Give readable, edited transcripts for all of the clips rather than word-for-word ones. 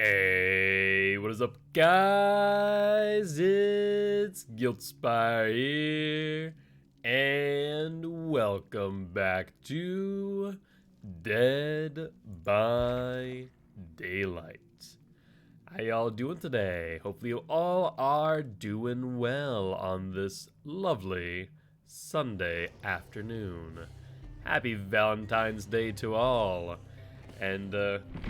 Hey, what is up, guys? It's Gilty here, and welcome back to Dead by Daylight. How y'all doing today? Hopefully you all are doing well on this lovely Sunday afternoon. Happy Valentine's Day to all. And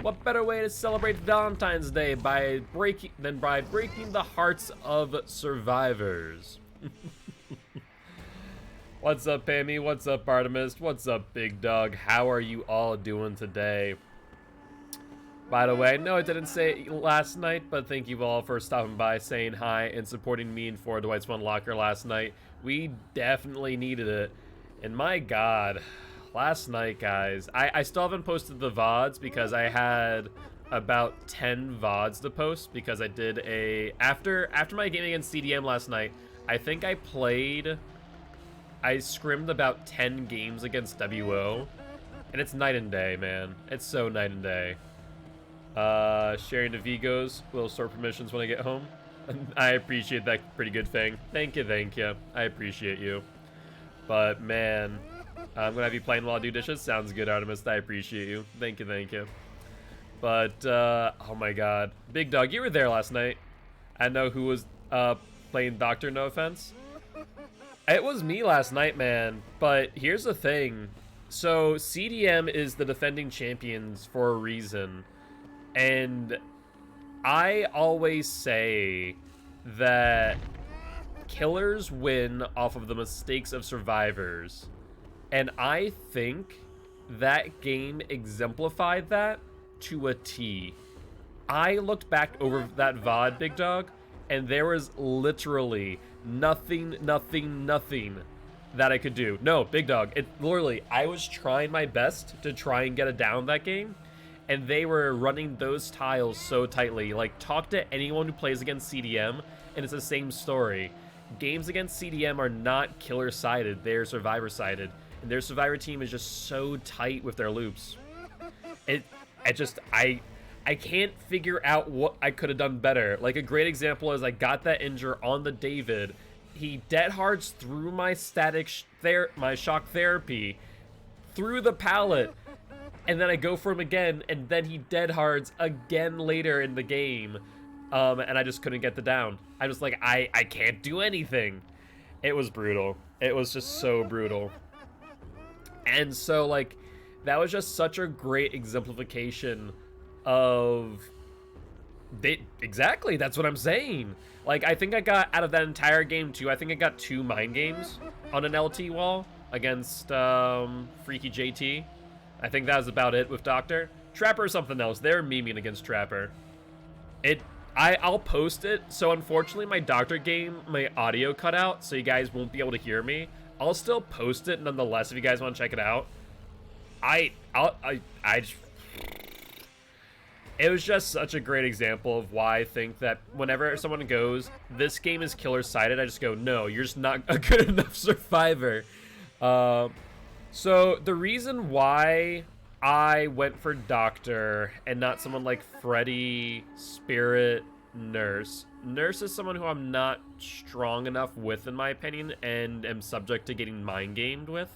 what better way to celebrate Valentine's Day than by breaking the hearts of survivors? What's up, Pammy? What's up, Artemis? What's up, Big Dog? How are you all doing today? By the way, no, I didn't say it last night, but thank you all for stopping by, saying hi, and supporting me and For the White Swan Locker last night. We definitely needed it. And my God, last night, guys, I still haven't posted the VODs because I had about 10 VODs to post because I did after my game against CDM last night, I think I scrimmed about 10 games against WO, and it's night and day, man. It's so night and day. Sharing the Vigos, little store permissions when I get home. I appreciate that pretty good thing. Thank you. I appreciate you. But man, I'm gonna have you playing while I do dishes. Sounds good, Artemis. I appreciate you. Thank you. But, oh my God. Big Dog, you were there last night. I know who was, playing Doctor, no offense. It was me last night, man. But here's the thing. So, CDM is the defending champions for a reason. And I always say that killers win off of the mistakes of survivors. And I think that game exemplified that to a T. I looked back over that VOD, Big Dog, and there was literally nothing that I could do. No, Big Dog, literally, I was trying my best to try and get a down that game, and they were running those tiles so tightly. Like, talk to anyone who plays against CDM, and it's the same story. Games against CDM are not killer-sided, they're survivor-sided. And their survivor team is just so tight with their loops. I can't figure out what I could have done better. Like, a great example is I got that injure on the David. He dead hards through my my shock therapy, through the pallet, and then I go for him again, and then he dead hards again later in the game, and I just couldn't get the down. I was like, I can't do anything. It was brutal. It was just so brutal. And so, like, that was just such a great exemplification of exactly, that's what I'm saying. Like, I think I got out of that entire game too, I think I got 2 mind games on an LT wall against Freaky JT. I think that was about it with Doctor. Trapper or something else. They're memeing against Trapper. I'll post it. So unfortunately my Doctor game, my audio cut out, so you guys won't be able to hear me. I'll still post it nonetheless if you guys want to check it out. It was just such a great example of why I think that whenever someone goes, this game is killer-sided, I just go, no, you're just not a good enough survivor. So the reason why I went for Doctor and not someone like Freddy, Spirit, Nurse. Nurse is someone who I'm not strong enough with, in my opinion, and am subject to getting mind gamed with.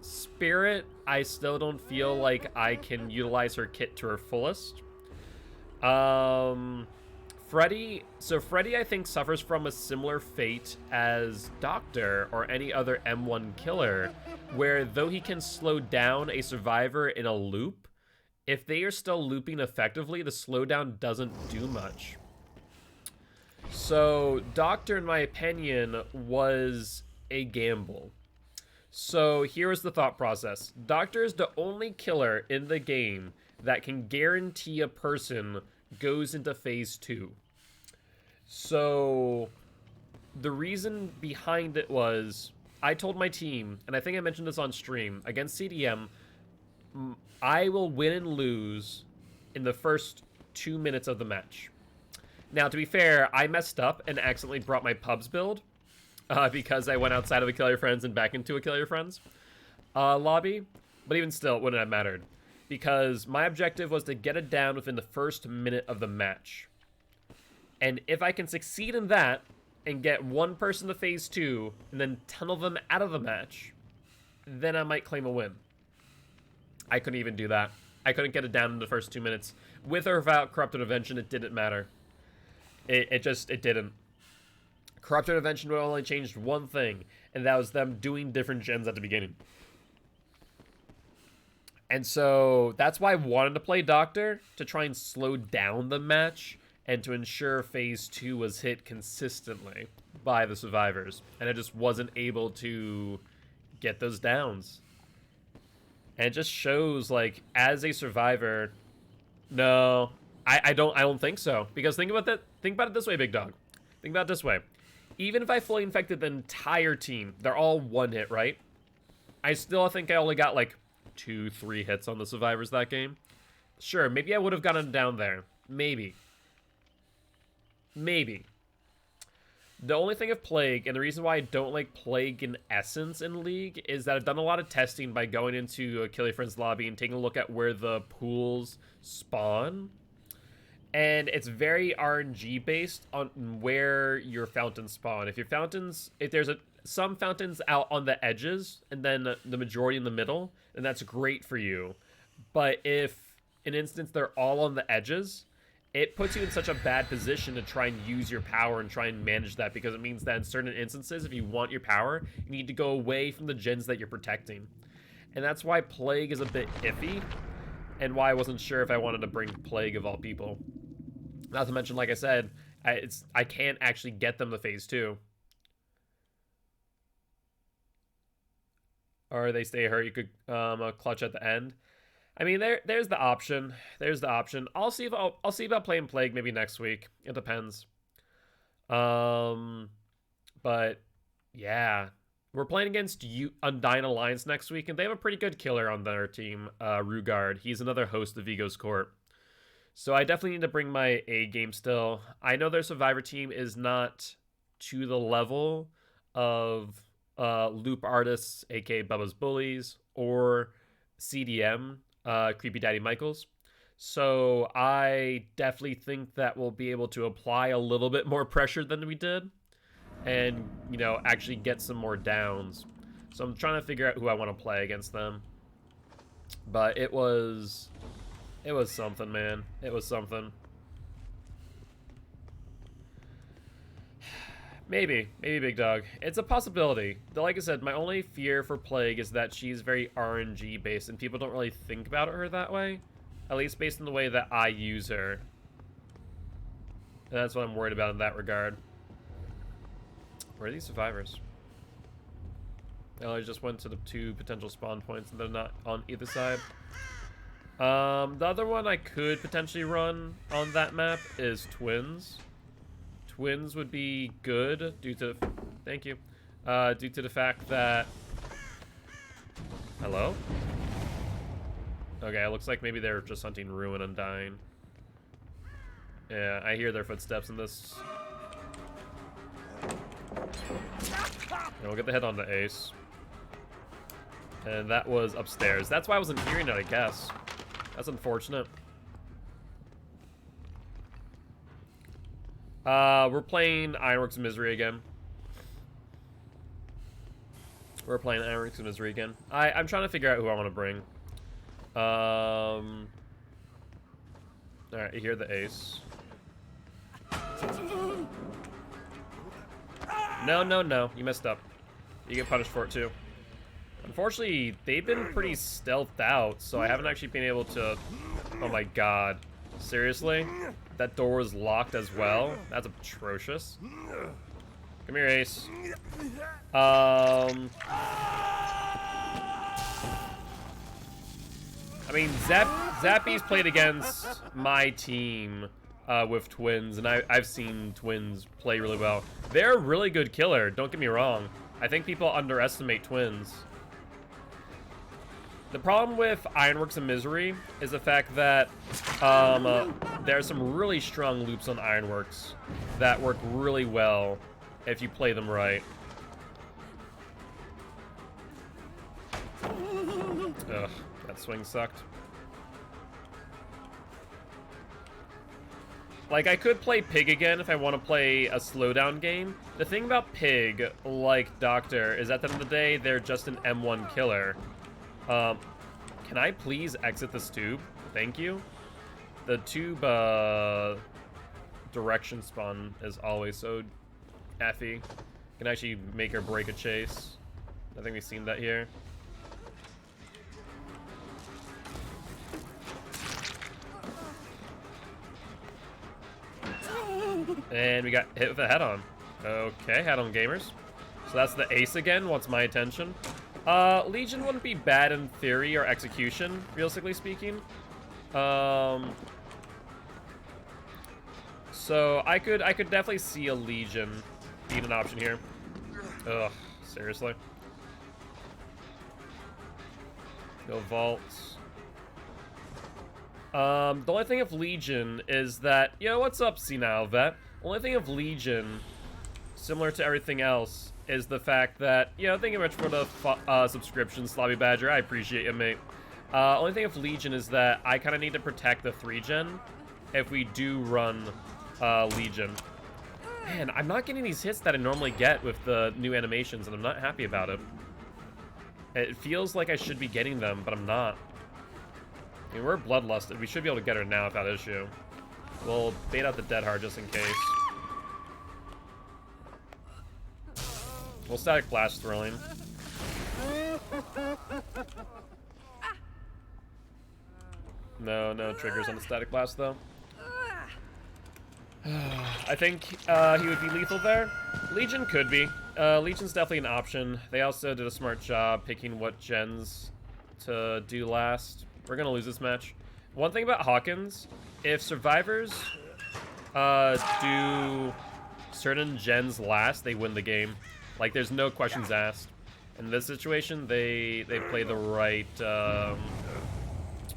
Spirit, I still don't feel like I can utilize her kit to her fullest. Freddy, I think suffers from a similar fate as Doctor or any other M1 killer, where though he can slow down a survivor in a loop, if they are still looping effectively, the slowdown doesn't do much. So Doctor, in my opinion, was a gamble. So here is the thought process. Doctor is the only killer in the game that can guarantee a person goes into phase 2. So the reason behind it was I told my team, and I think I mentioned this on stream, against CDM, I will win and lose in the first 2 minutes of the match. Now, to be fair, I messed up and accidentally brought my pubs build because I went outside of a Kill Your Friends and back into a Kill Your Friends lobby. But even still, it wouldn't have mattered. because my objective was to get it down within the first minute of the match. And if I can succeed in that and get one person to phase 2 and then tunnel them out of the match, then I might claim a win. I couldn't even do that. I couldn't get it down in the first 2 minutes. With or without Corrupted Intervention, it didn't matter. It didn't. Corrupted Intervention would only changed one thing, and that was them doing different gens at the beginning. And so that's why I wanted to play Doctor, to try and slow down the match and to ensure phase 2 was hit consistently by the survivors. And I just wasn't able to get those downs. And it just shows, like, as a survivor, no, I don't think so. Because think about it this way, Big Dog. Think about it this way. Even if I fully infected the entire team, they're all one hit, right? I still think I only got like 2-3 hits on the survivors that game. Sure, maybe I would have gotten down there. Maybe. The only thing of Plague, and the reason why I don't like Plague in essence in League, is that I've done a lot of testing by going into a Kill Your Friends lobby and taking a look at where the pools spawn. And it's very RNG based on where your fountains spawn. If there's some fountains out on the edges and then the majority in the middle, then that's great for you. But if, in instance, they're all on the edges, it puts you in such a bad position to try and use your power and try and manage that, because it means that in certain instances, if you want your power, you need to go away from the gens that you're protecting. And that's why Plague is a bit iffy, and why I wasn't sure if I wanted to bring Plague of all people. Not to mention, like I said, I can't actually get them to phase 2. Or they stay hurt, you could clutch at the end. I mean, there's the option. There's the option. I'll see about playing Plague maybe next week. It depends. But yeah, we're playing against Undying Alliance next week, and they have a pretty good killer on their team, Rugard. He's another host of Vigo's Court. So I definitely need to bring my A game still. I know their Survivor team is not to the level of Loop Artists, aka Bubba's Bullies, or CDM, Creepy Daddy Michaels. So I definitely think that we'll be able to apply a little bit more pressure than we did, and, you know, actually get some more downs. So I'm trying to figure out who I want to play against them. But it was something, man. It was something. Maybe Big Dog. It's a possibility. Like I said, my only fear for Plague is that she's very RNG based, and people don't really think about her that way. At least based on the way that I use her. And that's what I'm worried about in that regard. Where are these survivors? Oh, I just went to the 2 potential spawn points, and they're not on either side. The other one I could potentially run on that map is Twins. Twins would be good due to, thank you, due to the fact that, hello? Okay, it looks like maybe they're just hunting Ruin Undying. Yeah, I hear their footsteps in this. And we'll get the head on the Ace. And that was upstairs. That's why I wasn't hearing it, I guess. That's unfortunate. We're playing Ironworks of Misery again. I'm trying to figure out who I want to bring. Alright, you hear the Ace. No. You messed up. You get punished for it, too. Unfortunately, they've been pretty stealthed out, so I haven't actually been able to... Oh my god. Seriously? That door was locked as well? That's atrocious. Come here, Ace. I mean, Zappy's played against my team with Twins, and I've seen Twins play really well. They're a really good killer, don't get me wrong. I think people underestimate Twins. The problem with Ironworks and Misery is the fact that there are some really strong loops on Ironworks that work really well if you play them right. Ugh, that swing sucked. Like, I could play Pig again if I want to play a slowdown game. The thing about Pig, like Doctor, is at the end of the day, they're just an M1 killer. Can I please exit this tube? Thank you. The tube, direction spawn is always so effy. Can actually make or break a chase. I think we've seen that here. And we got hit with a head-on. Okay, head-on gamers. So that's the ace again, wants my attention. Legion wouldn't be bad in theory or execution, realistically speaking. So I could definitely see a Legion being an option here. Ugh, seriously. No vaults. The only thing of Legion is that, yo, what's up, Senile Vet? Only thing of Legion, similar to everything else, is the fact that, you know, thank you much for the subscription, Slobby Badger. I appreciate it, mate. Only thing of Legion is that I kind of need to protect the 3-gen if we do run Legion. Man, I'm not getting these hits that I normally get with the new animations, and I'm not happy about it. It feels like I should be getting them, but I'm not. I mean, we're bloodlusted. We should be able to get her now without issue. We'll bait out the Dead Hard just in case. We'll static blast throwing. No triggers on the static blast though. I think he would be lethal there. Legion could be. Legion's definitely an option. They also did a smart job picking what gens to do last. We're gonna lose this match. One thing about Hawkins, if survivors do certain gens last, they win the game. Like, there's no questions asked. In this situation, they play the right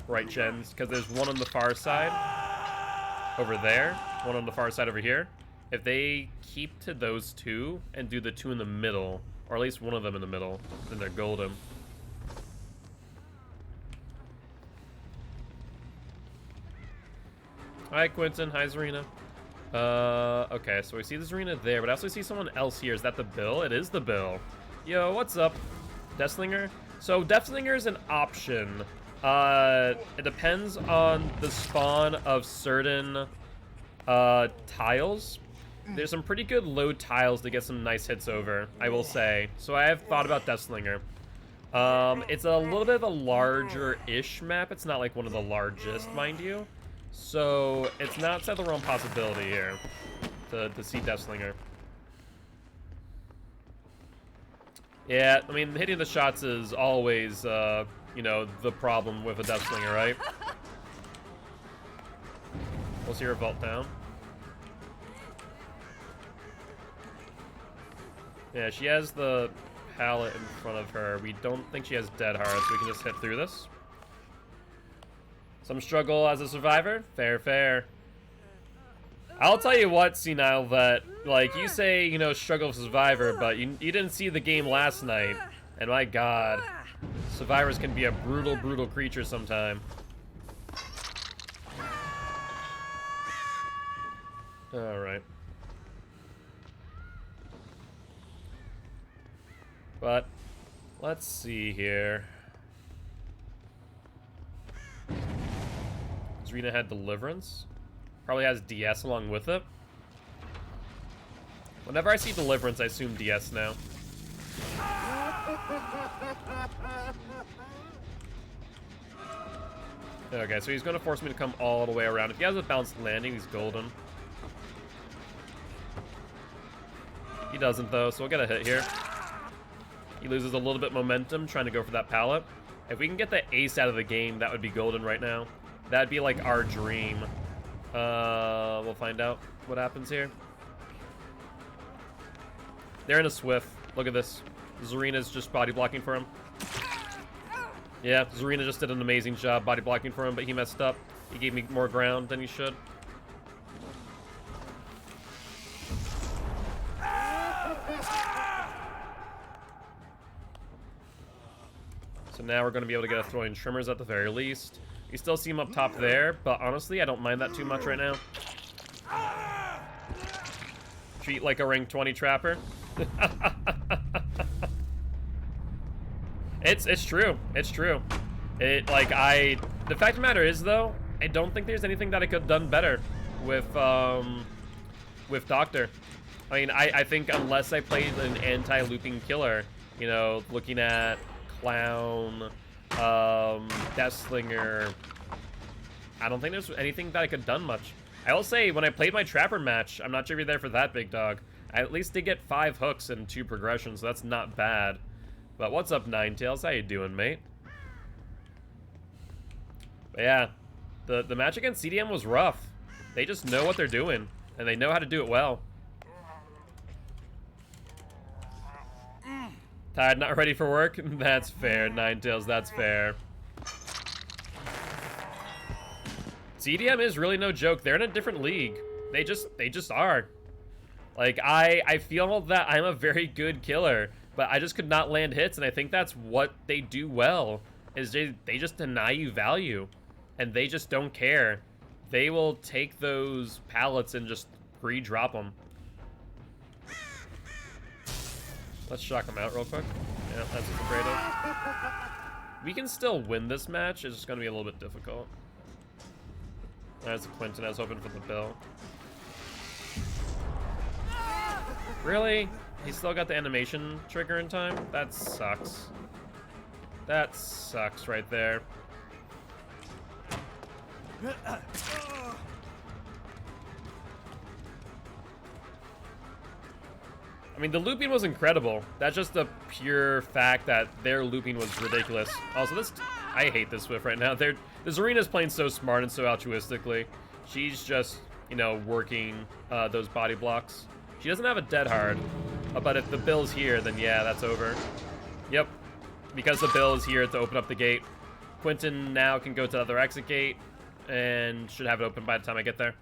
right gens, because there's one on the far side over there, one on the far side over here. If they keep to those two and do the two in the middle, or at least one of them in the middle, then they're golden. Hi, Quentin. Hi, Zarina. Okay, so we see the Zarina there, but I also see someone else here. Is that the Bill? It is the Bill. Yo, what's up, Deathslinger? So, Deathslinger is an option. It depends on the spawn of certain, tiles. There's some pretty good low tiles to get some nice hits over, I will say. So, I have thought about Deathslinger. It's a little bit of a larger-ish map. It's not like one of the largest, mind you. So, it's not outside the realm possibility here to see Deathslinger. Yeah, I mean, hitting the shots is always, you know, the problem with a Deathslinger, right? We'll see her vault down. Yeah, she has the pallet in front of her. We don't think she has Dead Hard, so we can just hit through this. Some struggle as a survivor? Fair, fair. I'll tell you what, Senile, that, like, you say, you know, struggle as a survivor, but you didn't see the game last night. And my god, survivors can be a brutal, brutal creature sometime. Alright. But, let's see here. Zarina had Deliverance. Probably has DS along with it. Whenever I see Deliverance, I assume DS now. Okay, so he's going to force me to come all the way around. If he has a bounced landing, he's golden. He doesn't, though, so we'll get a hit here. He loses a little bit momentum trying to go for that pallet. If we can get the ace out of the game, that would be golden right now. That'd be like our dream. We'll find out what happens here. They're in a Swift. Look at this. Zarina's just body blocking for him. Yeah, Zarina just did an amazing job body blocking for him, but he messed up. He gave me more ground than he should. So now we're going to be able to get a throwing Trimmers at the very least. You still see him up top there, but honestly, I don't mind that too much right now. treat like a rank 20 trapper. It's true. It's true. The fact of the matter is though, I don't think there's anything that I could have done better with Doctor. I mean, I think unless I played an anti-looping killer, you know, looking at Clown, Deathslinger, I don't think there's anything that I could have done much. I will say, when I played my Trapper match, I'm not sure if you're there for that, big dog, I at least did get 5 hooks and 2 progressions, so that's not bad. But what's up, Ninetales? How you doing, mate? But yeah, the match against CDM was rough. They just know what they're doing, and they know how to do it well. Tired, not ready for work? That's fair, Ninetales, that's fair. CDM is really no joke. They're in a different league. They just are. Like, I feel that I'm a very good killer, but I just could not land hits, and I think that's what they do well, is they just deny you value, and they just don't care. They will take those pallets and just pre-drop them. Let's shock them out real quick. Yeah, that's what I'm afraid of. We can still win this match, it's just gonna be a little bit difficult. There's a Quentin, I was hoping for the bill. Really? He still got the animation trigger in time? That sucks. That sucks right there. I mean, the looping was incredible. That's just the pure fact that their looping was ridiculous. Also, I hate this Swift right now. This arena's playing so smart and so altruistically. She's just, you know, working those body blocks. She doesn't have a dead hard, but if the bill's here, then yeah, that's over. Yep, because the bill is here to open up the gate. Quentin now can go to the other exit gate and should have it open by the time I get there.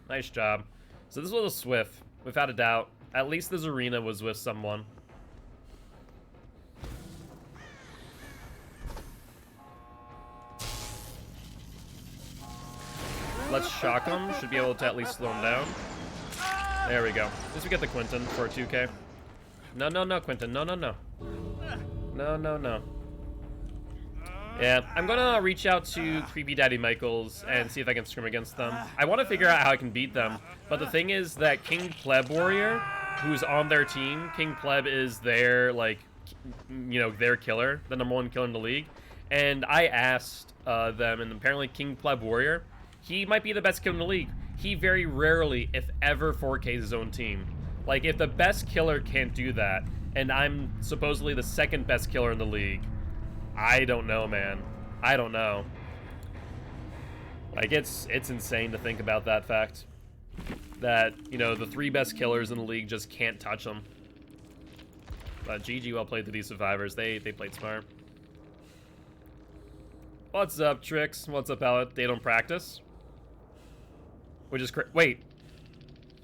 Nice job. So this was a Swift, without a doubt. At least this arena was with someone. Let's shock him. Should be able to at least slow him down. There we go. At least we get the Quentin for a 2K. No, no, no, Quentin. No, no, no. No, no, no. Yeah, I'm gonna reach out to Creepy Daddy Michaels and see if I can scrim against them. I want to figure out how I can beat them, but the thing is that King Pleb Warrior, who's on their team, King Pleb is their, like, you know, their killer, the #1 killer in the league, and I asked them, and apparently King Pleb Warrior, he might be the best killer in the league. He very rarely, if ever, 4Ks his own team. Like, if the best killer can't do that, and I'm supposedly the second best killer in the league, I don't know, man. I don't know. Like, it's insane to think about that fact. That, you know, the 3 best killers in the league just can't touch them. But GG, well played to these survivors. They played smart. What's up, Trix? What's up, Alec? They don't practice? Which is wait.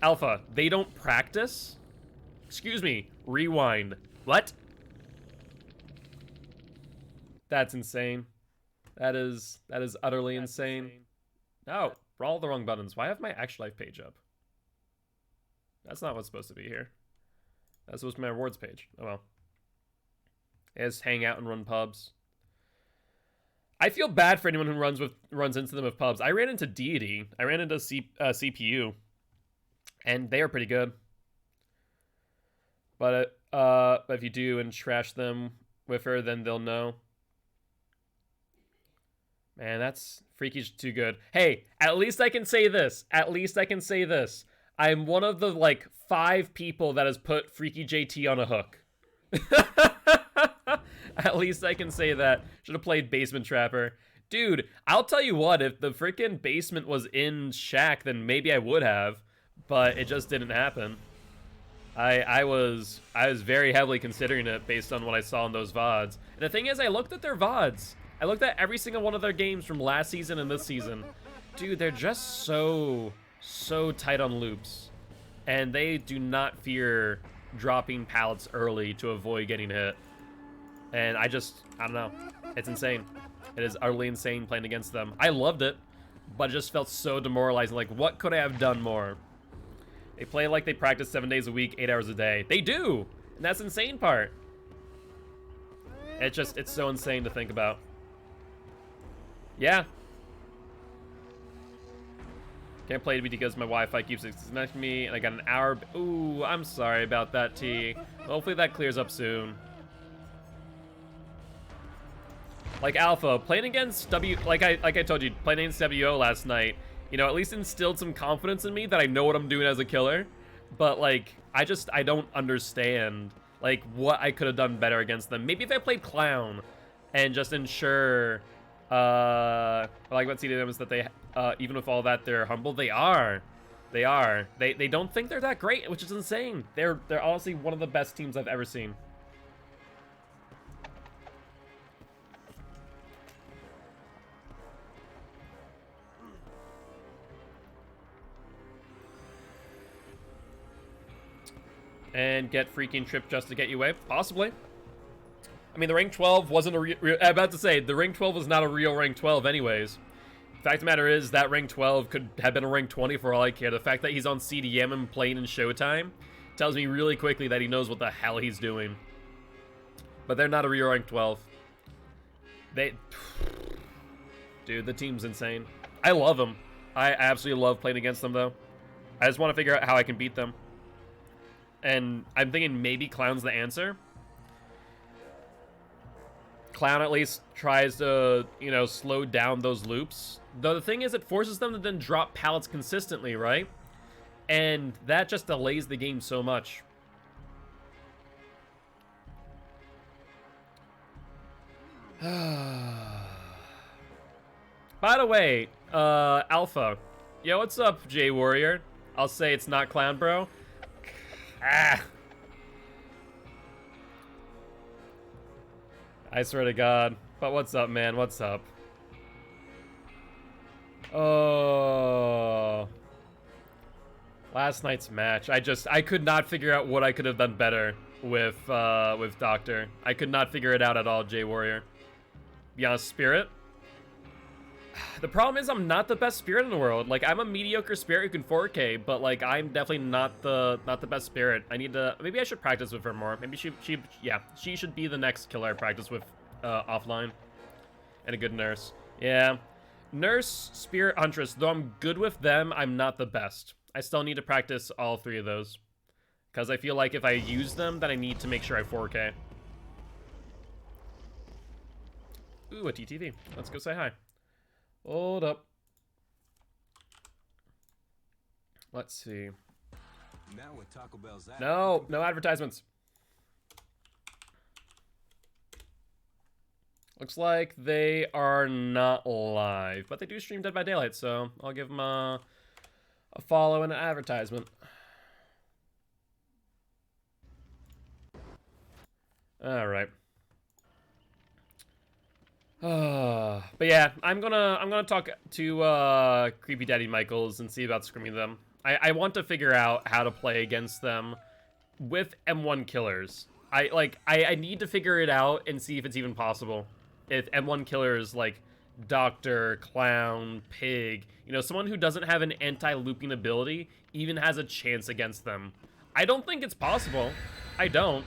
Alpha, they don't practice? Excuse me. Rewind. What? That's insane. That is utterly insane. No, we're all the wrong buttons. Why have my actual life page up? That's not what's supposed to be here. That's supposed to be my rewards page. Oh well. Is hang out and run pubs. I feel bad for anyone who runs into them with pubs. I ran into Deity. I ran into CPU, and they are pretty good. But if you do and trash them with her, then they'll know. Man, that's freaky too good. Hey, at least I can say this. At least I can say this. I'm one of the, like, 5 people that has put Freaky JT on a hook. At least I can say that. Should have played Basement Trapper. Dude, I'll tell you what, if the freaking basement was in Shack, then maybe I would have. But it just didn't happen. I was very heavily considering it based on what I saw in those VODs. And the thing is, I looked at their VODs. I looked at every single one of their games from last season and this season. Dude, they're just so tight on loops. And they do not fear dropping pallets early to avoid getting hit. And I don't know. It's insane. It is utterly insane playing against them. I loved it, but it just felt so demoralizing. Like, what could I have done more? They play like they practice 7 days a week, 8 hours a day. They do! And that's the insane part. It's so insane to think about. Yeah. Can't play because my Wi-Fi keeps disconnecting me, and I got an hour. Ooh, I'm sorry about that, T. Hopefully that clears up soon. Like Alpha, playing against like I told you, playing against WO last night, you know, at least instilled some confidence in me that I know what I'm doing as a killer. But like, I don't understand like what I could have done better against them. Maybe if I played Clown and just ensure like what CDM is that they even with all that they're humble. They are. They don't think they're that great, which is insane. They're honestly one of the best teams I've ever seen. And get freaking trip just to get you away? Possibly. I mean, the rank 12 wasn't a I'm about to say, the rank 12 was not a real rank 12 anyways. Fact of the matter is, that rank 12 could have been a rank 20 for all I care. The fact that he's on CDM and playing in Showtime tells me really quickly that he knows what the hell he's doing. But they're not a real rank 12. Dude, the team's insane. I love them. I absolutely love playing against them, though. I just want to figure out how I can beat them. And I'm thinking maybe Clown's the answer. Clown at least tries to, you know, slow down those loops. Though the thing is, it forces them to then drop pallets consistently, right? And that just delays the game so much. By the way, Alpha. Yo, what's up, J Warrior? I'll say it's not Clown, bro. Ah. I swear to God. But what's up, man? What's up? Oh. Last night's match. I could not figure out what I could have done better with Doctor. I could not figure it out at all, J Warrior. Be honest, Spirit. The problem is I'm not the best Spirit in the world. Like, I'm a mediocre Spirit who can 4K, but like I'm definitely not the best Spirit. I need to, maybe I should practice with her more. Maybe she should be the next killer I practice with offline. And a good nurse. Yeah. Nurse, Spirit, Huntress, though I'm good with them, I'm not the best. I still need to practice all three of those. Because I feel like if I use them, then I need to make sure I 4K. Ooh, a TTV. Let's go say hi. Hold up. Let's see. Now with Taco Bell's app, no advertisements. Looks like they are not live, but they do stream Dead by Daylight, so I'll give them a follow and an advertisement. All right. But yeah, I'm gonna talk to Creepy Daddy Michaels and see about screaming them. I want to figure out how to play against them with M1 killers. I need to figure it out and see if it's even possible. If M1 killers like Doctor, Clown, Pig, you know, someone who doesn't have an anti-looping ability even has a chance against them. I don't think it's possible. I don't,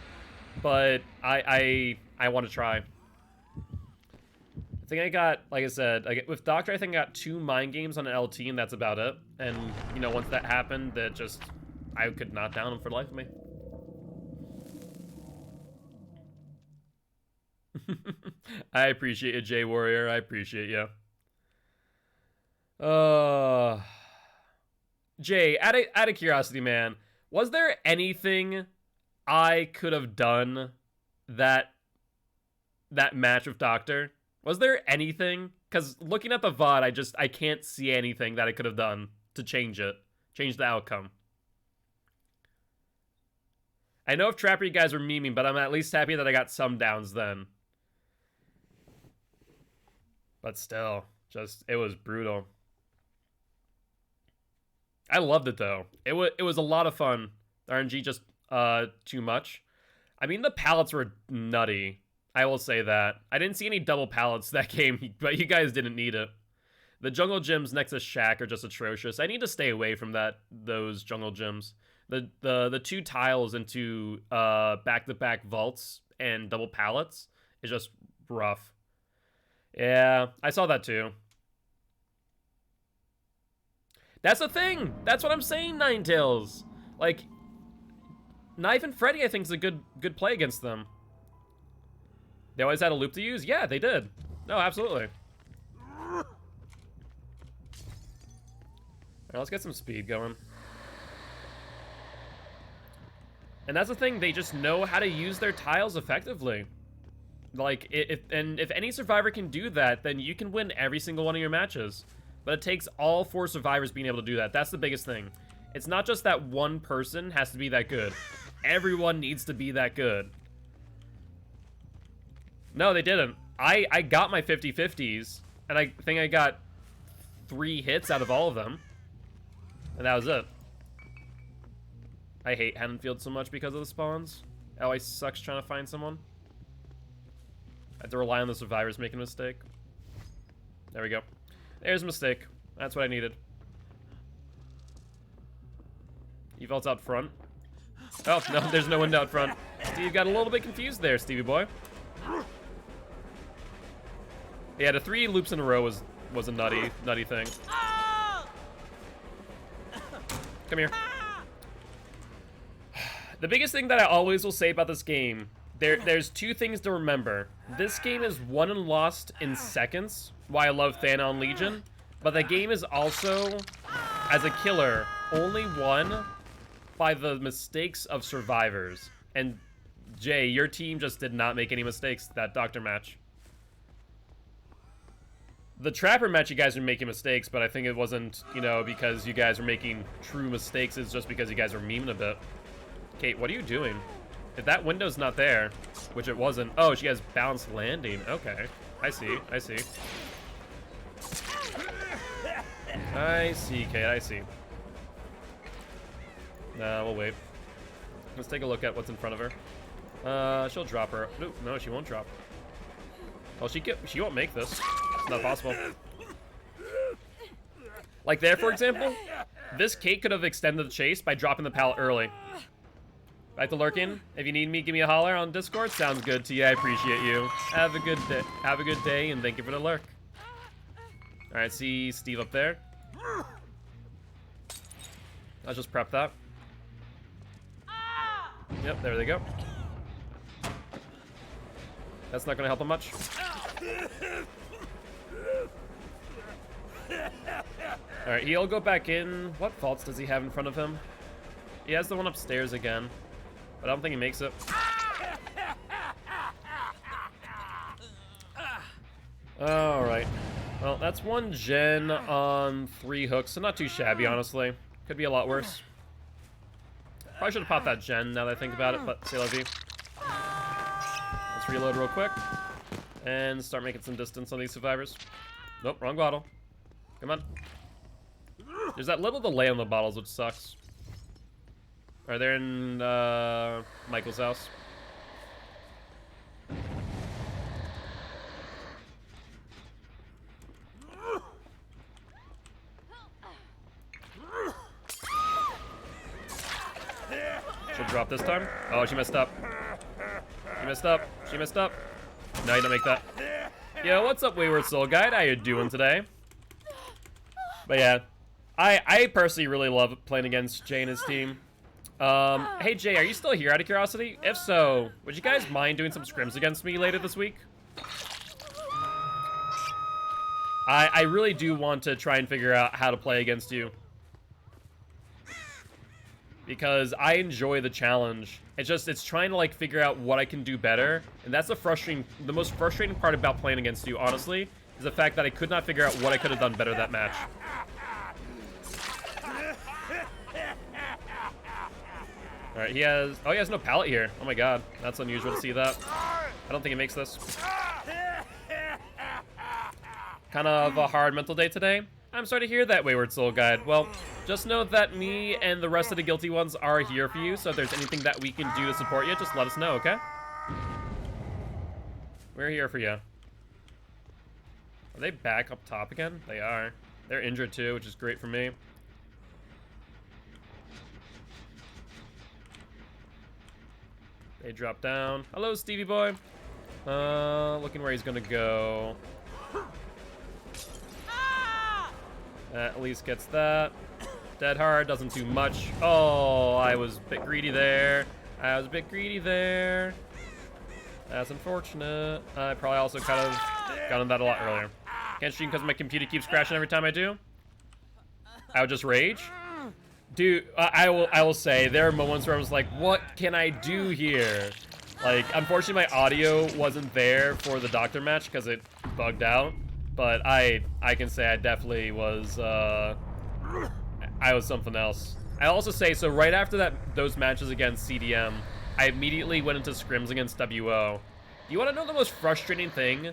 but I want to try. I think I got, like I said, with Doctor, I think I got 2 mind games on an LT, and that's about it. And, you know, once that happened, that just, I could not down him for the life of me. I appreciate you, J Warrior. I appreciate you. Jay, out of curiosity, man, was there anything I could have done that match with Doctor? Was there anything? Because looking at the VOD, I can't see anything that I could have done to change the outcome. I know if Trapper you guys were memeing, but I'm at least happy that I got some downs then. But still, it was brutal. I loved it though. It was a lot of fun. The RNG just too much. I mean, the pallets were nutty. I will say that. I didn't see any double pallets that game, but you guys didn't need it. The jungle gyms next to Shack are just atrocious. I need to stay away from those jungle gyms. The two tiles into back-to-back vaults and double pallets is just rough. Yeah, I saw that too. That's the thing. That's what I'm saying, Ninetales. Like, Knife and Freddy, I think, is a good play against them. They always had a loop to use? Yeah, they did. No, absolutely. Alright, let's get some speed going. And that's the thing, they just know how to use their tiles effectively. Like, if any survivor can do that, then you can win every single one of your matches. But it takes all 4 survivors being able to do that. That's the biggest thing. It's not just that one person has to be that good. Everyone needs to be that good. No, they didn't. I got my 50-50s, and I think I got 3 hits out of all of them. And that was it. I hate Haddonfield so much because of the spawns. It always sucks trying to find someone. I have to rely on the survivors making a mistake. There we go. There's a mistake. That's what I needed. You felt out front. Oh, no, there's no window out front. Steve got a little bit confused there, Stevie boy. Yeah, the 3 loops in a row was a nutty thing. Come here. The biggest thing that I always will say about this game, there's 2 things to remember. This game is won and lost in seconds, why I love Thanon Legion, but the game is also, as a killer, only won by the mistakes of survivors. And Jay, your team just did not make any mistakes that Doctor match. The Trapper match, you guys are making mistakes, but I think it wasn't, you know, because you guys were making true mistakes. It's just because you guys were memeing a bit. Kate, what are you doing? If that window's not there, which it wasn't. Oh, she has balanced landing. Okay. I see. I see. I see, Kate. I see. Nah, we'll wait. Let's take a look at what's in front of her. She'll drop her. No, she won't drop. Well, she won't make this. It's not possible. Like there, for example, this Kate could have extended the chase by dropping the pallet early. Back to lurking. If you need me, give me a holler on Discord. Sounds good to you. I appreciate you. Have a good day. Have a good day, and thank you for the lurk. All right, see Steve up there. I'll just prep that. Yep, there they go. That's not gonna help him much. Alright, he'll go back in. What faults does he have in front of him? He has the one upstairs again, but I don't think he makes it. Alright. Well, that's 1 gen on 3 hooks, so not too shabby, honestly. Could be a lot worse. Probably should have popped that gen now that I think about it, but c'est la vie. Let's reload real quick. And start making some distance on these survivors. Nope, wrong bottle. Come on. There's that little delay on the bottles, which sucks. Are they in Michael's house? She'll drop this time. Oh, she messed up. She messed up. She messed up. No, you don't make that. Yo, what's up, Wayward Soul Guide? How you doing today? But yeah, I personally really love playing against Jay and his team. Hey Jay, are you still here out of curiosity? If so, would you guys mind doing some scrims against me later this week? I really do want to try and figure out how to play against you. Because I enjoy the challenge. It's trying to like figure out what I can do better. And that's the most frustrating part about playing against you, honestly, is the fact that I could not figure out what I could have done better that match. Alright, he has no pallet here. Oh my god, that's unusual to see that. I don't think he makes this. Kind of a hard mental day today. I'm sorry to hear that, Wayward Soul Guide. Well, just know that me and the rest of the guilty ones are here for you, so if there's anything that we can do to support you, just let us know, okay? We're here for you. Are they back up top again? They are. They're injured too, which is great for me. They drop down. Hello, Stevie boy. Looking where he's gonna go. At least gets that. Dead hard, doesn't do much. Oh, I was a bit greedy there. That's unfortunate. I probably also could have gotten that a lot earlier. Can't stream because my computer keeps crashing every time I do. I would just rage. Dude, I will say, there are moments where I was like, what can I do here? Like, unfortunately my audio wasn't there for the doctor match because it bugged out. But I can say I definitely was, I was something else. I also say, so right after those matches against CDM, I immediately went into scrims against WO. You want to know the most frustrating thing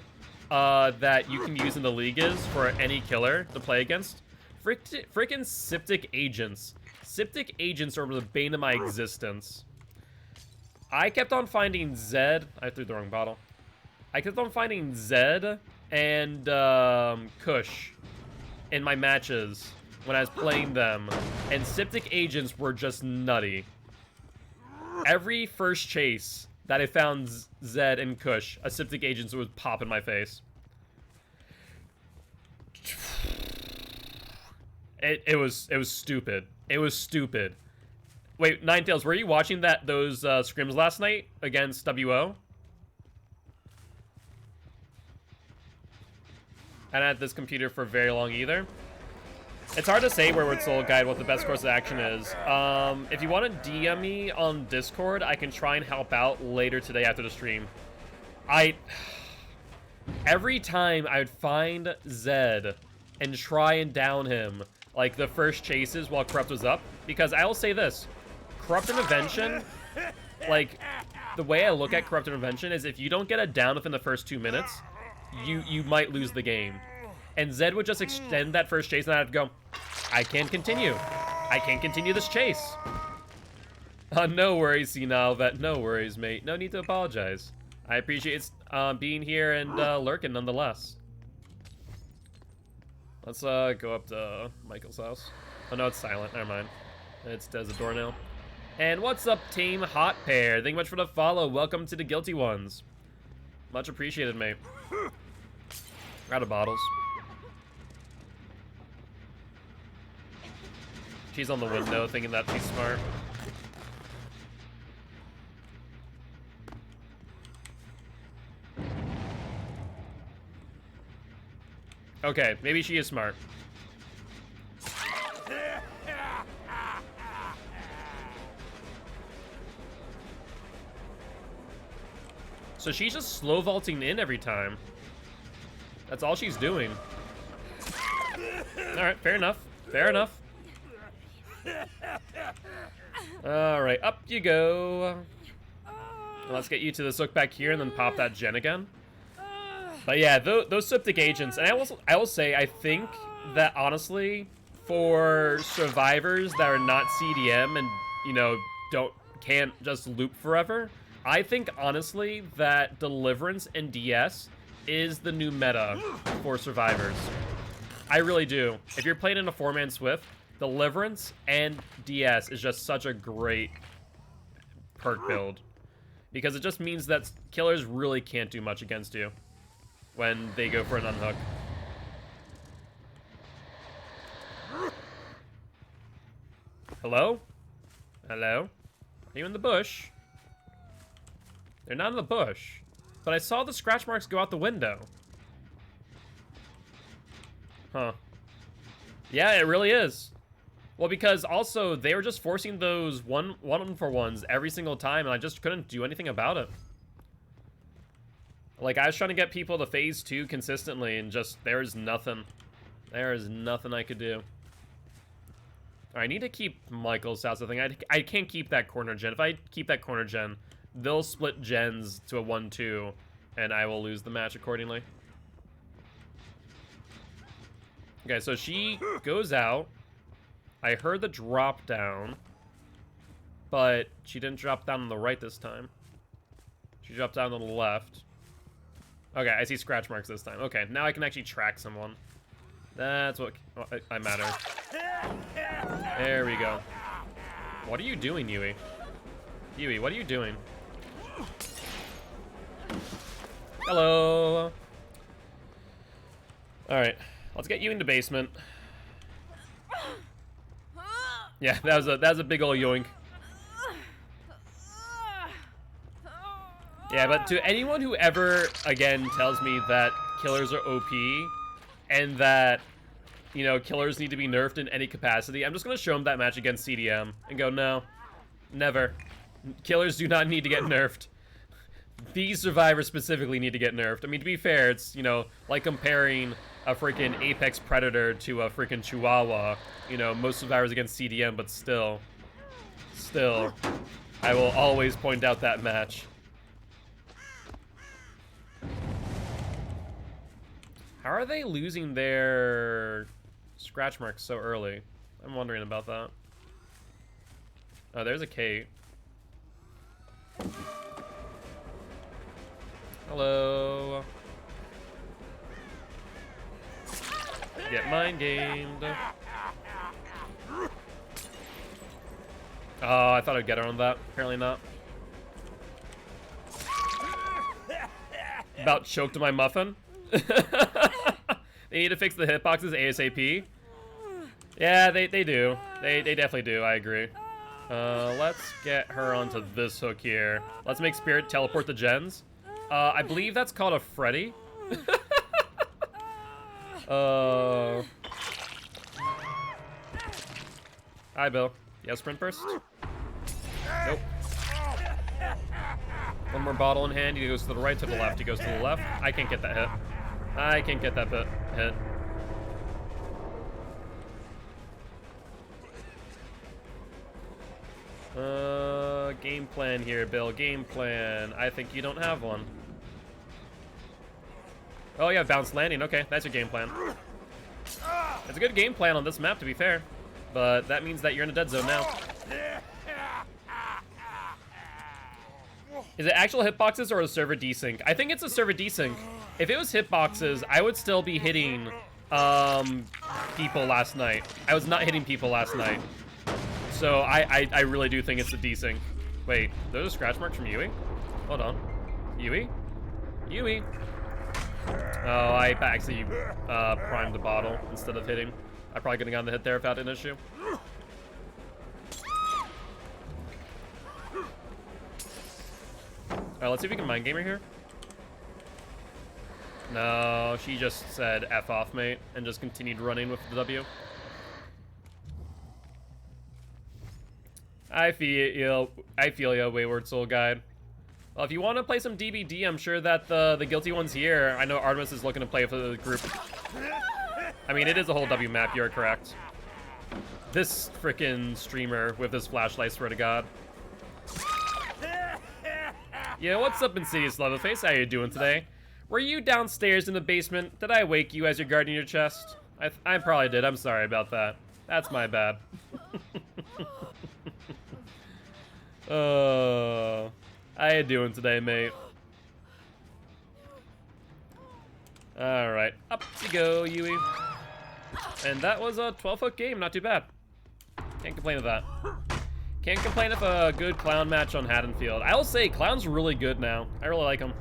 that you can use in the league is for any killer to play against? Frickin' Septic Agents. Septic Agents are the bane of my existence. I kept on finding Zed. I threw the wrong bottle. I kept on finding Zed and Kush in my matches when I was playing them, and Septic Agents were just nutty. Every first chase that I found Zed and Kush, a Septic Agents would pop in my face. It was stupid. It was stupid. Wait, Ninetales, were you watching those scrims last night against WO? I hadn't had this computer for very long either. It's hard to say, Wayward Soul Guide, what the best course of action is. If you want to DM me on Discord, I can try and help out later today after the stream. Every time I would find Zed and try and down him, like the first chases while Corrupt was up, because I will say this, Corrupt Intervention, like, the way I look at Corrupt Intervention is if you don't get it down within the first 2 minutes, you might lose the game. And Zed would just extend that first chase, and I'd go, I can't continue. I can't continue this chase. No worries, Senile Vet. No worries, mate. No need to apologize. I appreciate being here and lurking nonetheless. Let's go up to Michael's house. Oh no, it's silent. Never mind. It's Des the doornail. And what's up, Team Hot Pair? Thank you much for the follow. Welcome to the Guilty Ones. Much appreciated, mate. Out of bottles. She's on the window thinking that she's smart. Okay, maybe she is smart. So she's just slow vaulting in every time. That's all she's doing. Alright, fair enough. Fair enough. Alright, up you go. Let's get you to the sook back here and then pop that gen again. But yeah, those Septic Agents, and I will say, I think that honestly, for survivors that are not CDM and, you know, can't just loop forever, I think honestly that Deliverance and DS is the new meta for survivors. I really do. If you're playing in a 4-man Swift, Deliverance and DS is just such a great perk build. Because it just means that killers really can't do much against you when they go for an unhook. Hello? Hello? Are you in the bush? They're not in the bush. But I saw the scratch marks go out the window. Huh. Yeah, it really is. Well, because also, they were just forcing those one-for-ones every single time, and I just couldn't do anything about it. Like, I was trying to get people to phase 2 consistently, and just, there's nothing. There is nothing I could do. I need to keep Michael's house, I think. I can't keep that corner gen. If I keep that corner gen, they'll split gens to a 1-2, and I will lose the match accordingly. Okay, so she goes out. I heard the drop down, but she didn't drop down on the right this time. She dropped down on the left. Okay, I see scratch marks this time. Okay, now I can actually track someone. That's what I matter. There we go. What are you doing, Yui? Yui, what are you doing? Hello. All right, let's get you into basement. Yeah, that was a big ol' yoink. Yeah, but to anyone who ever again tells me that killers are OP and that, you know, killers need to be nerfed in any capacity, I'm just gonna show them that match against CDM and go, no, never. Killers do not need to get nerfed. These survivors specifically need to get nerfed. I mean, to be fair, it's, you know, like comparing a freaking Apex Predator to a freaking Chihuahua. You know, most survivors against CDM, but still, I will always point out that match. How are they losing their scratch marks so early? I'm wondering about that. Oh, there's a Kate. Hello. Get mind gamed. Oh, I thought I'd get her on that. Apparently not. About choked my muffin. They need to fix the hitboxes ASAP. Yeah, they do. They definitely do. I agree. Let's get her onto this hook here. Let's make Spirit teleport the gens. I believe that's called a Freddy. Hi, Bill. You have sprint burst? Nope. One more bottle in hand. He goes to the right, to the left. He goes to the left. I can't get that hit. I can't get that hit. Game plan here, Bill. Game plan. I think you don't have one. Oh, yeah, bounce landing. Okay, that's your game plan. It's a good game plan on this map, to be fair. But that means that you're in a dead zone now. Is it actual hitboxes or a server desync? I think it's a server desync. If it was hitboxes, I would still be hitting people last night. I was not hitting people last night. So I really do think it's a desync. Wait, those are scratch marks from Yui? Hold on. Yui? Yui? Oh, I actually primed the bottle instead of hitting. I probably could have gotten the hit there if I had an issue. Alright, let's see if we can mind gamer here. No, she just said F off, mate, and just continued running with the W. I feel ya, Wayward Soul Guide. Well, if you want to play some DBD, I'm sure that the Guilty one's here. I know Artemis is looking to play for the group. I mean, it is a whole W map, you're correct. This frickin' streamer with his flashlight, swear to God. Yeah, what's up, Insidious Leatherface? How you doing today? Were you downstairs in the basement? Did I wake you as you're guarding your chest? I probably did. I'm sorry about that. That's my bad. How you doing today, mate? Alright, up you go, Yui. And that was a 12-hook game, not too bad. Can't complain with that. Can't complain of a good clown match on Haddonfield. I will say, clown's really good now. I really like him.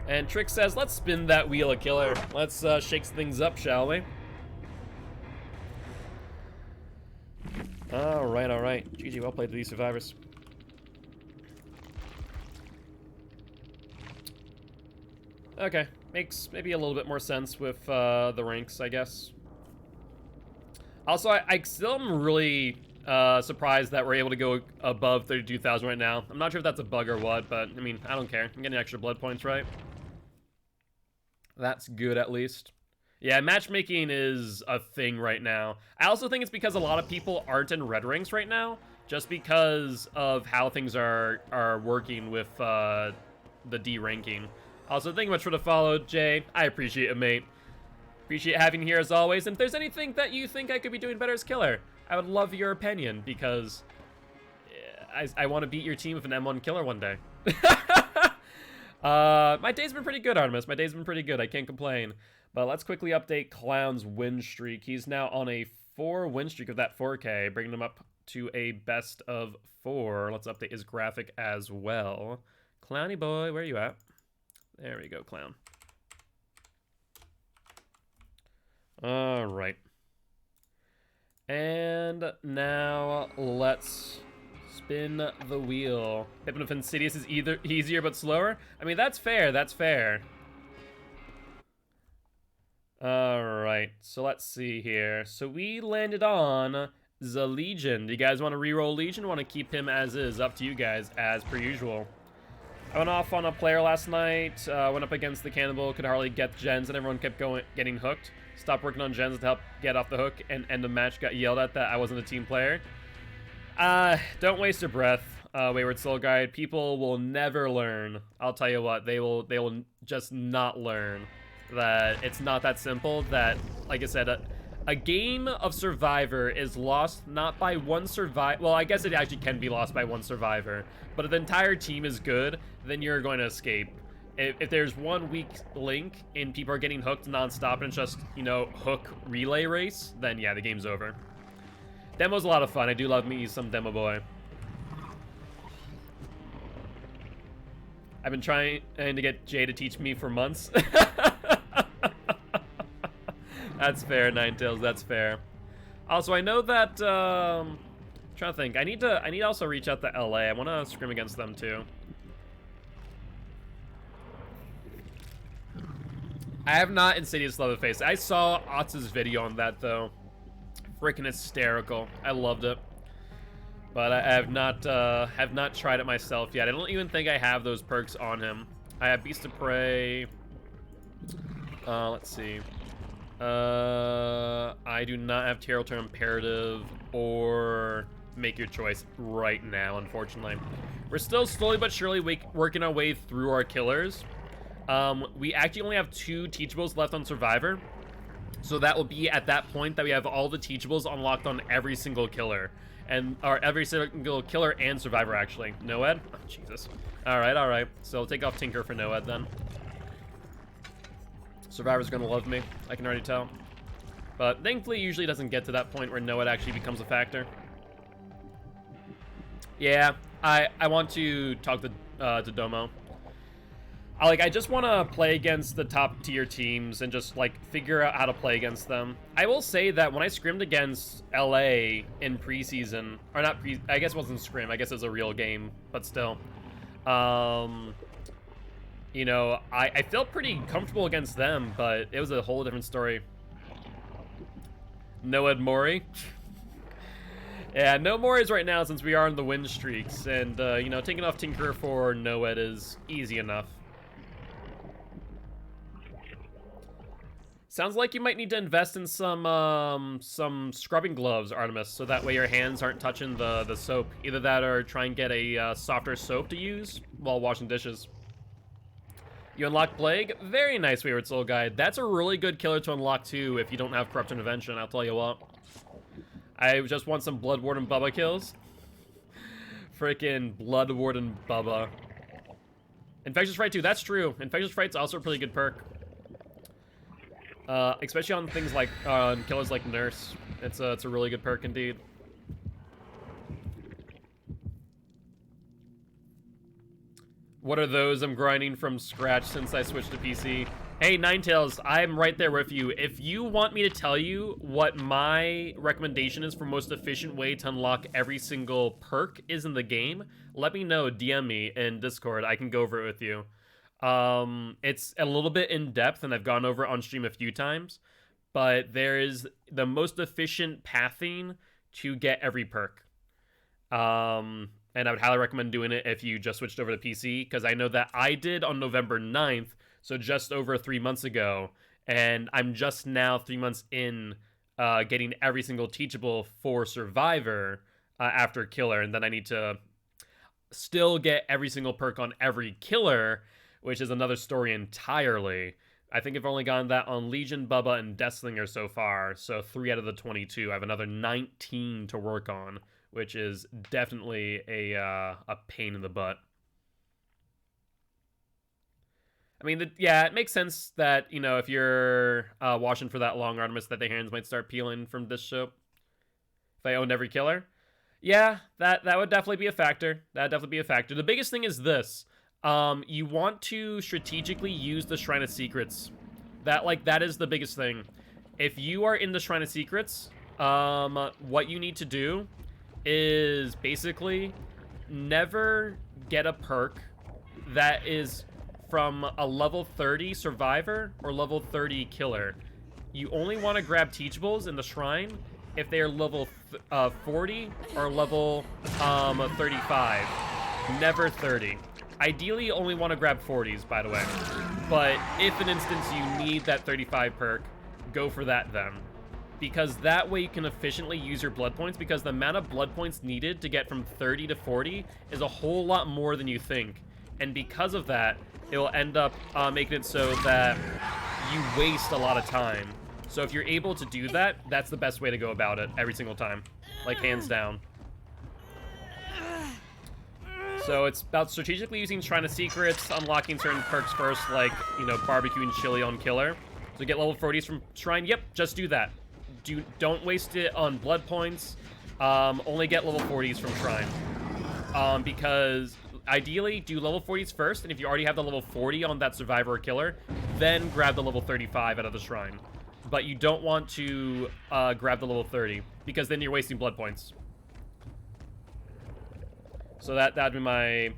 And Trick says, let's spin that wheel of killer. Let's shake things up, shall we? Alright, alright. GG, well played to these survivors. Okay, makes maybe a little bit more sense with the ranks, I guess. Also, I still am really surprised that we're able to go above 32,000 right now. I'm not sure if that's a bug or what, but I mean, I don't care. I'm getting extra blood points, right? That's good, at least. Yeah, matchmaking is a thing right now. I also think it's because a lot of people aren't in red ranks right now, just because of how things are working with the D ranking. Also, thank you much for the follow, Jay. I appreciate it, mate. Appreciate having you here as always. And if there's anything that you think I could be doing better as killer, I would love your opinion, because I want to beat your team with an M1 killer one day. My day's been pretty good, Artemis. My day's been pretty good. I can't complain. But let's quickly update Clown's win streak. He's now on a 4-win streak of that 4K, bringing him up to a best of 4. Let's update his graphic as well. Clowny boy, where are you at? There we go, Clown. All right. And now let's spin the wheel. Pippin of Insidious is either easier but slower. I mean, that's fair. That's fair. All right. So let's see here. So we landed on the Legion. Do you guys want to reroll Legion? Want to keep him as is? Up to you guys, as per usual. I went off on a player last night. Went up against the Cannibal. Could hardly get gens, and everyone kept getting hooked. Stopped working on gens to help get off the hook, and end the match got yelled at that I wasn't a team player. Don't waste your breath, Wayward Soul Guide. People will never learn. I'll tell you what, they will just not learn that it's not that simple. That, like I said, a game of Survivor is lost not by one survivor. Well, I guess it actually can be lost by one survivor, but if the entire team is good, then you're going to escape. If there's one weak link and people are getting hooked nonstop and it's just, you know, hook relay race, then yeah, the game's over. Demo's a lot of fun. I do love me some Demo Boy. I've been trying to get Jay to teach me for months. That's fair, Ninetales. That's fair. Also, I know that. I'm trying to think. I need to also reach out to LA. I want to scrim against them too. I have not Insidious Leatherface. I saw Otz's video on that though. Freaking hysterical. I loved it. But I have not tried it myself yet. I don't even think I have those perks on him. I have Beast of Prey. Let's see. I do not have Territorial Imperative or Make Your Choice right now, unfortunately. We're still slowly but surely working our way through our killers. We actually only have 2 teachables left on Survivor. So that will be at that point that we have all the teachables unlocked on every single killer. Or every single killer and Survivor, actually. Noed? Oh, Jesus. Alright, alright. So I'll take off Tinker for Noed, then. Survivor's gonna love me. I can already tell. But thankfully, it usually doesn't get to that point where Noed actually becomes a factor. Yeah, I want to talk to Domo. I just want to play against the top tier teams and just like figure out how to play against them. I will say that when I scrimmed against LA in preseason, or not I guess it wasn't scrim, I guess it was a real game, but still. You know, I felt pretty comfortable against them, but it was a whole different story. No Ed Mori. Yeah, no Moris right now since we are in the win streaks, and you know, taking off Tinker for Noed is easy enough. Sounds like you might need to invest in some scrubbing gloves, Artemis, so that way your hands aren't touching the soap. Either that or try and get a softer soap to use while washing dishes. You unlock Plague? Very nice, Wayward Soul Guide. That's a really good killer to unlock too if you don't have Corrupt Intervention, I'll tell you what. I just want some Blood Warden Bubba kills. Freaking Blood Warden Bubba. Infectious Fright too, that's true. Infectious Fright's also a pretty good perk. Especially on things like, on killers like Nurse. It's a really good perk indeed. What are those? I'm grinding from scratch since I switched to PC. Hey, Ninetales, I'm right there with you. If you want me to tell you what my recommendation is for most efficient way to unlock every single perk is in the game, let me know, DM me in Discord. I can go over it with you. It's a little bit in depth, and I've gone over it on stream a few times, but there is the most efficient pathing to get every perk. And I would highly recommend doing it if you just switched over to PC, because I know that I did on November 9th, so just over 3 months ago, and I'm just now 3 months in getting every single teachable for Survivor after Killer, and then I need to still get every single perk on every Killer, which is another story entirely. I think I've only gotten that on Legion, Bubba, and Deathslinger so far, so 3 out of the 22. I have another 19 to work on, which is definitely a pain in the butt. I mean, yeah, it makes sense that, you know, if you're watching for that long Artemis, that the hands might start peeling from this ship. If I owned every killer. Yeah, that would definitely be a factor. That'd definitely be a factor. The biggest thing is this. You want to strategically use the Shrine of Secrets. That is the biggest thing. If you are in the Shrine of Secrets, what you need to do is basically never get a perk that is from a level 30 survivor or level 30 killer. You only want to grab teachables in the shrine if they are level 40 or level 35. Never 30. Ideally, you only want to grab 40s, by the way. But if in instance you need that 35 perk, go for that then. Because that way you can efficiently use your blood points, because the amount of blood points needed to get from 30 to 40 is a whole lot more than you think. And because of that, it will end up making it so that you waste a lot of time. So if you're able to do that, that's the best way to go about it every single time. Like, hands down. So it's about strategically using Shrine of Secrets, unlocking certain perks first, like, you know, barbecue and chili on killer. So get level 40s from Shrine, yep, just do that. Don't waste it on blood points. Only get level 40s from Shrine. Because ideally, do level 40s first, and if you already have the level 40 on that survivor or killer, then grab the level 35 out of the Shrine. But you don't want to grab the level 30, because then you're wasting blood points. So that'd be my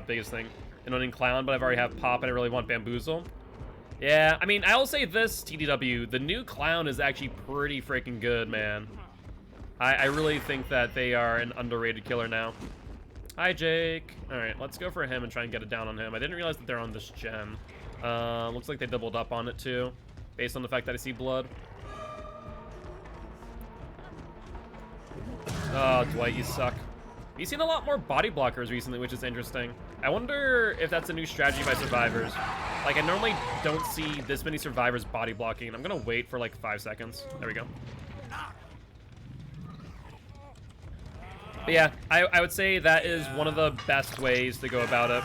biggest thing. And owning Clown, but I've already have Pop, and I really want Bamboozle. Yeah, I mean, I'll say this, TDW, the new Clown is actually pretty freaking good, man. I really think that they are an underrated killer now. Hi, Jake. All right, let's go for him and try and get it down on him. I didn't realize that they're on this gen. Looks like they doubled up on it, too, based on the fact that I see blood. Oh, Dwight, you suck. You've seen a lot more body blockers recently, which is interesting. I wonder if that's a new strategy by survivors. Like, I normally don't see this many survivors body blocking. I'm gonna wait for like 5 seconds. There we go. But yeah, I would say that is one of the best ways to go about it.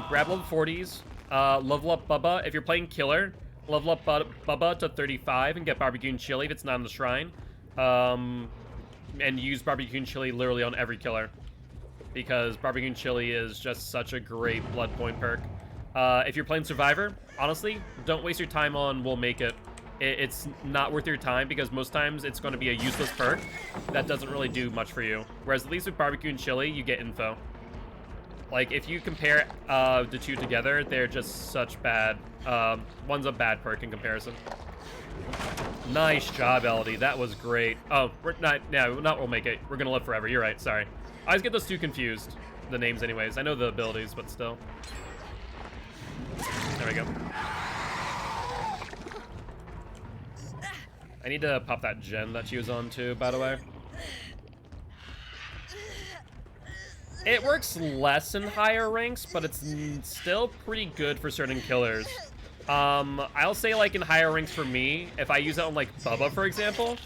Grab level 40s. Level up Bubba. If you're playing killer, level up Bubba to 35 and get barbecue and chili if it's not in the shrine. And use barbecue and chili literally on every killer, because barbecue and chili is just such a great blood point perk. If you're playing survivor, honestly, don't waste your time on We'll Make It. It's not worth your time, because most times it's going to be a useless perk that doesn't really do much for you. Whereas at least with barbecue and chili, you get info. Like, if you compare the two together, they're just such bad. One's a bad perk in comparison. Nice job, LD. That was great. Oh, we're not We'll Make It. We're gonna live forever. You're right. Sorry. I always get those two confused. The names anyways. I know the abilities, but still. There we go. I need to pop that gen that she was on too, by the way. It works less in higher ranks, but it's still pretty good for certain killers. I'll say, like, in higher ranks for me, if I use it on, like, Bubba, for example,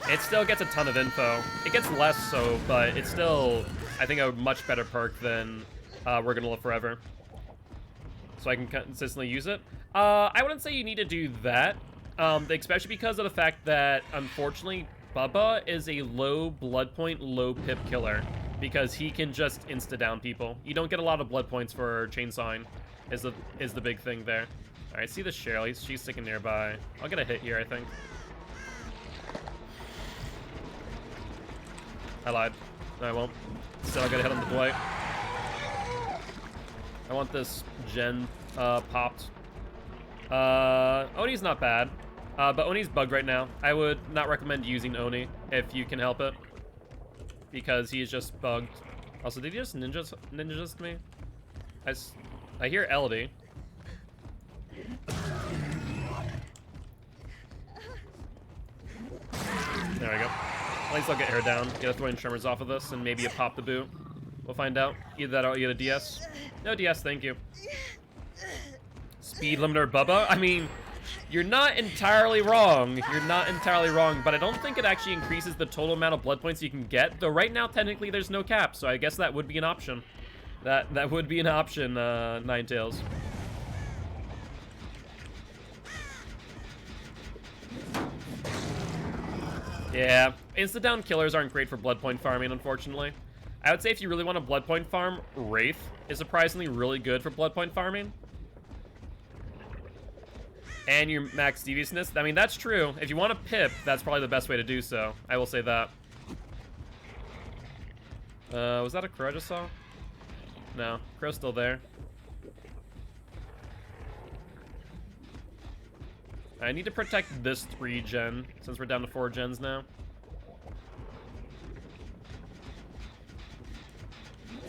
it still gets a ton of info. It gets less so, but it's still, I think, a much better perk than We're Gonna Live Forever. So I can consistently use it. I wouldn't say you need to do that, especially because of the fact that, unfortunately, Bubba is a low blood point, low pip killer, because he can just insta-down people. You don't get a lot of blood points for chainsawing, is the big thing there. Alright, see the Cheryl. She's sticking nearby. I'll get a hit here, I think. I lied. No, I won't. Still, I'll get a hit on the Dwight. I want this gen popped. Oni's not bad. But Oni's bugged right now. I would not recommend using Oni if you can help it, because he's just bugged. Also, did he just ninjas me? I hear LD. There we go. At least I'll get her down. Get a throwing tremors off of this, and maybe a pop the boot. We'll find out. Either that or you get a DS. No DS, thank you. Speed limiter Bubba? I mean, you're not entirely wrong. You're not entirely wrong, but I don't think it actually increases the total amount of blood points you can get. Though right now, technically, there's no cap, so I guess that would be an option. That would be an option, Ninetales. Yeah, insta-down killers aren't great for blood point farming, unfortunately. I would say if you really want to blood point farm, Wraith is surprisingly really good for blood point farming. And your max deviousness. I mean, that's true. If you want to pip, that's probably the best way to do so. I will say that. Was that a crow I just saw? No, crow's still there. I need to protect this 3-gen, since we're down to 4 gens now.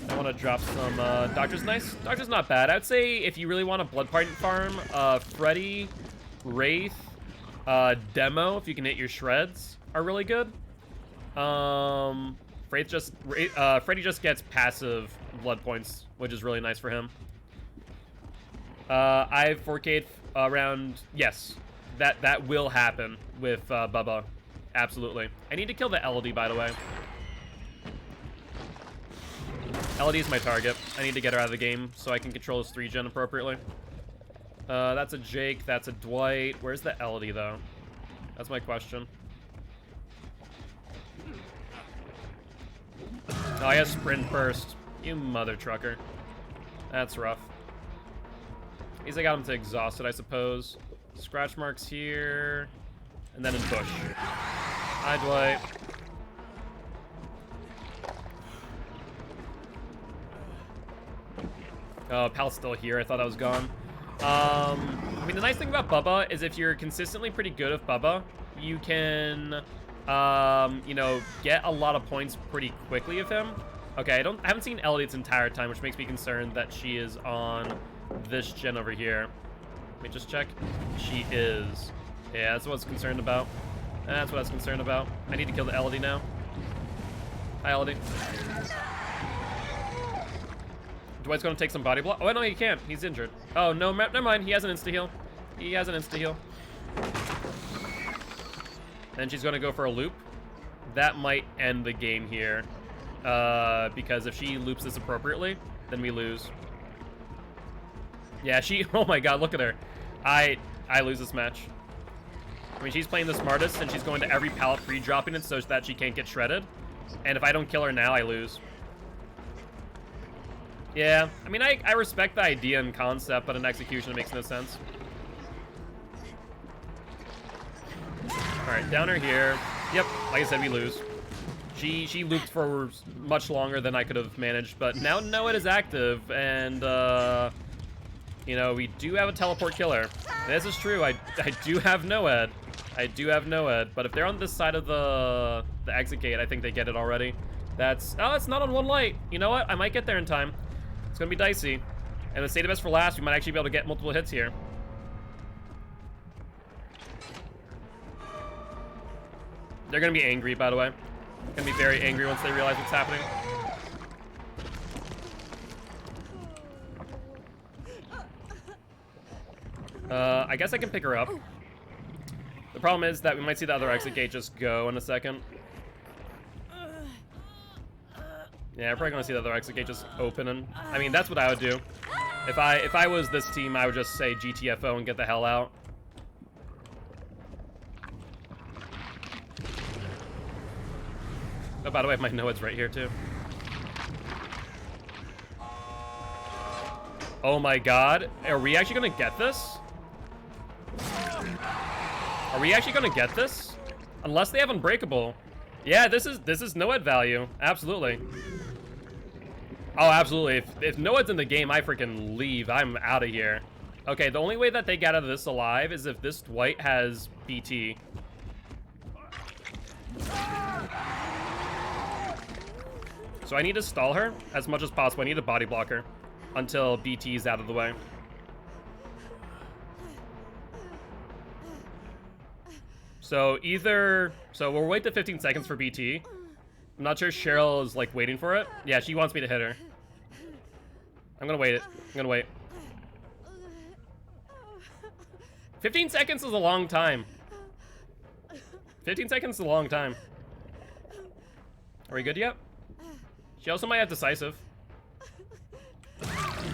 I want to drop some, Doctor's nice. Doctor's not bad. I would say if you really want a blood point farm, Freddy, Wraith, Demo, if you can hit your shreds, are really good. Freddy just gets passive blood points, which is really nice for him. I've 4K'd around, yes, that will happen with Bubba, absolutely. I need to kill the LD, by the way. LD is my target. I need to get her out of the game so I can control his 3-gen appropriately. That's a Jake, that's a Dwight. Where's the LD, though? That's my question. Oh, I got sprint burst. You mother trucker. That's rough. At least I got him to exhausted, I suppose. Scratch marks here. And then in bush. Hi, Dwight. Oh, Pal's still here. I thought I was gone. I mean, the nice thing about Bubba is if you're consistently pretty good with Bubba, you can, you know, get a lot of points pretty quickly of him. Okay, I haven't seen Ellie its entire time, which makes me concerned that she is on this gen over here. Let me just check. She is. Yeah, that's what I was concerned about. That's what I was concerned about. I need to kill the Elodie now. Hi, Elodie. Dwight's gonna take some body block. Oh, no, he can't. He's injured. Oh, no, never mind. He has an insta-heal. He has an insta-heal. And she's gonna go for a loop. That might end the game here. Because if she loops this appropriately, then we lose. Yeah, oh my god, look at her. I lose this match. I mean, she's playing the smartest, and she's going to every pallet pre-dropping it so that she can't get shredded. And if I don't kill her now, I lose. Yeah, I mean, I respect the idea and concept, but in execution, it makes no sense. Alright, down her here. Yep, like I said, we lose. She looped for much longer than I could have managed, but now Noed is active, and, you know, we do have a teleport killer. This is true, I do have Noed. I do have Noed, but if they're on this side of the exit gate, I think they get it already. Oh, it's not on one light. You know what? I might get there in time. It's gonna be dicey. And with Save the Best for last, we might actually be able to get multiple hits here. They're gonna be angry, by the way. Gonna be very angry once they realize what's happening. I guess I can pick her up. The problem is that we might see the other exit gate just go in a second. Yeah, we're probably gonna see the other exit gate just open, and I mean that's what I would do. If I was this team, I would just say GTFO and get the hell out. Oh, by the way, my Noed's right here too. Oh my god, are we actually gonna get this? Are we actually gonna get this? Unless they have Unbreakable. Yeah, this is Noed value. Absolutely. Oh, absolutely. If Noed's in the game, I freaking leave. I'm out of here. Okay, the only way that they get out of this alive is if this Dwight has BT. So I need to stall her as much as possible. I need to body block her until BT is out of the way. So we'll wait the 15 seconds for BT. I'm not sure Cheryl is like waiting for it. Yeah, she wants me to hit her. I'm gonna wait it. I'm gonna wait. 15 seconds is a long time. 15 seconds is a long time. Are we good yet? She also might have decisive.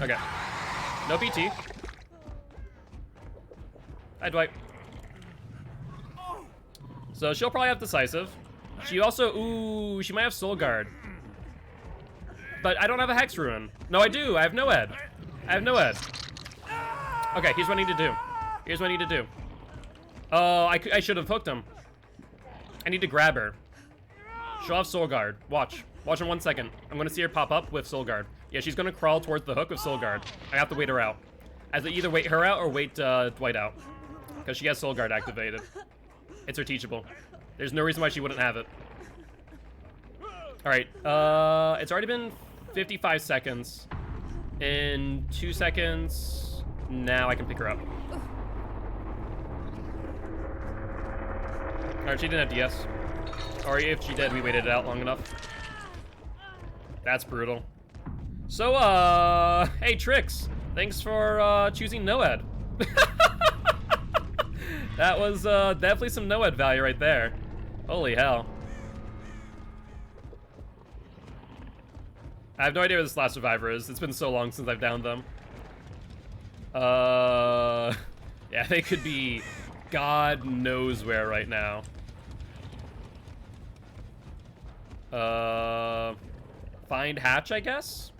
Okay. No PT. Hi, Dwight. So she'll probably have decisive. She also, ooh, she might have soul guard. But I don't have a hex rune. No, I do. I have no ed. I have no ed. Okay, here's what I need to do. Here's what I need to do. Oh, I should have hooked him. I need to grab her. She'll have soul guard. Watch. Watch in 1 second. I'm gonna see her pop up with soul guard. Yeah, she's gonna crawl towards the hook with soul guard. I have to wait her out. I have to either wait her out or wait Dwight out. Because she has soul guard activated. It's her teachable. There's no reason why she wouldn't have it. Alright, it's already been 55 seconds. In 2 seconds, now I can pick her up. Alright, she didn't have DS. Or if she did, we waited it out long enough. That's brutal. So, hey, Trix. Thanks for, choosing Noed. That was, definitely some Noed value right there. Holy hell. I have no idea where this last survivor is. It's been so long since I've downed them. Yeah, they could be God knows where right now. Find hatch, I guess?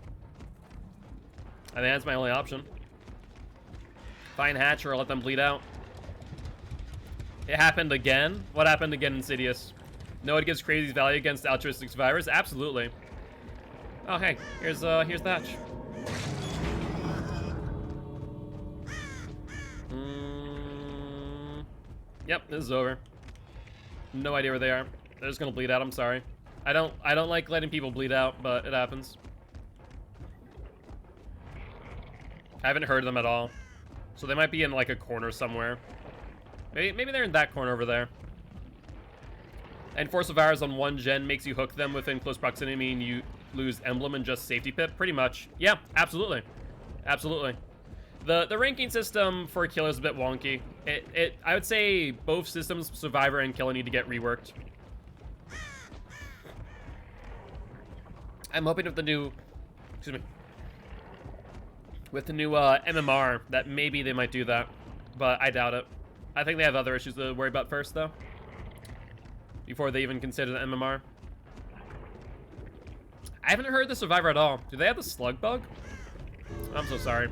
I think that's my only option. Find hatch or let them bleed out. It happened again? What happened again, Insidious? No, it gives crazy value against altruistic survivors? Absolutely. Oh, hey, here's the hatch. Yep, this is over. No idea where they are. They're just gonna bleed out, I'm sorry. I don't like letting people bleed out, but it happens. I haven't heard them at all. So they might be in like a corner somewhere. Maybe they're in that corner over there. And Force of Hours on 1 gen makes you hook them within close proximity and you lose emblem and just safety pip, pretty much. Yeah, absolutely. Absolutely. The ranking system for Killer is a bit wonky. I would say both systems, Survivor and Killer, need to get reworked. I'm hoping with the new, excuse me, with the new MMR that maybe they might do that, but I doubt it. I think they have other issues to worry about first, though, before they even consider the MMR. I haven't heard the Survivor at all. Do they have the slug bug? I'm so sorry.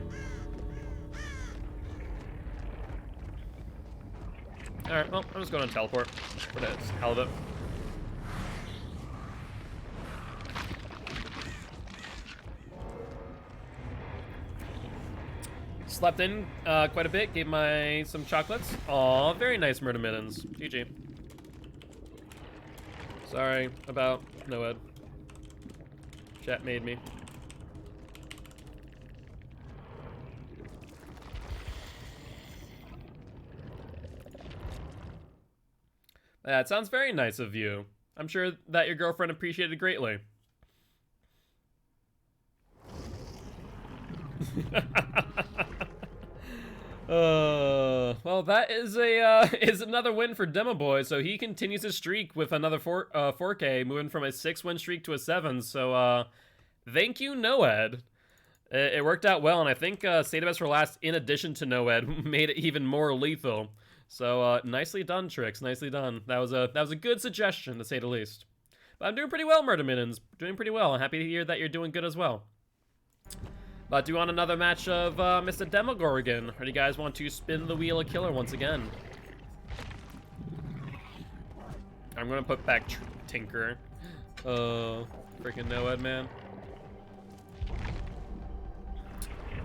Alright, well, I'm just going to teleport for the hell of it. Slept in quite a bit, gave some chocolates. Aw, very nice, Murder Mittens. GG. Sorry about Noed. Chat made me. That sounds very nice of you. I'm sure that your girlfriend appreciated it greatly. Well, that is is another win for Demo Boy. So he continues his streak with another 4K, moving from a 6-win streak to a 7. So thank you, Noed. It worked out well, and I think State of Best for Last, in addition to Noed, made it even more lethal. So nicely done, Trix. Nicely done. That was a good suggestion, to say the least. But I'm doing pretty well, Murder Mittens. Doing pretty well. I'm happy to hear that you're doing good as well. But do you want another match of Mr. Demogorgon? Or do you guys want to spin the wheel of Killer once again? I'm gonna put back Tinker. Freaking Noed, man.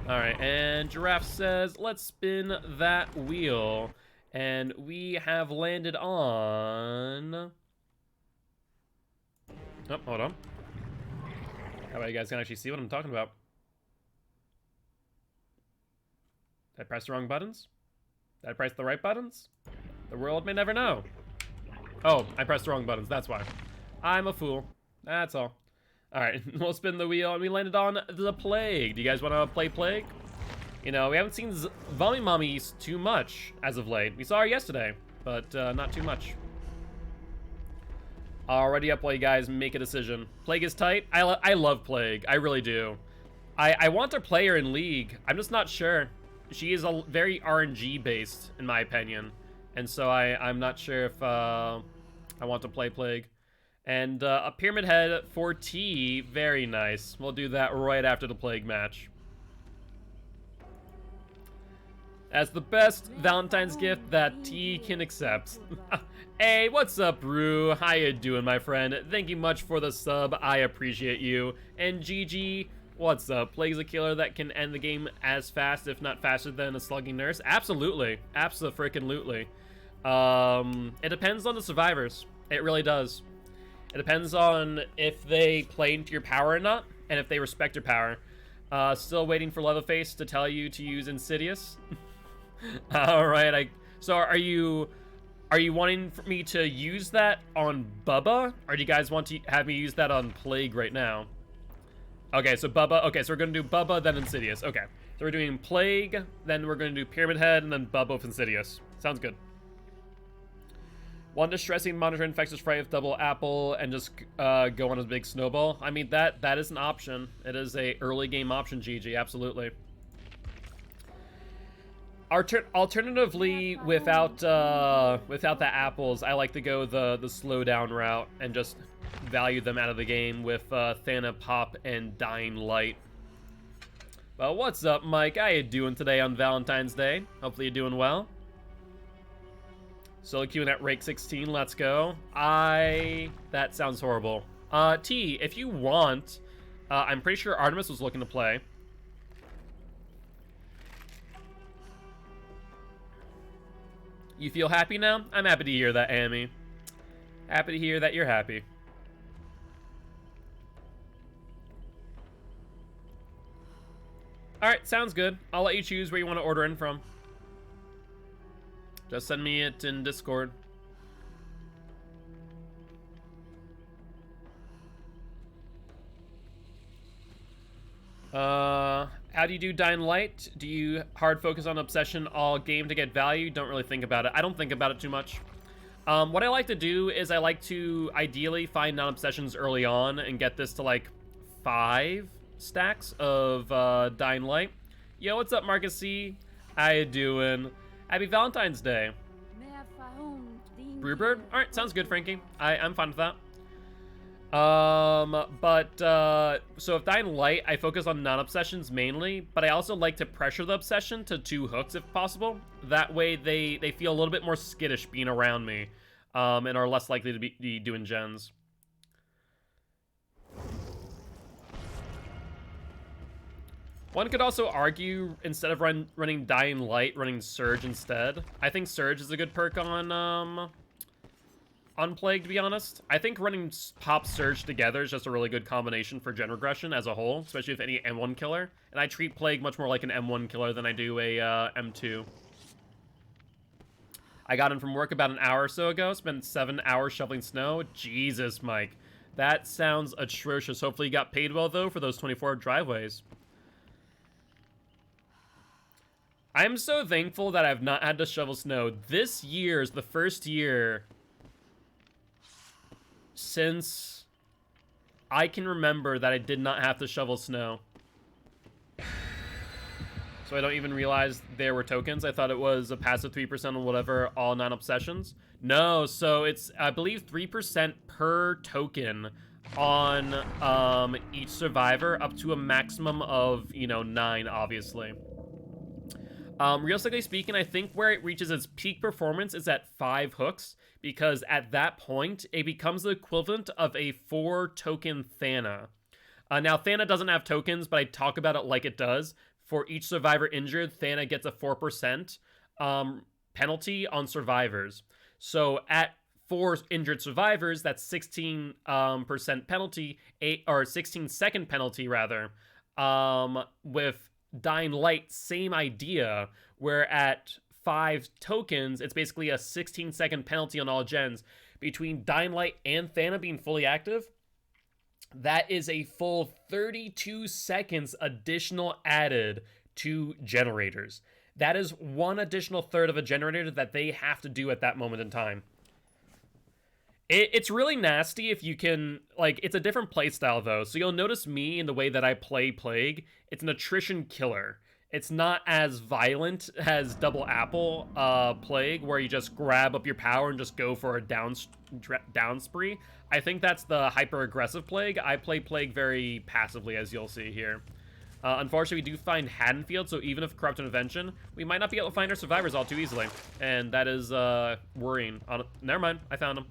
Alright, and Giraffe says, let's spin that wheel. And we have landed on... Oh, hold on. That way you guys can actually see what I'm talking about. Did I press the wrong buttons? Did I press the right buttons? The world may never know. Oh, I pressed the wrong buttons, that's why. I'm a fool. That's all. Alright, we'll spin the wheel, and we landed on the Plague. Do you guys want to play Plague? You know, we haven't seen Zombie Mommies too much as of late. We saw her yesterday, but not too much. Already up while you guys make a decision. Plague is tight. I love Plague. I really do. I want to play her in League. I'm just not sure. She is a very RNG based, in my opinion, and so I'm not sure if I want to play Plague. And a Pyramid Head for T, very nice. We'll do that right after the Plague match. As the best Valentine's gift that T can accept. Hey, what's up, Rue? How you doing, my friend? Thank you much for the sub. I appreciate you. And GG, what's up? Plague's a killer that can end the game as fast, if not faster than a slugging nurse. Absolutely. Abso-freaking-lutely. It depends on the survivors. It really does. It depends on if they play into your power or not, and if they respect your power. Still waiting for Leatherface to tell you to use Insidious. All right. So are you wanting me to use that on Bubba, or do you guys want to have me use that on Plague right now? Okay, so Bubba. Okay, so we're gonna do Bubba, then Insidious. Okay, so we're doing Plague, then we're gonna do Pyramid Head, and then Bubba with Insidious. Sounds good. One distressing monitor infectious fright with double apple and just go on a big snowball. I mean, that is an option. It is a early game option, GG, absolutely. Alternatively, without the apples, I like to go the slowdown route and just value them out of the game with Thana Pop and Dying Light. Well, what's up, Mike? How you doing today on Valentine's Day? Hopefully you're doing well. Solo queuing at Rake 16, let's go. That sounds horrible. T, if you want, I'm pretty sure Artemis was looking to play. You feel happy now? I'm happy to hear that, Amy. Happy to hear that you're happy. Alright, sounds good. I'll let you choose where you want to order in from. Just send me it in Discord. How do you do Dying Light? Do you hard focus on Obsession all game to get value? Don't really think about it. I don't think about it too much. What I like to do is I like to ideally find non-obsessions early on and get this to like 5 stacks of Dying Light. Yo, what's up, Marcus C? How you doing? Happy Valentine's Day. Brewbird? Alright, sounds good, Frankie. I'm fine with that. So with Dying Light, I focus on non-obsessions mainly, but I also like to pressure the obsession to 2 hooks if possible. That way they feel a little bit more skittish being around me, and are less likely to be doing gens. One could also argue, instead of running Dying Light, running Surge instead. I think Surge is a good perk on Plague, to be honest. I think running Pop Surge together is just a really good combination for gen regression as a whole, especially with any M1 killer. And I treat Plague much more like an M1 killer than I do a M2. I got in from work about an hour or so ago. Spent 7 hours shoveling snow. Jesus, Mike. That sounds atrocious. Hopefully you got paid well, though, for those 24 driveways. I'm so thankful that I've not had to shovel snow. This year is the first year since I can remember that I did not have to shovel snow. So I don't even realize there were tokens. I thought it was a passive 3% on whatever, all non-obsessions. No, so it's, I believe, 3% per token on each survivor, up to a maximum of, 9, obviously. Realistically speaking, I think where it reaches its peak performance is at 5 hooks, because at that point, it becomes the equivalent of a 4-token Thana. Now, Thana doesn't have tokens, but I talk about it like it does. For each survivor injured, Thana gets a 4% penalty on survivors. So at 4 injured survivors, that's 16% penalty, 16-second penalty, rather. With Dying Light, same idea, where at 5 tokens, it's basically a 16-second penalty on all gens. Between Dying Light and Thana being fully active, that is a full 32 seconds additional added to generators. That is 1 additional third of a generator that they have to do at that moment in time. It's really nasty if you can, like, it's a different playstyle though. So you'll notice me in the way that I play Plague. It's an attrition killer. It's not as violent as Double Apple Plague, where you just grab up your power and just go for a down spree. I think that's the hyper-aggressive Plague. I play Plague very passively, as you'll see here. Unfortunately, we do find Haddonfield, so even if Corrupt Intervention, we might not be able to find our survivors all too easily. And that is worrying. Never mind, I found them.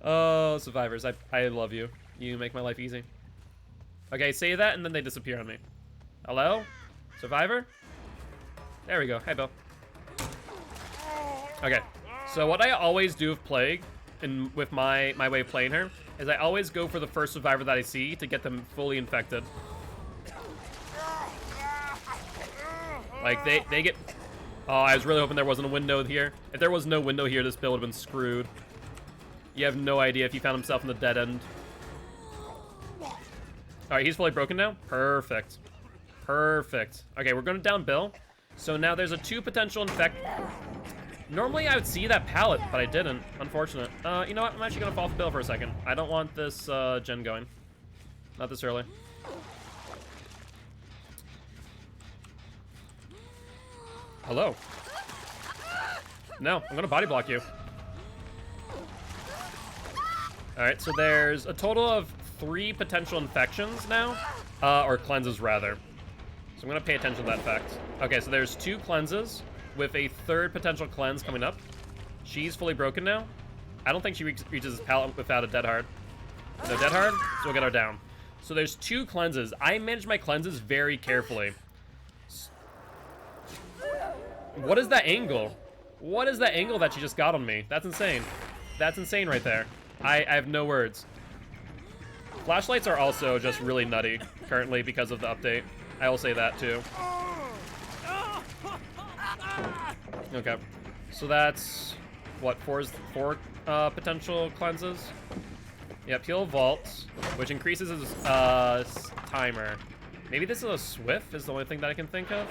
Oh, survivors, I love you. You make my life easy. Okay, say that, and then they disappear on me. Hello? Survivor? There we go. Hey, Bill. Okay, so what I always do with Plague, and with my way of playing her, is I always go for the first survivor that I see to get them fully infected. Like, they get... Oh, I was really hoping there wasn't a window here. If there was no window here, this Bill would have been screwed. You have no idea if he found himself in the dead end. Alright, he's fully broken now? Perfect. Perfect. Okay, we're going to down Bill. So now there's a 2 potential infect... Normally I would see that pallet, but I didn't. Unfortunate. You know what? I'm actually going to fall for Bill for a second. I don't want this gen going. Not this early. Hello. No, I'm going to body block you. Alright, so there's a total of 3 potential infections now. Or cleanses, rather. So I'm going to pay attention to that fact. Okay, so there's 2 cleanses with a 3rd potential cleanse coming up. She's fully broken now. I don't think she reaches this pallet without a dead hard. No dead hard, so we'll get her down. So there's 2 cleanses. I manage my cleanses very carefully. What is that angle? What is that angle that she just got on me? That's insane. That's insane right there. I have no words. Flashlights are also just really nutty currently because of the update. I will say that too. Okay, so that's what, 4 potential cleanses. Yep, he'll vault, which increases his timer. Maybe this is a Swift is the only thing that I can think of.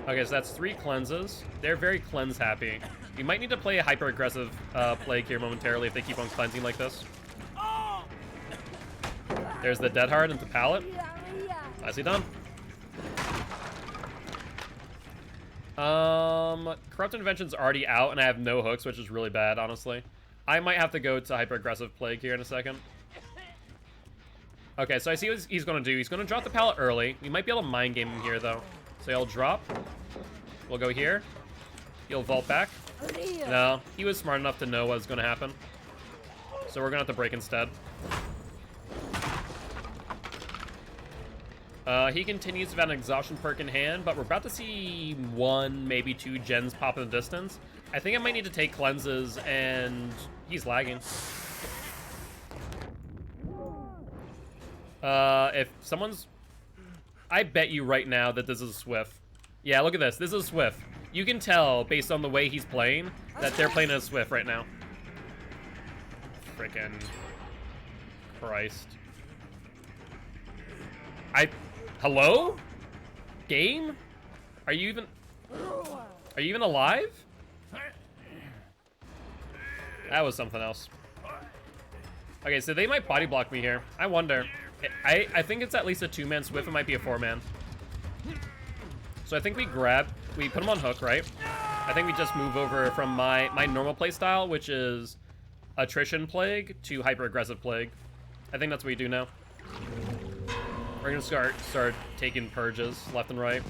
Okay, so that's 3 cleanses. They're very cleanse happy. You might need to play a hyper aggressive Plague here momentarily if they keep on cleansing like this. There's the dead hard into pallet. Nicely done. Corrupt Intervention's already out, and I have no hooks, which is really bad, honestly. I might have to go to hyper-aggressive Plague here in a second. Okay, so I see what he's going to do. He's going to drop the pallet early. We might be able to mind game him here, though. So he'll drop. We'll go here. He'll vault back. No, he was smart enough to know what was going to happen. So we're going to have to break instead. He continues to have an exhaustion perk in hand, but we're about to see 1, maybe 2 gens pop in the distance. I think I might need to take cleanses, and he's lagging. If someone's... I bet you right now that this is a Swift. Yeah, look at this. This is a Swift. You can tell, based on the way he's playing, that they're playing as Swift right now. Frickin' Christ. Hello? Game? Are you even alive? That was something else. Okay, so they might body block me here. I wonder. I think it's at least a 2-man Swift. It might be a 4-man. So I think we put him on hook, right? I think we just move over from my normal playstyle, which is attrition Plague, to hyper-aggressive Plague. I think that's what we do now. We're gonna start taking purges left and right.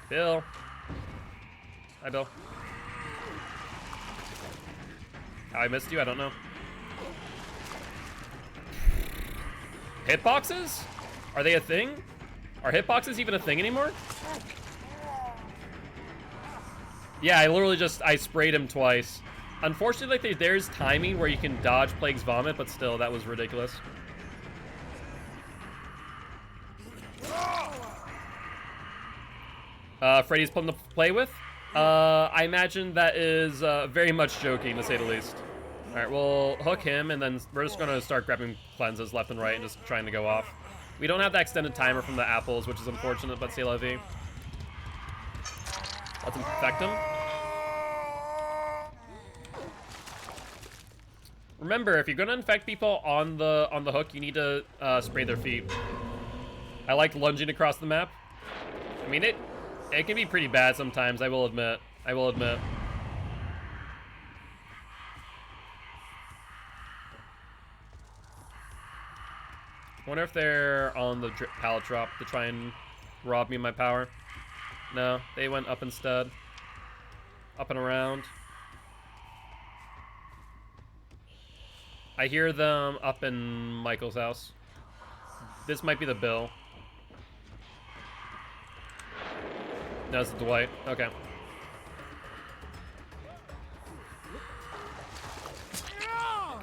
Bill. Hi, Bill. How I missed you, I don't know. Hitboxes? Are they a thing? Are hitboxes even a thing anymore? Yeah, I literally I sprayed him twice. Unfortunately, there's timing where you can dodge Plague's Vomit, but still, that was ridiculous. Freddy's fun to play with? I imagine that is very much joking, to say the least. Alright, we'll hook him, and then we're just going to start grabbing cleanses left and right and just trying to go off. We don't have that extended timer from the apples, which is unfortunate, but c'est la vie. Let's infect him. Remember, if you're gonna infect people on the hook, you need to spray their feet. I like lunging across the map. I mean, it can be pretty bad sometimes, I will admit. I will admit. Wonder if they're on the pallet drop to try and rob me of my power. No, they went up instead. Up and around. I hear them up in Michael's house. This might be the Bill. No, it's Dwight. Okay.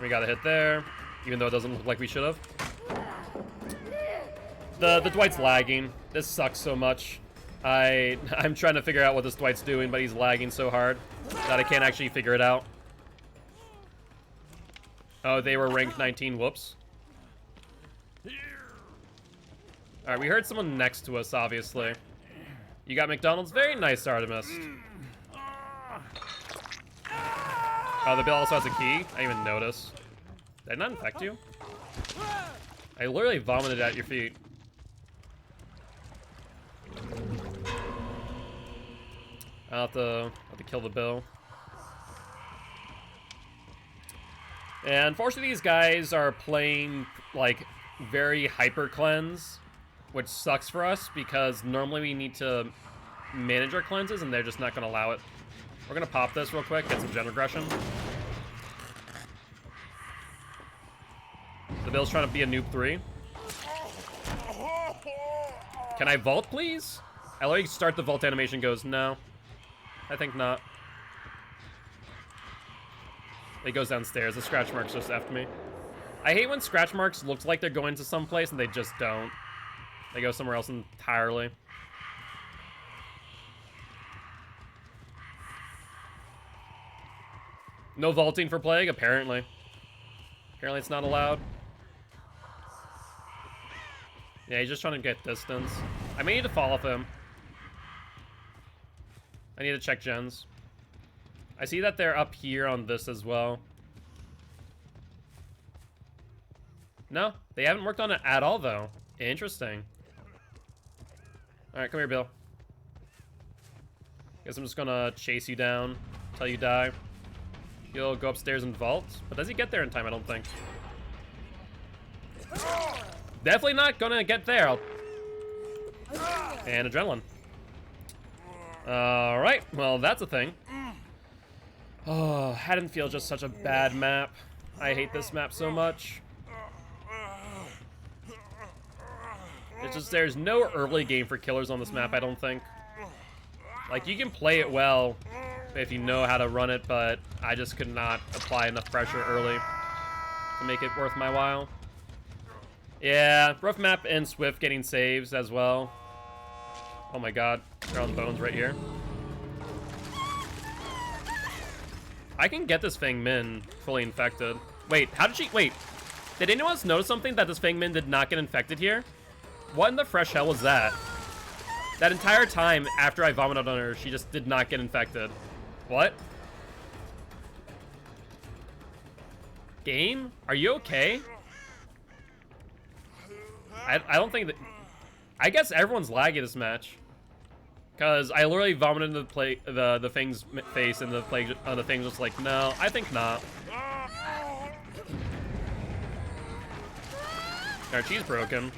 We got a hit there, even though it doesn't look like we should have. The Dwight's lagging. This sucks so much. I'm trying to figure out what this Dwight's doing, but he's lagging so hard that I can't actually figure it out. Oh, they were ranked 19. Whoops. Alright, we heard someone next to us, obviously. You got McDonald's? Very nice, Artemis. Oh, the Bill also has a key? I didn't even notice. Did I not infect you? I literally vomited at your feet. I'll have to kill the Bill. And unfortunately, these guys are playing, like, very hyper cleanse, which sucks for us because normally we need to manage our cleanses and they're just not going to allow it. We're going to pop this real quick, get some gen regression. The Bill's trying to be a noob 3. Can I vault, please? I let you start the vault animation, goes, no. I think not. It goes downstairs. The scratch mark's just after me. I hate when scratch marks look like they're going to someplace and they just don't. They go somewhere else entirely. No vaulting for Plague, apparently. Apparently it's not allowed. Yeah, he's just trying to get distance. I may need to follow him. I need to check gens. I see that they're up here on this as well. No, they haven't worked on it at all, though. Interesting. Alright, come here, Bill. Guess I'm just gonna chase you down until you die. He'll go upstairs and vault, but does he get there in time? I don't think. Definitely not gonna get there. And adrenaline. Alright, well, that's a thing. Oh, Haddonfield's just such a bad map. I hate this map so much. It's just, there's no early game for killers on this map, I don't think. Like, you can play it well if you know how to run it, but I just could not apply enough pressure early to make it worth my while. Yeah, rough map and Swift getting saves as well. Oh my god, they're on bones right here. I can get this Fang Min fully infected. Wait, how did she... Wait, did anyone else notice something that this Fang Min did not get infected here? What in the fresh hell was that? That entire time after I vomited on her, she just did not get infected. What? Game? Are you okay? I don't think that... I guess everyone's laggy this match. Because I literally vomited in the Fang's face, and the Fang's just like, no, I think not. Alright, she's broken.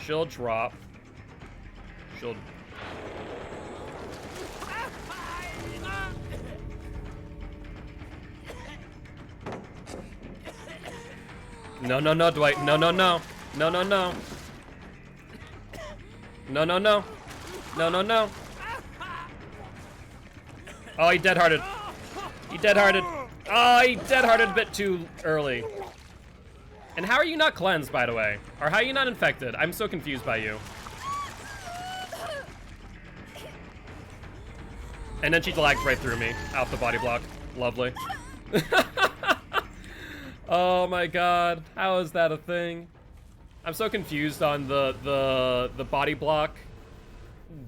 She'll drop. She'll... No, no, no, Dwight. No, no, no. No, no, no. No, no, no. No, no, no. Oh, he dead-hearted. He dead-hearted. Oh, he dead-hearted a bit too early. And how are you not cleansed, by the way? Or how are you not infected? I'm so confused by you. And then she lagged right through me. Out the body block. Lovely. Oh my god. How is that a thing? I'm so confused on the body block,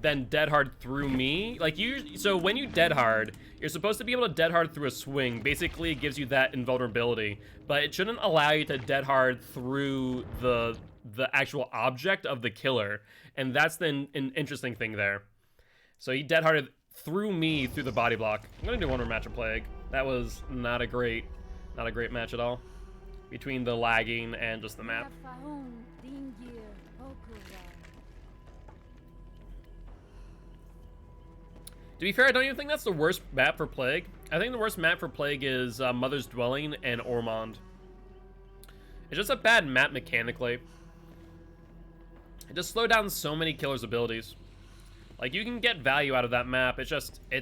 then dead hard through me. Like so when you dead hard, you're supposed to be able to dead hard through a swing. Basically, it gives you that invulnerability, but it shouldn't allow you to dead hard through the actual object of the killer, and that's the an interesting thing there. So he dead harded through me through the body block. I'm gonna do one more match of Plague. That was not a great match at all, between the lagging and just the map. To be fair, I don't even think that's the worst map for Plague. I think the worst map for Plague is Mother's Dwelling and Ormond. It's just a bad map mechanically. It just slowed down so many killers' abilities. Like, you can get value out of that map.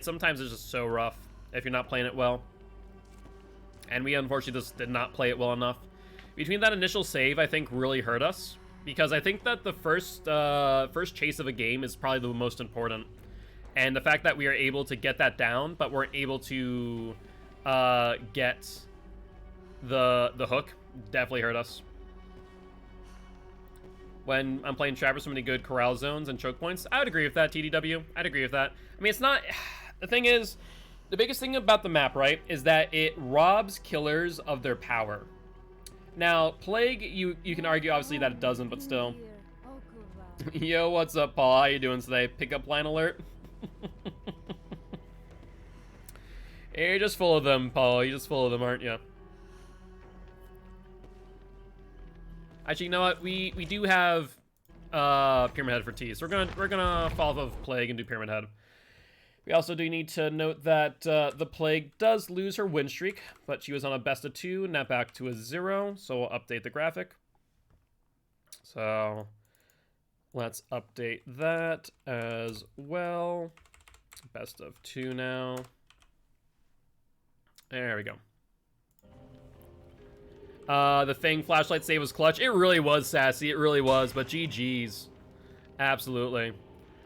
Sometimes it's just so rough if you're not playing it well. And we unfortunately just did not play it well enough. Between that initial save, I think really hurt us, because I think that the first chase of a game is probably the most important. And the fact that we are able to get that down, but weren't able to get the hook, definitely hurt us. When I'm playing Trapper, so many good corral zones and choke points, I would agree with that, TDW. I'd agree with that. I mean, it's not... The thing is, the biggest thing about the map, right, is that it robs killers of their power. Now, Plague, you can argue, obviously, that it doesn't, but still. Yo, what's up, Paul? How you doing today? Pickup line alert? You're just full of them, Paul. You're just full of them, aren't you? Actually, you know what? We do have Pyramid Head for T, so we're gonna fall off of Plague and do Pyramid Head. We also do need to note that the Plague does lose her win streak, but she was on a best of 2, now back to a 0, so we'll update the graphic. So let's update that as well. Best of 2 now. There we go. The Fang flashlight save was clutch. It really was, Sassy. It really was, but GG's. Absolutely.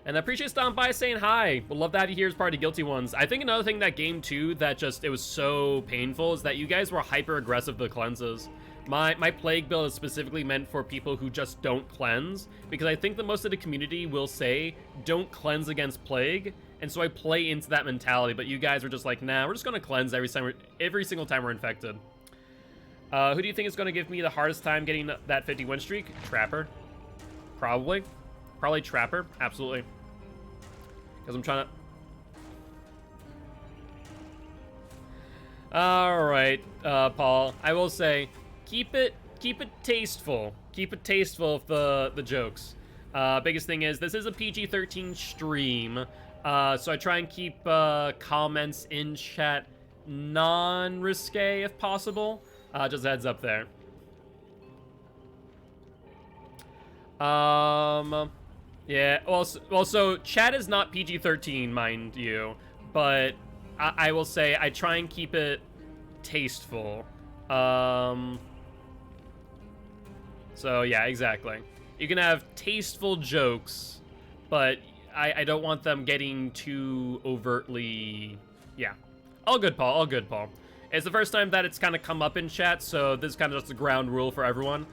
And I appreciate Stomp by saying hi. Would love to have you here as part of the Guilty Ones. I think another thing that game too that just, it was so painful is that you guys were hyper aggressive with the cleanses. My Plague build is specifically meant for people who just don't cleanse, because I think that most of the community will say, don't cleanse against Plague, and so I play into that mentality, but you guys were just like, nah, we're just gonna cleanse every single time we're infected. Who do you think is gonna give me the hardest time getting that 50 win streak? Trapper. Probably. Probably Trapper, absolutely. Because I'm trying to... Alright, Paul. I will say, keep it tasteful. Keep it tasteful of the jokes. Biggest thing is, this is a PG-13 stream, so I try and keep comments in chat non-risque if possible. Just a heads up there. Yeah, well, so chat is not PG-13, mind you, but I will say I try and keep it tasteful. So yeah, exactly. You can have tasteful jokes, but I don't want them getting too overtly, yeah. All good, Paul, all good, Paul. It's the first time that it's kind of come up in chat, so this is kind of just a ground rule for everyone.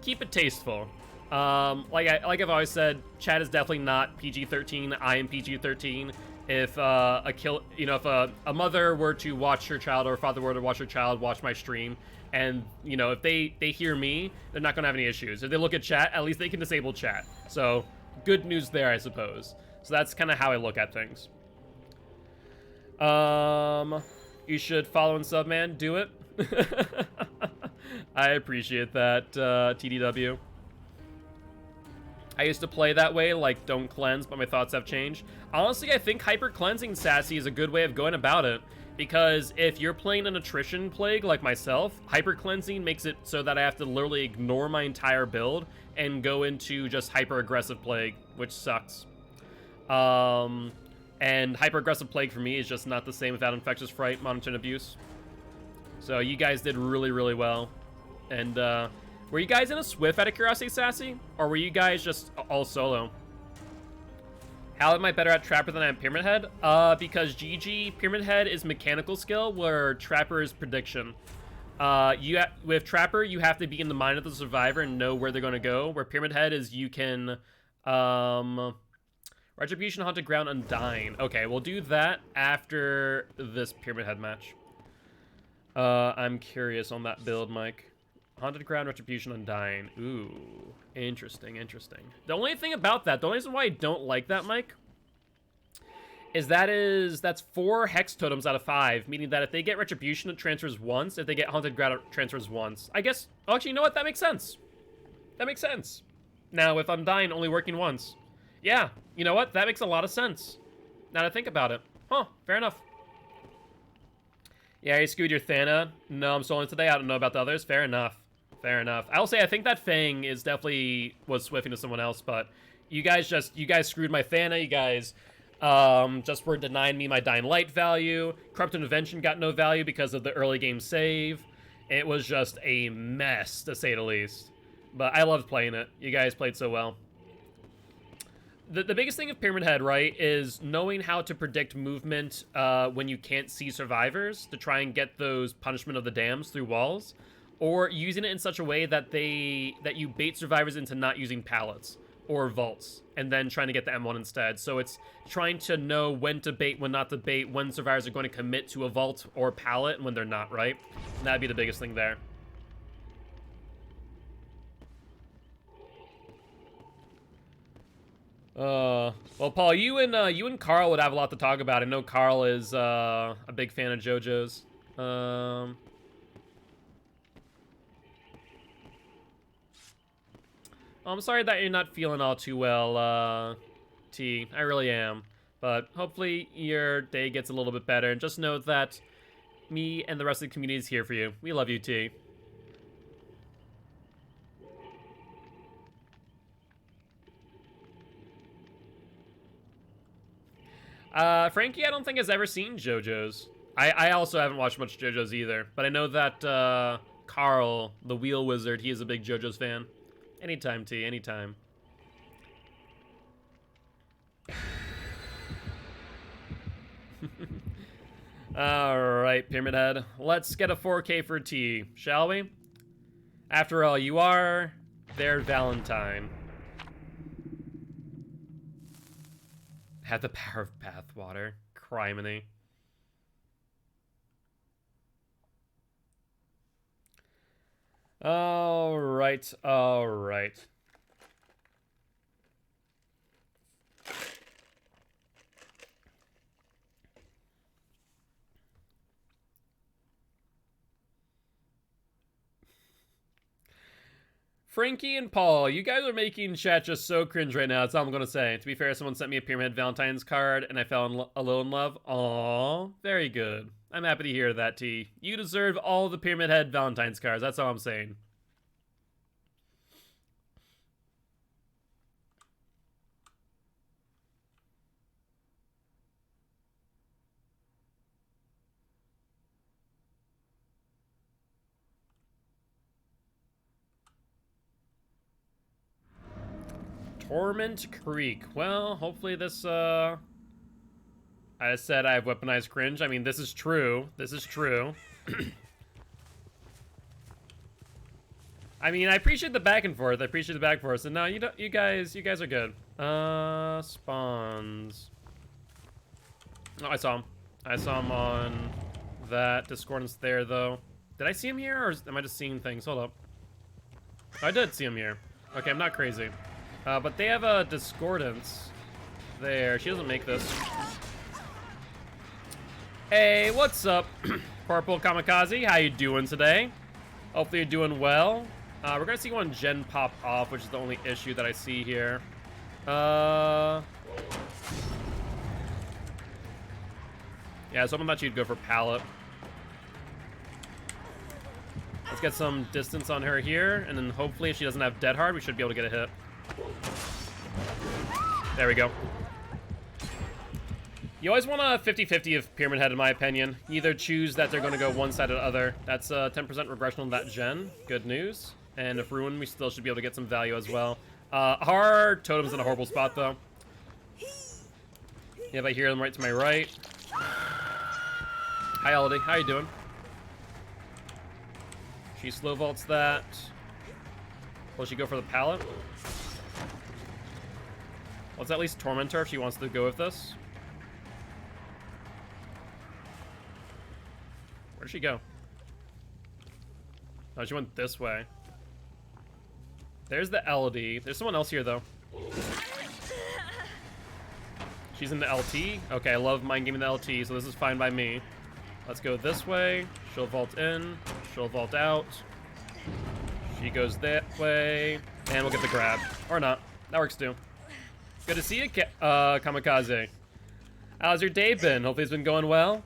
Keep it tasteful. Like I've always said, chat is definitely not PG-13. I am PG-13. If if a mother were to watch her child, or a father were to watch her child watch my stream, and if they hear me, they're not gonna have any issues. If they look at chat, at least they can disable chat. So good news there, I suppose. So that's kind of how I look at things. You should follow and sub, man. Do it. I appreciate that, TDW. I used to play that way, like, don't cleanse, but my thoughts have changed. Honestly, I think hyper cleansing, Sassy, is a good way of going about it. Because if you're playing an attrition Plague like myself, hyper cleansing makes it so that I have to literally ignore my entire build and go into just hyper aggressive Plague, which sucks. And hyper aggressive Plague for me is just not the same without Infectious Fright, Monitored Abuse. So you guys did really, really well. And, were you guys in a Swift out of curiosity, Sassy? Or were you guys just all solo? How am I better at Trapper than I am Pyramid Head? Because GG, Pyramid Head is mechanical skill, where Trapper is prediction. With Trapper, you have to be in the mind of the survivor and know where they're going to go. Where Pyramid Head is, you can, Retribution, Haunted Ground, Undying. Okay, we'll do that after this Pyramid Head match. I'm curious on that build, Mike. Haunted Ground, Retribution, Undying. Ooh, interesting, interesting. The only thing about that, the only reason why I don't like that, Mike, is that's 4 Hex Totems out of 5, meaning that if they get Retribution, it transfers once. If they get Haunted Ground, it transfers once. I guess, oh, actually, you know what? That makes sense. That makes sense. Now, if Undying only working once. Yeah, you know what? That makes a lot of sense. Now that I think about it. Huh, fair enough. Yeah, you screwed your Thana. No, I'm soloing today. I don't know about the others. Fair enough. Fair enough. I'll say I think that Fang is definitely was swiffing to someone else, but you guys screwed my Thana. You guys just were denying me my Dying Light value. Corrupt Intervention got no value because of the early game save. It was just a mess, to say the least. But I loved playing it. You guys played so well. The biggest thing of Pyramid Head, right, is knowing how to predict movement when you can't see survivors to try and get those Punishment of the Dams through walls, or using it in such a way that you bait survivors into not using pallets or vaults, and then trying to get the M1 instead. So it's trying to know when to bait, when not to bait, when survivors are going to commit to a vault or pallet, and when they're not, right? And that'd be the biggest thing there. Well, Paul, you and Carl would have a lot to talk about. I know Carl is a big fan of JoJo's. I'm sorry that you're not feeling all too well, T. I really am. But hopefully your day gets a little bit better. And just know that me and the rest of the community is here for you. We love you, T. Frankie, I don't think has ever seen JoJo's. I also haven't watched much JoJo's either. But I know that, Carl, the Wheel Wizard, he is a big JoJo's fan. Anytime, T, anytime. Alright, Pyramid Head. Let's get a 4K for T, shall we? After all, you are their Valentine. Have the power of bathwater. Criminy. Alright, alright. Frankie and Paul, you guys are making chat just so cringe right now. That's all I'm gonna say. To be fair, someone sent me a Pyramid Head Valentine's card, and I fell a little in love. Aww, very good. I'm happy to hear that, T. You deserve all the Pyramid Head Valentine's cards. That's all I'm saying. Torment Creek. Well, hopefully this, I said I have weaponized cringe. I mean, this is true. This is true. I mean, I appreciate the back and forth. I appreciate the back and forth. And no, you guys are good. Spawns. Oh, I saw him. I saw him on that Discordance there, though. Did I see him here, or am I just seeing things? Hold up. I did see him here. Okay, I'm not crazy. But they have a Discordance there. She doesn't make this. Hey, what's up, Purple Kamikaze? How you doing today? Hopefully you're doing well. We're gonna see one gen pop off, which is the only issue that I see here. Yeah, so I'm not you'd go for pallet. Let's get some distance on her here, and then hopefully if she doesn't have Dead Hard, we should be able to get a hit. There we go. You always want a 50-50 of Pyramid Head, in my opinion. You either choose that they're going to go one side or the other. That's a 10% regression on that gen. Good news. And if Ruin, we still should be able to get some value as well. Our totem's in a horrible spot, though. Yeah, if I hear them right to my right. Hi, Aldi. How you doing? She slow vaults that. Will she go for the pallet? Let's at least torment her if she wants to go with this. Where'd she go? Oh, she went this way. There's the LD. There's someone else here, though. She's in the LT. Okay, I love mind gaming the LT, so this is fine by me. Let's go this way. She'll vault in. She'll vault out. She goes that way. And we'll get the grab. Or not. That works, too. Good to see you, Kamikaze. How's your day been? Hopefully it's been going well.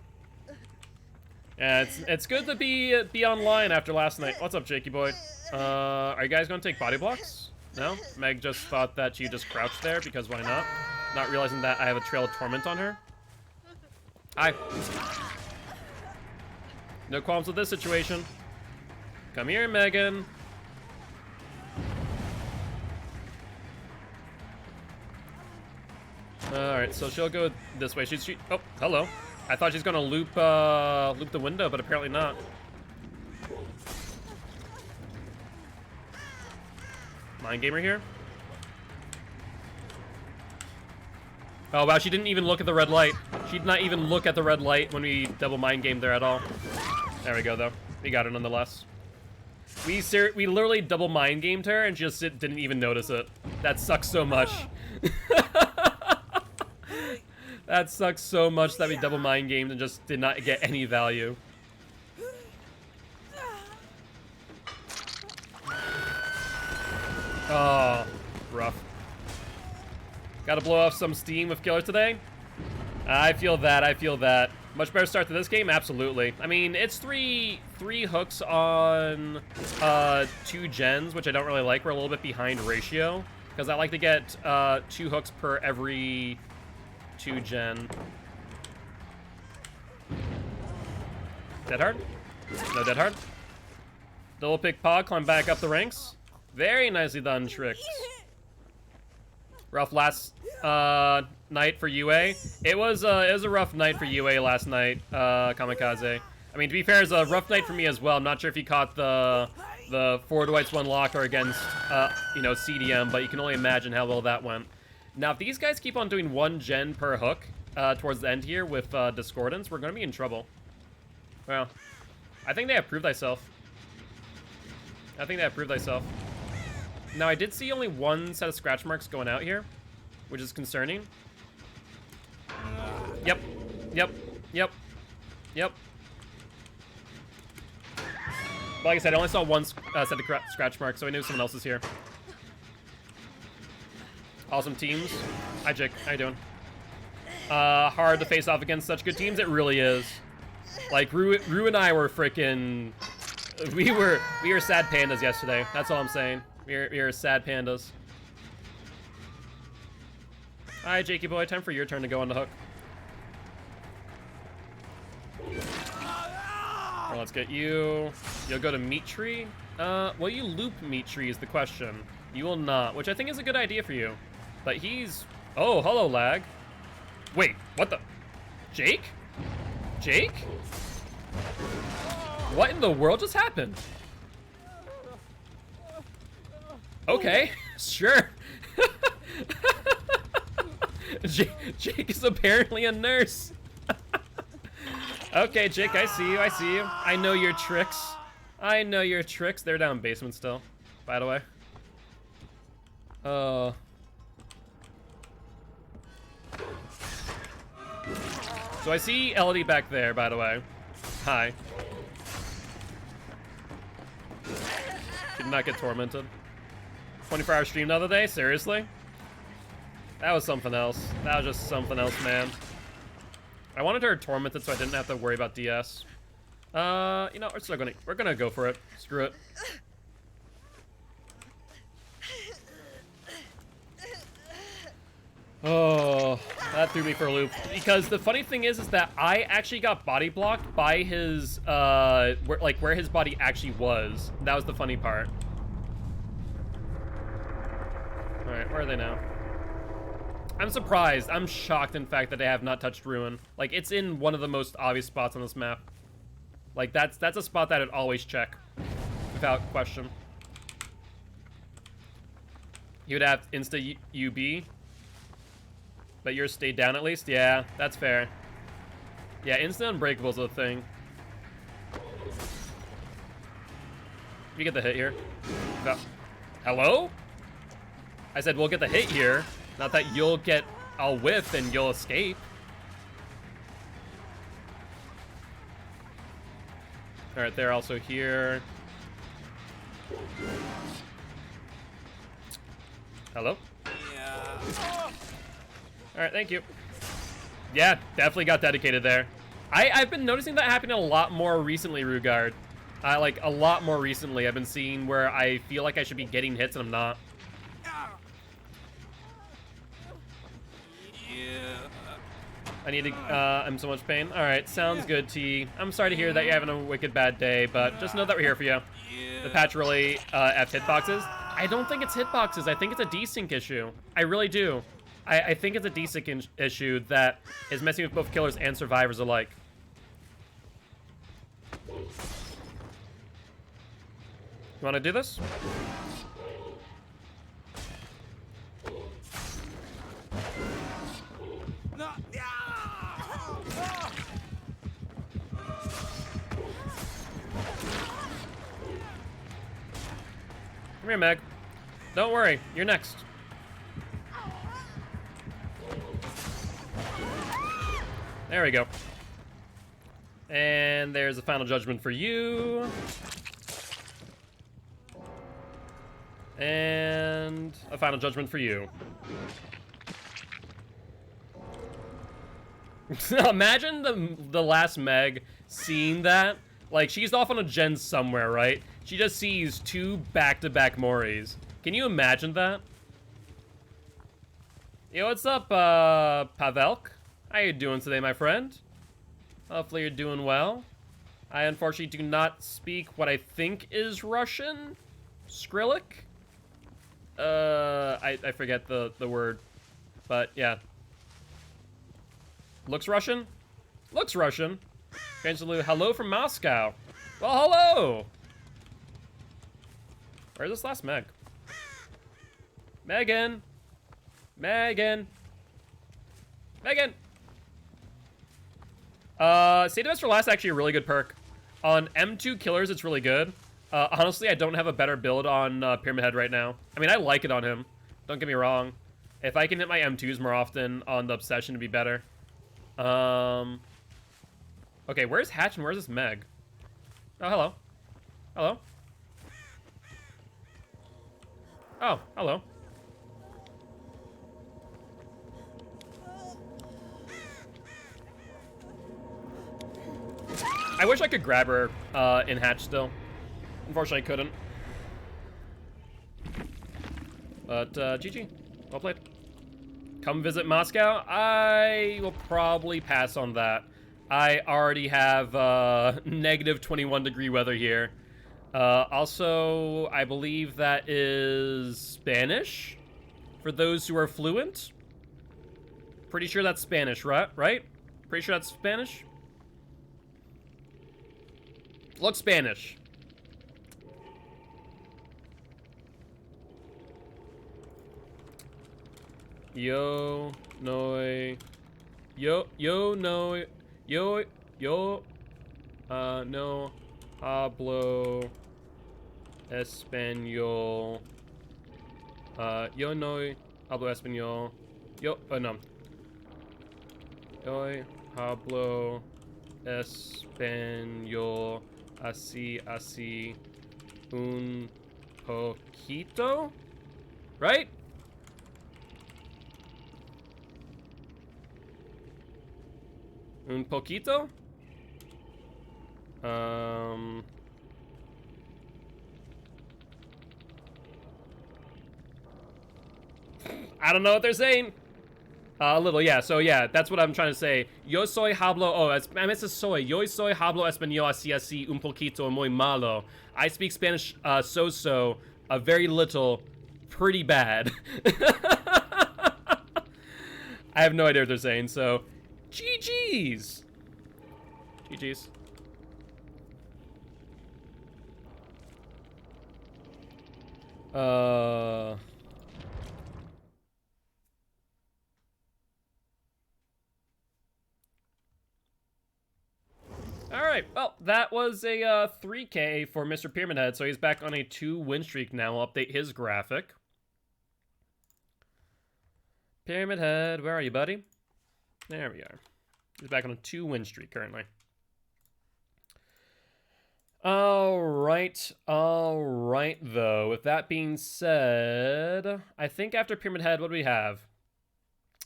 Yeah, it's good to be online after last night. What's up, Jakey boy? Are you guys gonna take body blocks? No? Meg just thought that she just crouched there because why not? Not realizing that I have a trail of torment on her. Hi. No qualms with this situation. Come here, Megan. Alright, so she'll go this way. Oh, hello. I thought she's gonna loop the window, but apparently not. Mind gamer here. Oh wow, she didn't even look at the red light. She did not even look at the red light when we double mind gamed there at all. There we go though. We got her nonetheless. We literally double mind gamed her and just didn't even notice it. That sucks so much. That sucks so much that we double mind gamed and just did not get any value. Oh, rough. Gotta blow off some steam with Killer today. I feel that, I feel that. Much better start to this game? Absolutely. I mean, it's three hooks on 2 gens, which I don't really like. We're a little bit behind ratio, because I like to get 2 hooks per every 2 gen. Dead hard? No dead hard. Double pick paw, climb back up the ranks. Very nicely done, Tricks. Rough last night for UA. It was a rough night for UA last night, Kamikaze. I mean, to be fair, it's a rough night for me as well. I'm not sure if you caught the 4 Dwights 1 locker against you know, CDM, but you can only imagine how well that went. Now, if these guys keep on doing 1 gen per hook towards the end here with Discordance, we're gonna be in trouble. Well, I think they have proved thyself. I think they have proved thyself. Now, I did see only 1 set of scratch marks going out here, which is concerning. Yep. Yep. Yep. Yep. But like I said, I only saw 1 set of scratch marks, so I knew someone else is here. Awesome teams. Hi, Jake. How you doing? Hard to face off against such good teams. It really is. Like, Rue and I were freaking... We were sad pandas yesterday. That's all I'm saying. We are sad pandas. Alright, Jakey boy, time for your turn to go on the hook. Well, let's get you. You'll go to Meat Tree. Will you loop Meat Tree is the question. You will not, which I think is a good idea for you. But he's... Oh, hello, lag. Wait, what the... Jake? Jake? What in the world just happened? Okay, sure. Jake is apparently a nurse. Okay, Jake, I see you, I see you. I know your tricks. I know your tricks. They're down basement still, by the way. So I see LD back there, by the way. Hi. Did not get tormented. 24-hour stream the other day? Seriously? That was something else. That was just something else, man. I wanted her tormented so I didn't have to worry about DS. You know, we're gonna go for it. Screw it. Oh, that threw me for a loop. Because the funny thing is that I actually got body blocked by his, where his body actually was. That was the funny part. Alright, where are they now? I'm surprised. I'm shocked, in fact, that they have not touched Ruin. Like, it's in one of the most obvious spots on this map. Like, that's a spot that I'd always check. without question. He would have insta UB, but yours stayed down at least. Yeah, that's fair. Yeah, instant unbreakable's a thing. You get the hit here. Hello? I said we'll get the hit here, not that you'll get a whiff and you'll escape. All right, they're also here. Hello? Yeah. All right, thank you. Yeah, definitely got dedicated there. I've been noticing that happening a lot more recently, Rugard. Like, a lot more recently. I've been seeing where I feel like I should be getting hits and I'm not. I need to, I'm so much pain. All right, sounds good, T. I'm sorry to hear that you're having a wicked bad day, but just know that we're here for you. The patch really F'd hitboxes. I don't think it's hitboxes. I think it's a desync issue. I really do. I think it's a desync issue that is messing with both killers and survivors alike. You want to do this? No. Come here, Meg. Don't worry, you're next. There we go. And there's a final judgment for you. And a final judgment for you. Imagine the last Meg seeing that. Like, she's off on a gen somewhere, right? She just sees two back-to-back Moris. Can you imagine that? Yo, what's up, Pavelk? How you doing today, my friend? Hopefully you're doing well. I unfortunately do not speak what I think is Russian. Skrillik? I forget the word. But, yeah. Looks Russian? Looks Russian. Hello from Moscow. Well, hello! Where's this last Meg? Megan! Megan! Megan! Save the Best for Last is actually a really good perk. On M2 killers, it's really good. Honestly, I don't have a better build on Pyramid Head right now. I mean, I like it on him. Don't get me wrong. If I can hit my M2s more often on the Obsession, it'd be better. Okay, where's Hatch and where's this Meg? Oh, hello. Hello. Oh, hello. I wish I could grab her in Hatch still. Unfortunately, I couldn't. But, GG. Well played. Come visit Moscow? I will probably pass on that. I already have negative 21-degree weather here. Also, I believe that is Spanish for those who are fluent. Pretty sure that's Spanish, right? Pretty sure that's Spanish? Looks Spanish. Yo no hablo español. Yo no hablo español. Yo no. Yo hablo español así un poquito, right? Un poquito? I don't know what they're saying. A little, yeah. So, yeah, that's what I'm trying to say. Yo soy hablo... Oh, I meant to soy. Yo soy hablo español así un poquito muy malo. I speak Spanish so-so, very little, pretty bad. I have no idea what they're saying, so... GG's. GG's. Uh... Alright, well, that was a 3K for Mr. Pyramid Head, so he's back on a 2-win streak now. I'll update his graphic. Pyramid Head, where are you, buddy? There we are. He's back on a 2-win streak currently. Alright, though. With that being said, I think after Pyramid Head, what do we have?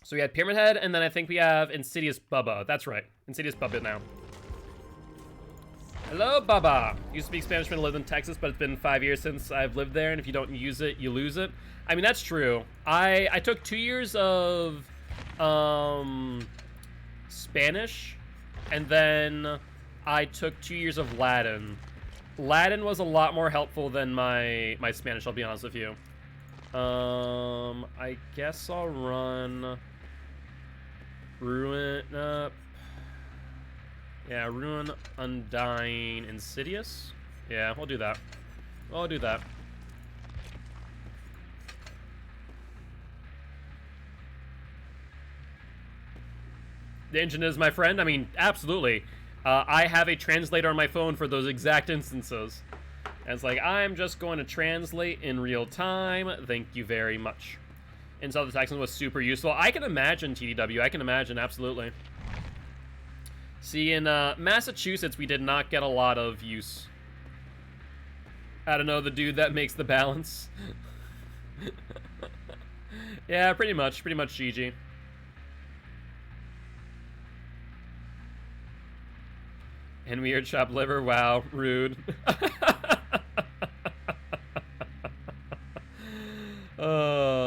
So we had Pyramid Head, and then I think we have Insidious Bubba. That's right, Insidious Bubba now. Hello, Baba. Used to speak Spanish when I lived in Texas, but it's been 5 years since I've lived there, and if you don't use it, you lose it. I mean, that's true. I took 2 years of Spanish, and then I took 2 years of Latin. Latin was a lot more helpful than my Spanish, I'll be honest with you. I guess I'll run Ruin up. Yeah, Ruin, Undying, Insidious. Yeah, we'll do that. We'll do that. The engine is my friend? I mean, absolutely. I have a translator on my phone for those exact instances. And it's like, I'm just going to translate in real time. Thank you very much. Inside the Texan was super useful. I can imagine, TDW. I can imagine, absolutely. See, in Massachusetts, we did not get a lot of use. I don't know, the dude that makes the balance. Yeah, pretty much GG. And weird shop liver, wow, rude.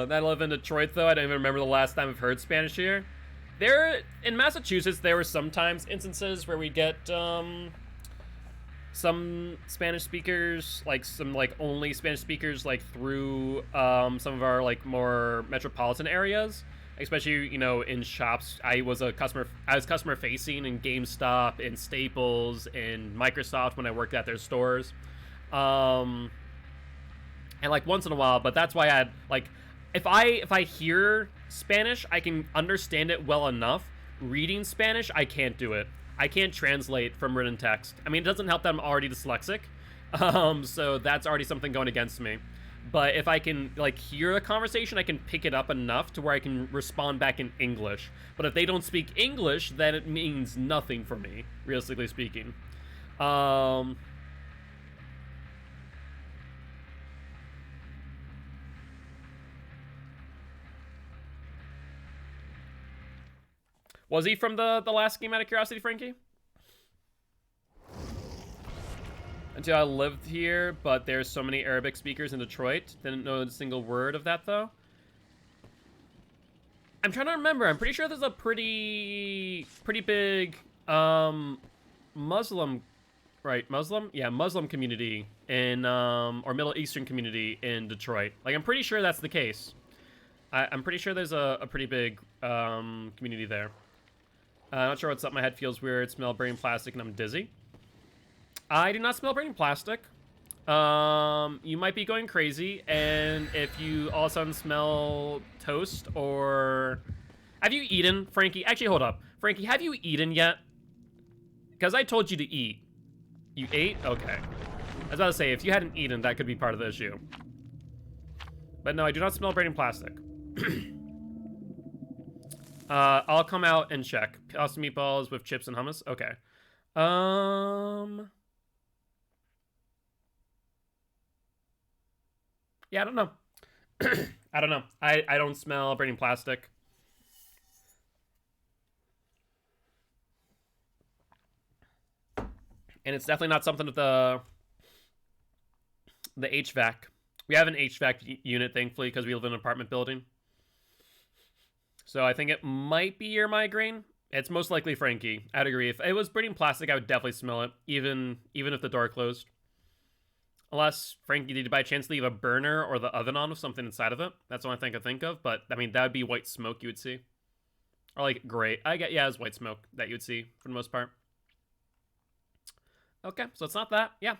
That I live in Detroit, though. I don't even remember the last time I've heard Spanish here. In Massachusetts, there were sometimes instances where we get some Spanish speakers, like some only Spanish speakers, like through some of our more metropolitan areas, especially in shops. I was customer facing in GameStop, in Staples, in Microsoft when I worked at their stores, and once in a while. But that's why I had if I hear Spanish, I can understand it well enough. Reading Spanish, I can't do it. I can't translate from written text. I mean, it doesn't help that I'm already dyslexic, so that's already something going against me. But if I can hear a conversation, I can pick it up enough to where I can respond back in English. But if they don't speak English, then it means nothing for me, realistically speaking. Was he from the last game out of curiosity, Frankie? Until I lived here, but there's so many Arabic speakers in Detroit. Didn't know a single word of that, though. I'm trying to remember. I'm pretty sure there's a pretty big Muslim, right? Muslim? Yeah, Muslim community in or Middle Eastern community in Detroit. I'm pretty sure that's the case. I'm pretty sure there's a pretty big community there. I'm not sure what's up. My head feels weird. Smell burning plastic and I'm dizzy. I do not smell burning plastic. You might be going crazy, and if you all of a sudden smell toast or... Have you eaten, Frankie? Actually, hold up. Frankie, have you eaten yet? Because I told you to eat. You ate? Okay. I was about to say, if you hadn't eaten, that could be part of the issue. But no, I do not smell burning plastic. I'll come out and check. Pasta meatballs with chips and hummus? Okay. Yeah, I don't know. I don't know. I don't smell burning plastic. And it's definitely not something with the HVAC. We have an HVAC unit, thankfully, because we live in an apartment building. So I think it might be your migraine. It's most likely Frankie. I'd agree. If it was burning plastic, I would definitely smell it, even if the door closed. Unless, Frankie, did you by chance leave a burner or the oven on with something inside of it? That's the only thing I think of. But, I mean, that would be white smoke you would see. Or, gray. Yeah, it's white smoke that you would see for the most part. Okay, so it's not that. Yeah.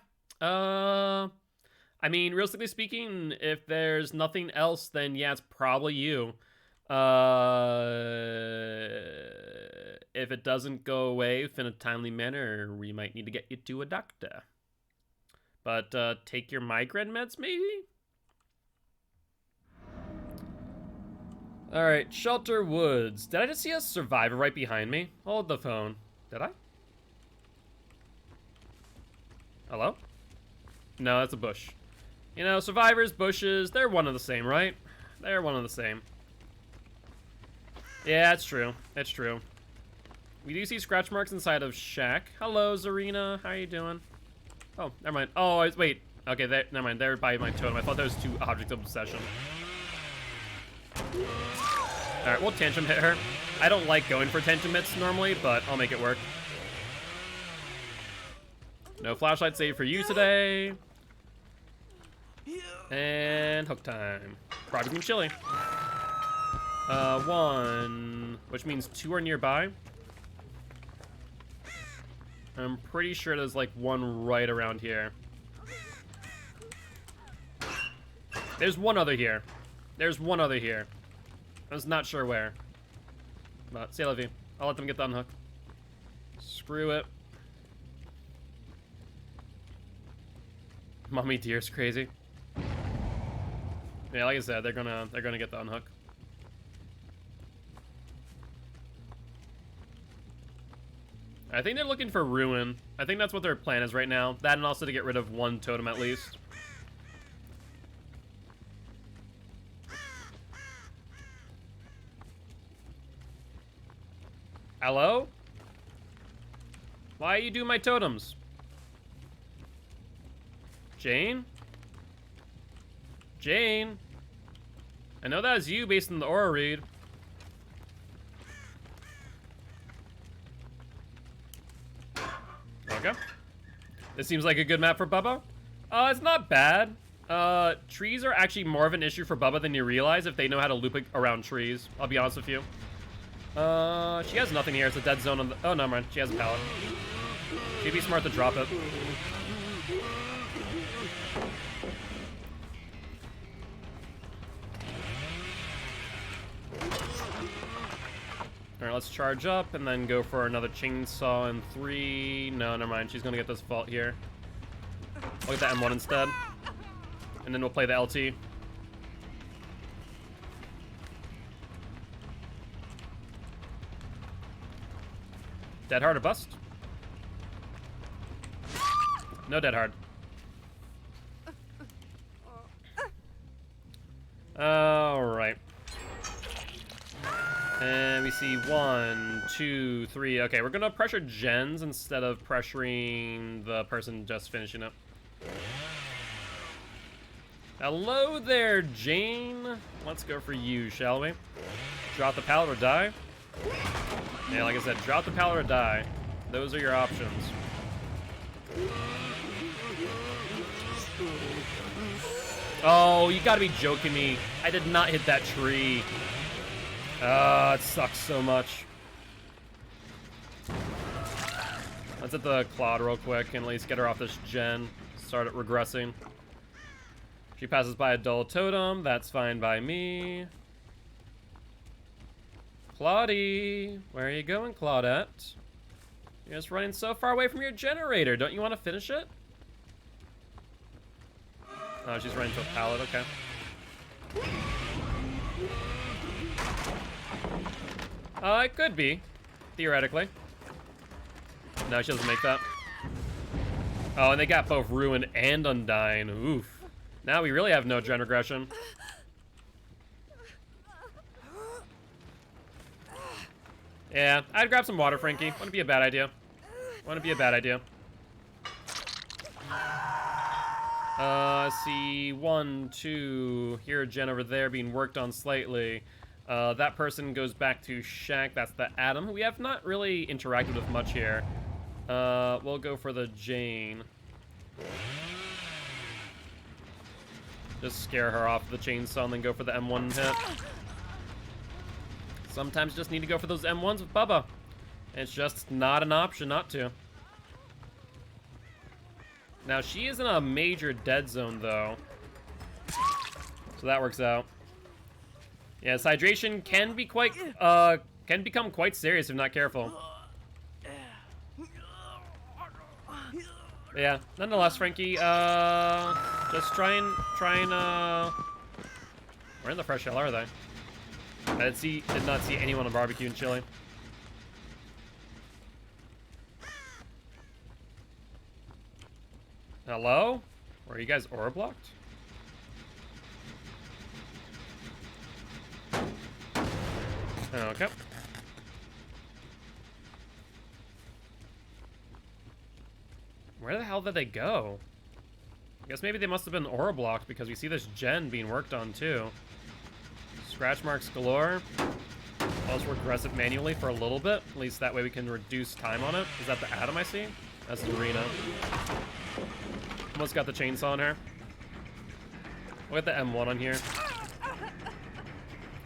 I mean, realistically speaking, if there's nothing else, then yeah, it's probably you. If it doesn't go away within a timely manner, we might need to get you to a doctor. But take your migraine meds, maybe? Alright, Shelter Woods. Did I just see a survivor right behind me? Hold the phone. Did I? Hello? No, that's a bush. You know, survivors, bushes, they're one of the same, right? They're one of the same. Yeah, it's true. It's true. We do see scratch marks inside of Shack. Hello, Zarina. How are you doing? Oh, never mind. Oh, wait. Okay, never mind. They're by my totem. I thought there was 2 objects of obsession. Alright, we'll tantrum hit her. I don't like going for tantrum hits normally, but I'll make it work. No flashlight save for you today. And hook time. Barbecue chili. 1, which means 2 are nearby. I'm pretty sure there's like 1 right around here. There's 1 other here. There's 1 other here. I was not sure where. But say la vie. I'll let them get the unhook. Screw it. Mommy deer's crazy. Yeah, like I said, they're gonna get the unhook. I think they're looking for Ruin. I think that's what their plan is right now. That and also to get rid of 1 totem at least. Hello? Why are you doing my totems? Jane? Jane? I know that was you based on the aura read. Okay. This seems like a good map for Bubba. It's not bad. Trees are actually more of an issue for Bubba than you realize if they know how to loop around trees. I'll be honest with you. She has nothing here. It's a dead zone on the... Oh, no, man. She has a pallet. She'd be smart to drop it. Alright, let's charge up and then go for another chainsaw in 3. No, never mind. She's gonna get this vault here. I'll get the M1 instead. And then we'll play the LT. Dead hard or bust? No dead hard. Alright. And we see 1, 2, 3. Okay, we're gonna pressure gens instead of pressuring the person just finishing up. Hello there, Jane. Let's go for you, shall we? Drop the pallet or die? Yeah, like I said, drop the pallet or die. Those are your options. Oh, you gotta be joking me. I did not hit that tree. It sucks so much. Let's hit the Claude real quick and at least get her off this gen. Start it regressing. She passes by a dull totem. That's fine by me. Claudie, where are you going, Claudette? You're just running so far away from your generator. Don't you want to finish it? Oh, she's running to a pallet. Okay. It could be, theoretically. No, she doesn't make that. Oh, and they got both Ruin and Undying. Oof. Now we really have no gen regression. Yeah, I'd grab some water, Frankie. Wouldn't be a bad idea. Wouldn't be a bad idea. See, 1, 2. Here, a gen over there being worked on slightly. That person goes back to Shack. That's the Adam. We have not really interacted with much here. We'll go for the Jane. Just scare her off the chainsaw and then go for the M1 hit. Sometimes just need to go for those M1s with Bubba. It's just not an option not to. Now, she is in a major dead zone, though. So that works out. Yes, hydration can be quite, can become quite serious if not careful. But yeah, nonetheless, Frankie, just try and, where in the fresh hell are they? I did not see anyone on barbecue and chili. Hello? Were you guys aura blocked? Okay. Where the hell did they go? I guess maybe they must have been aura blocked because we see this gen being worked on too. Scratch marks galore. I'll just regress it manually for a little bit. At least that way we can reduce time on it. Is that the Atom I see? That's the Arena. Almost got the chainsaw on her. We'll get the M1 on here.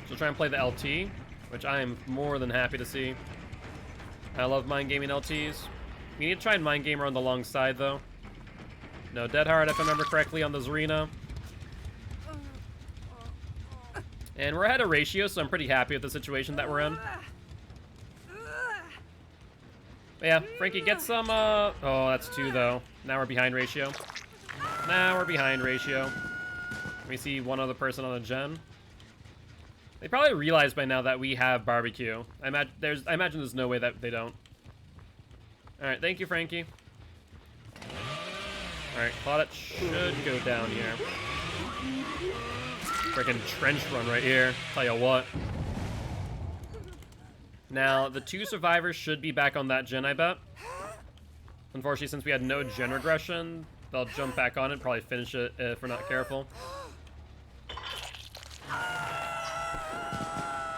She'll try and play the LT, which I am more than happy to see. I love mind gaming LTs. We need to try and mind game her on the long side, though. No Dead Hard, if I remember correctly, on the Zarina. And we're ahead of ratio, so I'm pretty happy with the situation that we're in. But yeah, Frankie, get some, oh, that's 2, though. Now we're behind ratio. Now we're behind ratio. We see one other person on the gen. They probably realize by now that we have barbecue. I imagine there's no way that they don't. Alright, thank you, Frankie. Alright, Claudette should go down here. Freaking trench run right here. Tell you what. Now, the 2 survivors should be back on that gen, I bet. Unfortunately, since we had no gen regression, they'll jump back on it, probably finish it if we're not careful.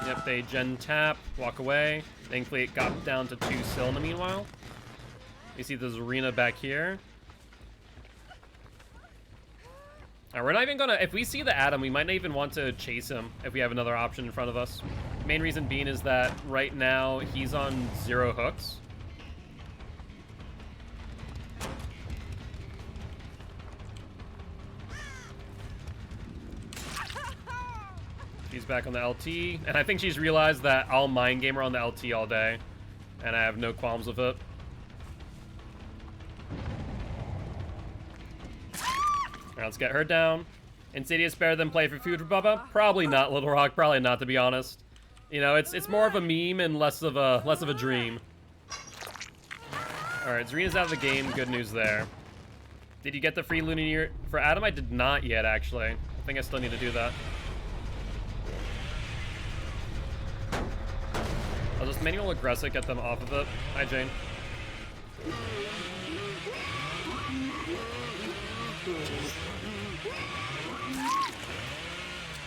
Yep, they gen tap, walk away. Thankfully, it got down to 2 still in the meanwhile. You see the Zarina back here. Alright, we're not even gonna... If we see the Atom, we might not even want to chase him if we have another option in front of us. Main reason being is that right now, he's on 0 hooks. She's back on the LT, and I think she's realized that I'll mind game her on the LT all day, and I have no qualms with it. Alright, let's get her down. Insidious better than play for food for Bubba? Probably not, Little Rock. Probably not, to be honest. You know, it's more of a meme and less of a dream. Alright, Zarina's out of the game. Good news there. Did you get the free Lunar for Adam? I did not yet, actually. I think I still need to do that. I'll just manual aggressive, get them off of it. Hi, Jane.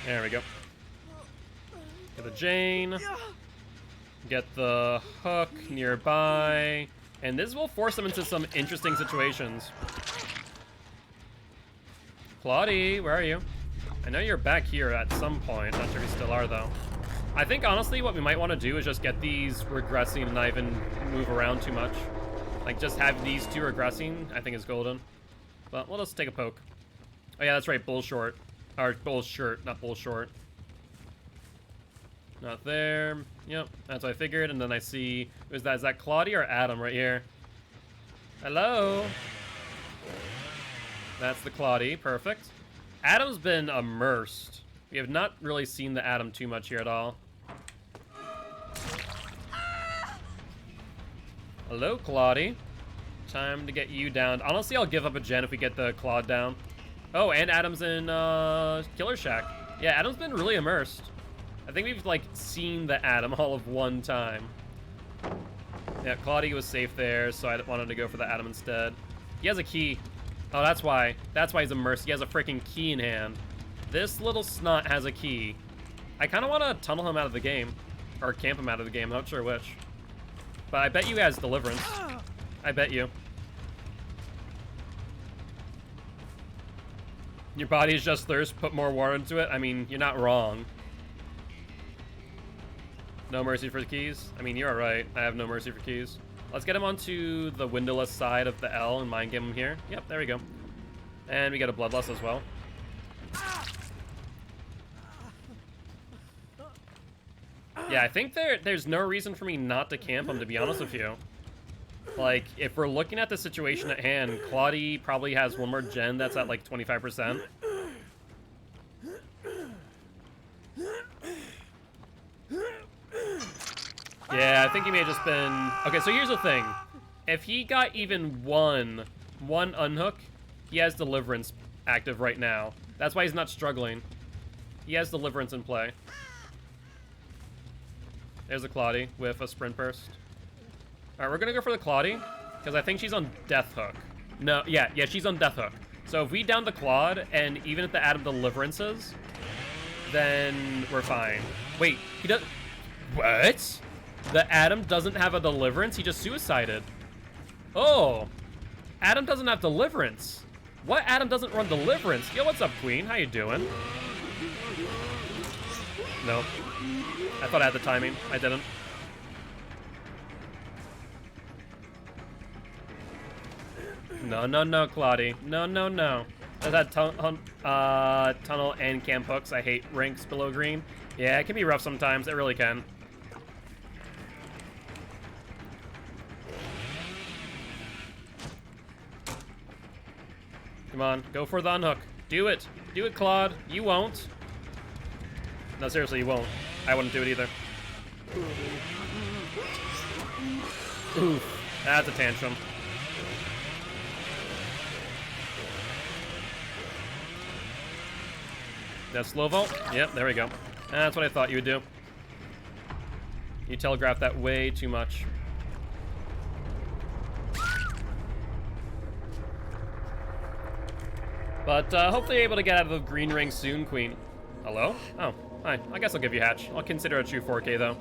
There we go. Get the Jane. Get the hook nearby. And this will force them into some interesting situations. Claudie, where are you? I know you're back here at some point. Not sure if you still are, though. I think, honestly, what we might want to do is just get these regressing and not even move around too much. Like, just have these 2 regressing, I think is golden. But we'll just take a poke. Oh, yeah, that's right, bull short. Or bull shirt, not bull short. Not there. Yep, that's what I figured. And then I see, is that Claudie or Adam right here? Hello? That's the Claudie, perfect. Adam's been immersed. We have not really seen the Atom too much here at all. Hello, Claudie. Time to get you down. Honestly, I'll give up a gen if we get the Claude down. Oh, and Adam's in Killer Shack. Yeah, Adam's been really immersed. I think we've, like, seen the Atom all of one time. Yeah, Claudie was safe there, so I wanted to go for the Atom instead. He has a key. Oh, that's why. That's why he's immersed. He has a freaking key in hand. This little snot has a key. I kind of want to tunnel him out of the game. Or camp him out of the game. I'm not sure which. But I bet you he has Deliverance. I bet you. Your body is just thirst. Put more water into it. I mean, you're not wrong. No mercy for the keys. I mean, you're alright. I have no mercy for keys. Let's get him onto the windowless side of the L and mind game him here. Yep, there we go. And we get a Bloodlust as well. Yeah, I think there's no reason for me not to camp him, to be honest with you. Like, if we're looking at the situation at hand, Claudie probably has one more gen that's at like 25%. Yeah, I think he may have just been... Okay, so here's the thing. If he got even one unhook, he has Deliverance active right now. That's why he's not struggling. He has Deliverance in play. There's a Claudie with a Sprint Burst. Alright, we're gonna go for the Claudie, because I think she's on Death Hook. No, yeah, she's on Death Hook. So if we down the Claude, and even if the Adam Deliverances, then we're fine. Wait, he does... What? The Adam doesn't have a Deliverance? He just suicided. Oh. Adam doesn't have Deliverance. What Adam doesn't run Deliverance? Yo, what's up, Queen? How you doing? No. I thought I had the timing. I didn't. No, Claudie. No. Does that tunnel and camp hooks? I hate ranks below green. Yeah, it can be rough sometimes. It really can. Come on, go for the unhook. Do it. Do it, Claude. You won't. No, seriously, you won't. I wouldn't do it either. Oof. That's a tantrum. That slow vault? Yep, there we go. That's what I thought you would do. You telegraphed that way too much. But hopefully you're able to get out of the green ring soon, Queen. Hello? Oh, hi. I guess I'll give you Hatch. I'll consider a true 4K though.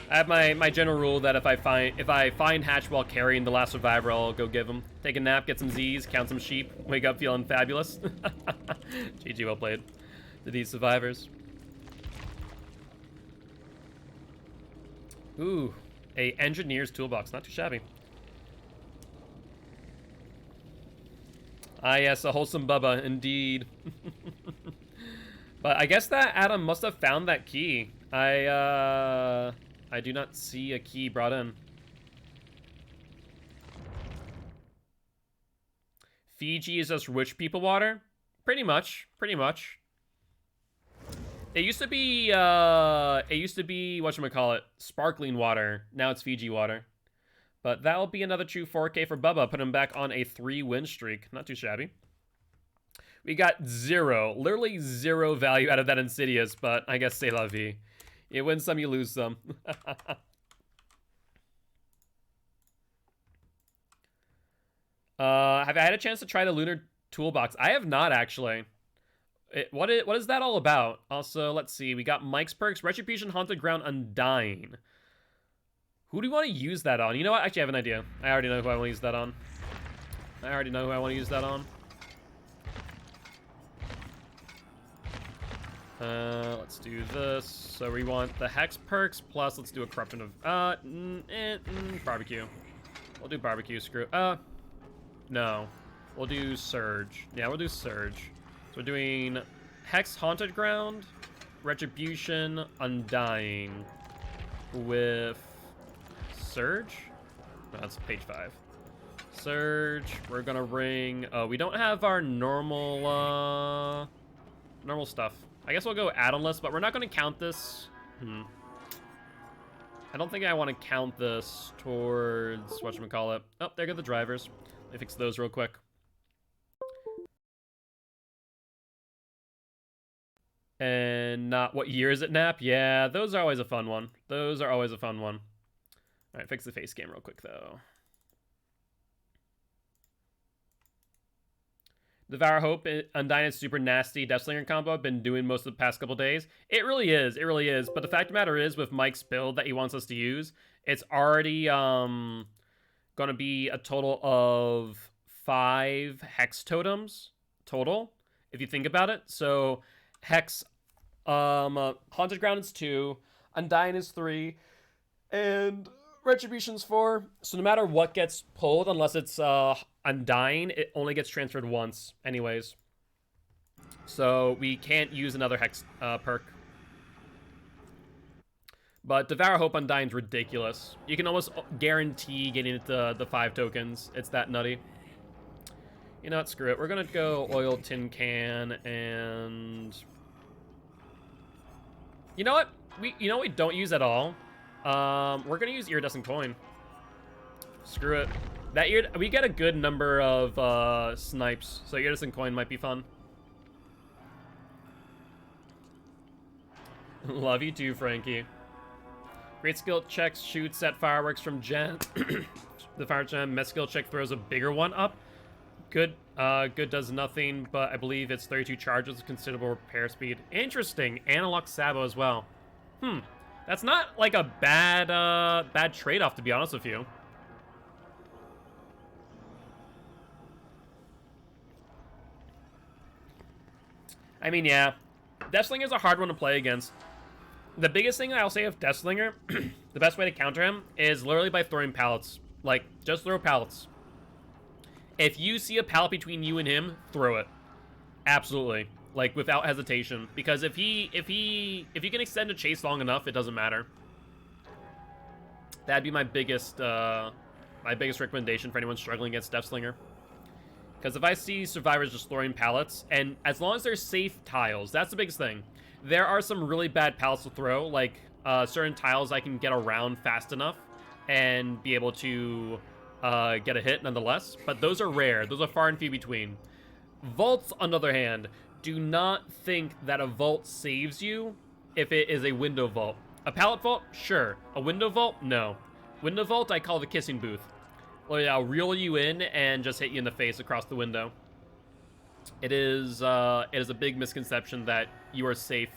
I have my general rule that if I find Hatch while carrying the last survivor, I'll go give him. Take a nap, get some Z's, count some sheep, wake up feeling fabulous. GG, well played to these survivors. Ooh, a engineer's toolbox, not too shabby. Ah, yes, a wholesome Bubba, indeed. But I guess that Adam must have found that key. I do not see a key brought in. Fiji is just rich people water? Pretty much. It used to be, whatchamacallit, sparkling water. Now it's Fiji water. But that'll be another true 4K for Bubba. Put him back on a 3-win streak. Not too shabby. We got literally zero value out of that Insidious, but I guess c'est la vie. You win some, you lose some. Have I had a chance to try the Lunar Toolbox? I have not, actually. What is that all about? Also, let's see. We got Mike's Perks, Retribution, Haunted Ground, Undying. Who do you want to use that on? You know what? Actually, I have an idea. I already know who I want to use that on. Let's do this. So we want the Hex Perks, plus let's do a Corruption of... Barbecue. We'll do Barbecue, screw... No. We'll do Surge. Yeah, we'll do Surge. So we're doing Hex Haunted Ground, Retribution, Undying, with... Surge? No, that's page 5. Surge. We're gonna ring... Oh, we don't have our normal stuff. I guess we'll go add-on-less, but we're not gonna count this. I don't think I want to count this towards... Whatchamacallit. Oh, there go the drivers. Let me fix those real quick. And not... What year is it, Nap? Yeah, those are always a fun one. Alright, fix the face cam real quick, though. Devour Hope, Undying is super nasty. Deathslinger combo, I've been doing most of the past couple days. It really is. But the fact of the matter is, with Mike's build that he wants us to use, it's already gonna be a total of 5 Hex Totems total, if you think about it. So, Hex, Haunted Ground is 2, Undying is 3, And Retribution's 4. So no matter what gets pulled, unless it's Undying, it only gets transferred once anyways. So we can't use another Hex perk. But Devour Hope Undying's ridiculous. You can almost guarantee getting it the 5 tokens. It's that nutty. You know what? Screw it. We're going to go Oil Tin Can and... You know what? We don't use at all. We're going to use Iridescent Coin. Screw it. We get a good number of snipes, so Iridescent Coin might be fun. Love you too, Frankie. Great skill checks shoots at fireworks from Gen. The fire gem. Mess skill check throws a bigger one up. Good. Good does nothing, but I believe it's 32 charges with considerable repair speed. Interesting. Analog Sabo as well. That's not like a bad trade-off, to be honest with you. I mean, yeah. Deathslinger's a hard one to play against. The biggest thing I'll say of Deathslinger, the best way to counter him is literally by throwing pallets. Like, just throw pallets. If you see a pallet between you and him, throw it. Absolutely. Like, without hesitation. Because if you can extend a chase long enough, it doesn't matter. That'd be my biggest recommendation for anyone struggling against Deathslinger. Because if I see survivors just throwing pallets, and as long as they're safe tiles, that's the biggest thing. There are some really bad pallets to throw, like certain tiles I can get around fast enough and be able to get a hit nonetheless, but those are rare. Those are far and few between. Vaults, on the other hand, do not think that a vault saves you if it is a window vault. A pallet vault? Sure. A window vault? No. Window vault, I call the kissing booth. Well, yeah, I'll reel you in and just hit you in the face across the window. It is a big misconception that you are safe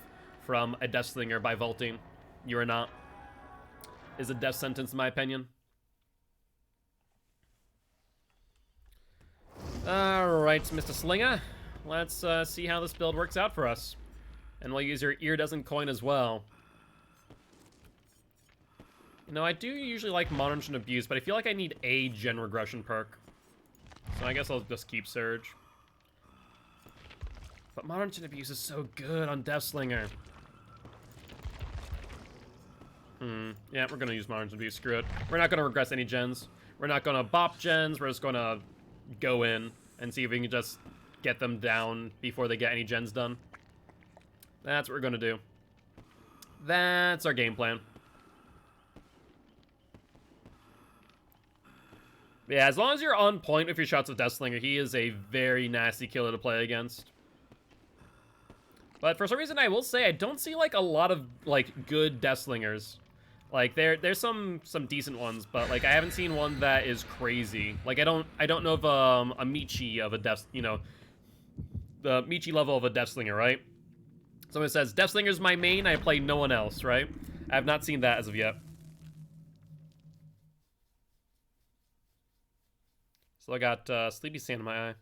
from a Deathslinger by vaulting. You are not. It's a death sentence, in my opinion. Alright, Mr. Slinger. Let's see how this build works out for us. And we'll use your Iridescent Coin as well. You know, I do usually like Monitoring Abuse, but I feel like I need a Gen Regression perk. So I guess I'll just keep Surge. But Monitoring Abuse is so good on Deathslinger. Yeah, we're gonna use Monitoring Abuse. Screw it. We're not gonna regress any gens. We're not gonna bop gens. We're just gonna go in and see if we can just get them down before they get any gens done. That's what we're gonna do. That's our game plan. Yeah, as long as you're on point with your shots with Deathslinger, he is a very nasty killer to play against. But for some reason, I will say I don't see like a lot of like good Deathslingers. Like there's some decent ones, but like I haven't seen one that is crazy. Like I don't know of a Michi of a Death, you know, the Michi level of a Deathslinger, right? Someone says Deathslinger's my main, I play no one else, right? I have not seen that as of yet. So I got sleepy sand in my eye.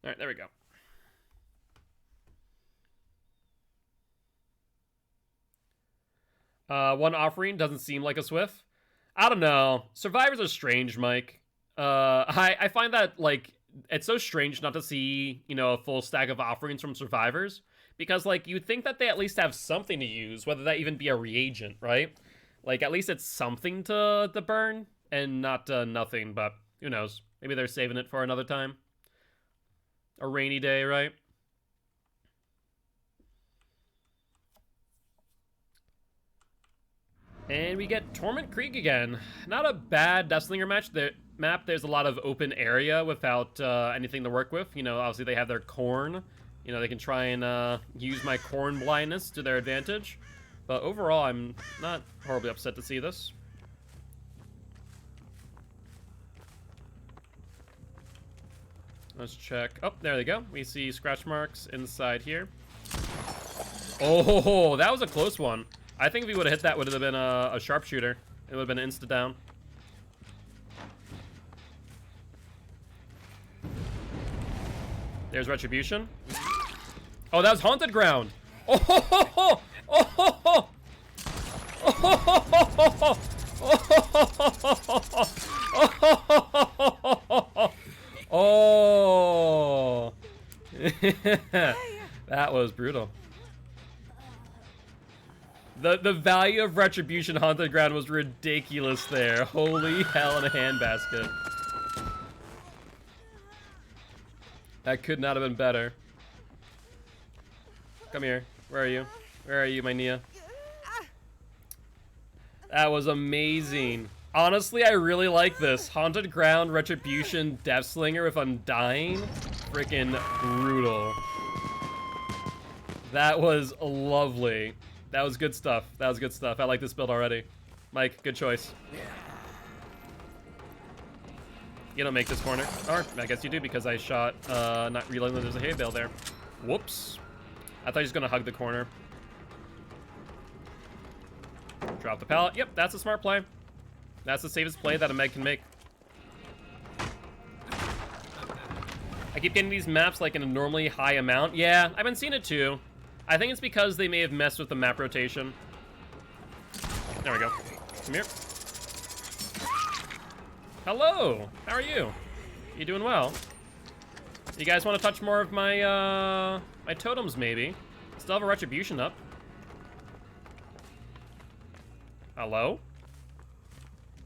All right, there we go. One offering doesn't seem like a Swift. I don't know. Survivors are strange, Mike. I find that, like, it's so strange not to see, you know, a full stack of offerings from survivors. Because, like, you'd think that they at least have something to use, whether that even be a reagent, right? Like, at least it's something to burn, and not nothing, but who knows? Maybe they're saving it for another time. A rainy day, right? And we get Torment Creek again. Not a bad Deathslinger map. There's a lot of open area without anything to work with. You know, obviously they have their corn. You know, they can try and use my corn blindness to their advantage. But overall, I'm not horribly upset to see this. Let's check. Oh, there they go. We see scratch marks inside here. Oh, that was a close one. I think if we would have hit that, would have been a sharpshooter. It would have been an insta down. There's Retribution. Oh, that was Haunted Ground. Oh ho ho ho! Oh ho ho! Oh ho ho ho! Oh! That was brutal. The value of Retribution Haunted Ground was ridiculous there. Holy hell in a handbasket. That could not have been better. Come here. Where are you? Where are you, my Nia? That was amazing. Honestly, I really like this. Haunted Ground, Retribution, Deathslinger with Undying. Freaking brutal. That was lovely. That was good stuff. That was good stuff. I like this build already. Mike, good choice. You don't make this corner. Or, I guess you do because I shot, not realizing that there's a hay bale there. Whoops. I thought he was gonna hug the corner. Drop the pallet. Yep, that's a smart play. That's the safest play that a Meg can make. I keep getting these maps like in a normally high amount. Yeah, I've been seeing it too. I think it's because they may have messed with the map rotation. There we go. Come here. Hello. How are you? You doing well? You guys want to touch more of my my totems maybe? Still have a Retribution up. Hello?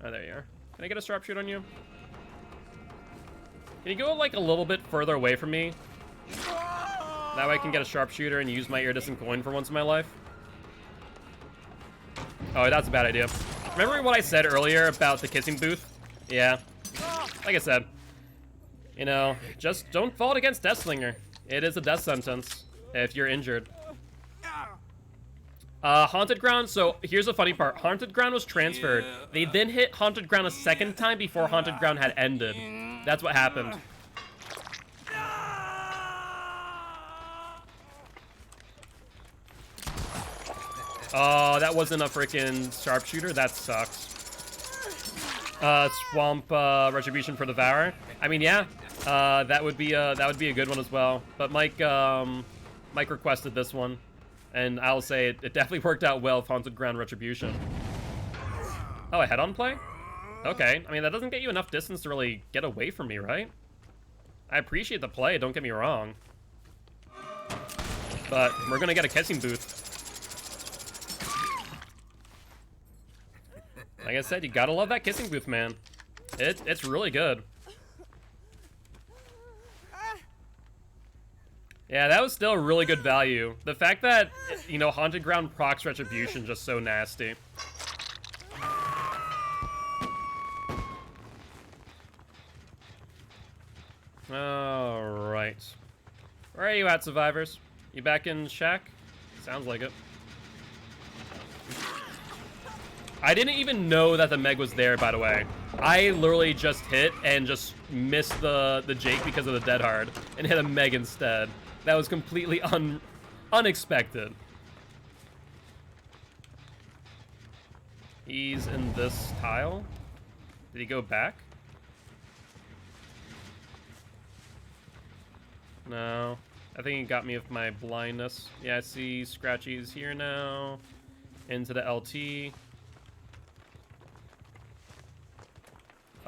Oh, there you are. Can I get a sharpshooter on you? Can you go like a little bit further away from me? That way I can get a sharpshooter and use my iridescent coin for once in my life. Oh, that's a bad idea. Remember what I said earlier about the kissing booth? Yeah. Like I said, you know, just don't fault against Deathslinger. It is a death sentence if you're injured. Haunted Ground, so here's the funny part. Haunted Ground was transferred. They then hit Haunted Ground a second time before Haunted Ground had ended. That's what happened. Oh, that wasn't a freaking sharpshooter. That sucks. Swamp Retribution for Devourer. I mean, yeah, that would be a good one as well. But Mike requested this one, and I'll say it definitely worked out well with Haunted Ground Retribution. Oh, a head-on play? Okay. I mean, that doesn't get you enough distance to really get away from me, right? I appreciate the play. Don't get me wrong. But we're gonna get a kissing booth. Like I said, you gotta love that kissing booth, man. It's really good. Yeah, that was still really good value. The fact that, you know, Haunted Ground procs Retribution just so nasty. Alright. Where are you at, survivors? You back in shack? Sounds like it. I didn't even know that the Meg was there, by the way. I literally just hit and just missed the Jake because of the Dead Hard and hit a Meg instead. That was completely unexpected. He's in this tile. Did he go back? No. I think he got me with my blindness. Yeah, I see Scratchy's here now. Into the LT.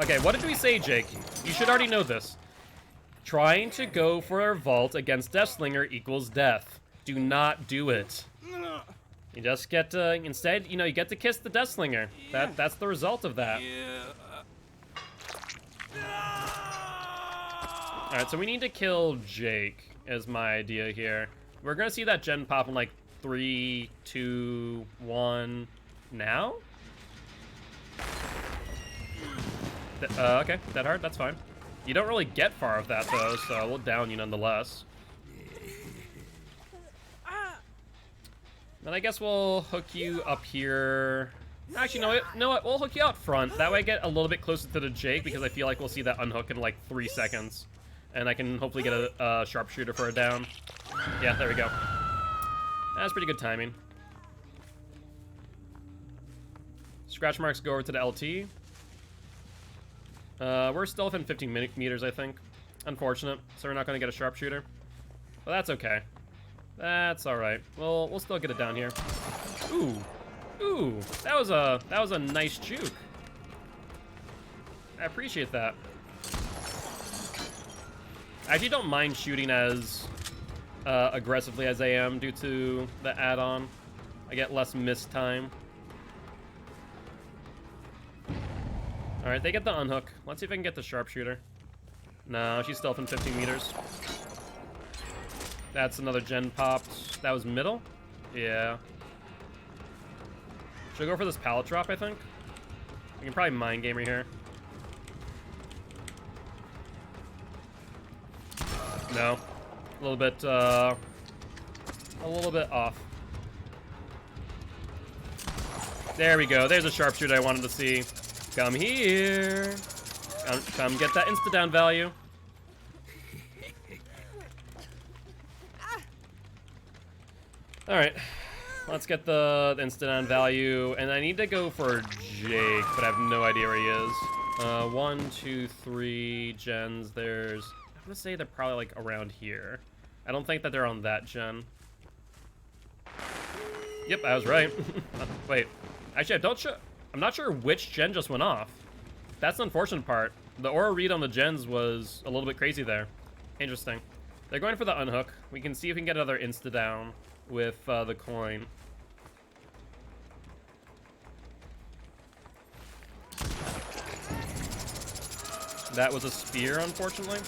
Okay, what did we say, Jake? You should already know this. Trying to go for a vault against Deathslinger equals death. Do not do it. You just get to, instead, you know, you get to kiss the Deathslinger. That's the result of that. Alright, so we need to kill Jake, is my idea here. We're gonna see that gen pop in like 3, 2, 1, now? Okay, Dead Hard, that's fine. You don't really get far with that, though, so we'll down you nonetheless. Then I guess we'll hook you up here. Actually, no, what? We'll hook you out front. That way I get a little bit closer to the Jake, because I feel like we'll see that unhook in like 3 seconds. And I can hopefully get a sharpshooter for a down. Yeah, there we go. That's pretty good timing. Scratch marks go over to the LT. We're still within 15 meters, I think. Unfortunate, so we're not going to get a sharpshooter. But that's okay. That's all right. Well, we'll still get it down here. Ooh, ooh, that was a nice juke. I appreciate that. I actually don't mind shooting as aggressively as I am due to the add-on. I get less miss time. All right, they get the unhook. Let's see if I can get the sharpshooter. No, she's stealthing 15 meters. That's another gen popped. That was middle? Yeah. Should I go for this pallet drop, I think? We can probably mind gamer here. No. A little bit off. There we go. There's a sharpshooter I wanted to see. Come here. Come get that insta-down value. Alright. Let's get the insta-down value. And I need to go for Jake, but I have no idea where he is. 1, 2, 3 gens. There's... I'm gonna say they're probably, like, around here. I don't think that they're on that gen. Yep, I was right. Wait. Actually, I'm not sure which gen just went off. That's the unfortunate part. The aura read on the gens was a little bit crazy there. Interesting. They're going for the unhook. We can see if we can get another insta-down with the coin. That was a spear, unfortunately.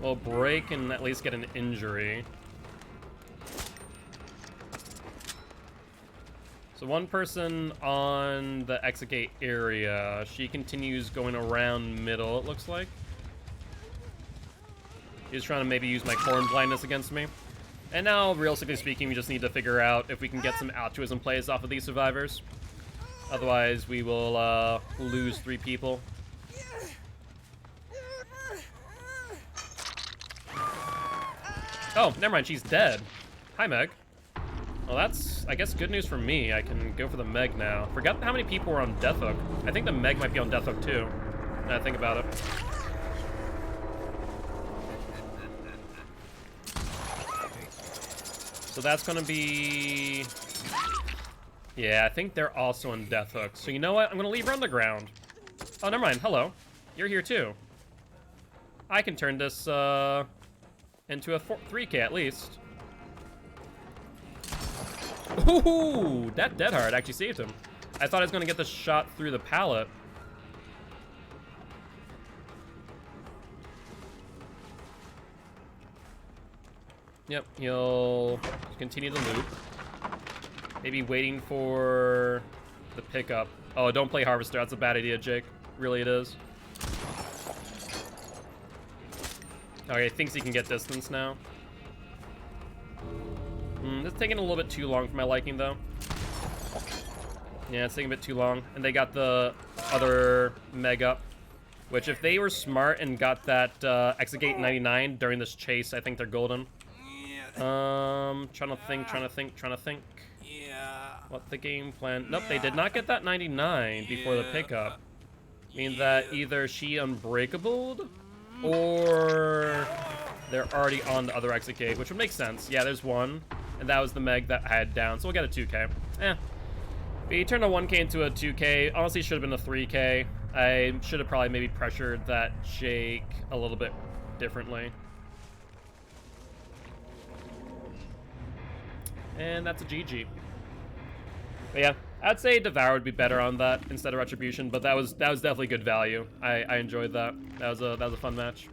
We'll break and at least get an injury. So one person on the exit gate area. She continues going around middle, it looks like. She's trying to maybe use my corn blindness against me. And now, realistically speaking, we just need to figure out if we can get some altruism plays off of these survivors. Otherwise, we will lose 3 people. Oh, never mind, she's dead. Hi, Meg. Well, that's, I guess, good news for me. I can go for the Meg now. Forgot how many people were on Death Hook. I think the Meg might be on Death Hook, too. Now I think about it. So that's gonna be... Yeah, I think they're also on Death Hook. So you know what? I'm gonna leave her on the ground. Oh, never mind. Hello. You're here, too. I can turn this, into a 3K at least. Ooh, that dead hard actually saved him. I thought I was gonna get the shot through the pallet. Yep, he'll continue the loop. Maybe waiting for the pickup. Oh, don't play Harvester. That's a bad idea, Jake. Really, it is. Okay, thinks he can get distance now. It's taking a little bit too long for my liking, though. Yeah, it's taking a bit too long. And they got the other Meg up. Which, if they were smart and got that exit gate 99 during this chase, I think they're golden. Trying to think. What the game plan? Nope, they did not get that 99 before the pickup. Meaning that either she unbreakabled or they're already on the other exit gate, which would make sense. Yeah, there's one, and that was the Meg that I had down, so we'll get a 2K. We turned a 1K into a 2K. Honestly, should have been a 3K. I should have probably maybe pressured that Jake a little bit differently. And that's a GG. But yeah, I'd say Devour would be better on that instead of Retribution, but that was definitely good value. I enjoyed that. That was a fun match.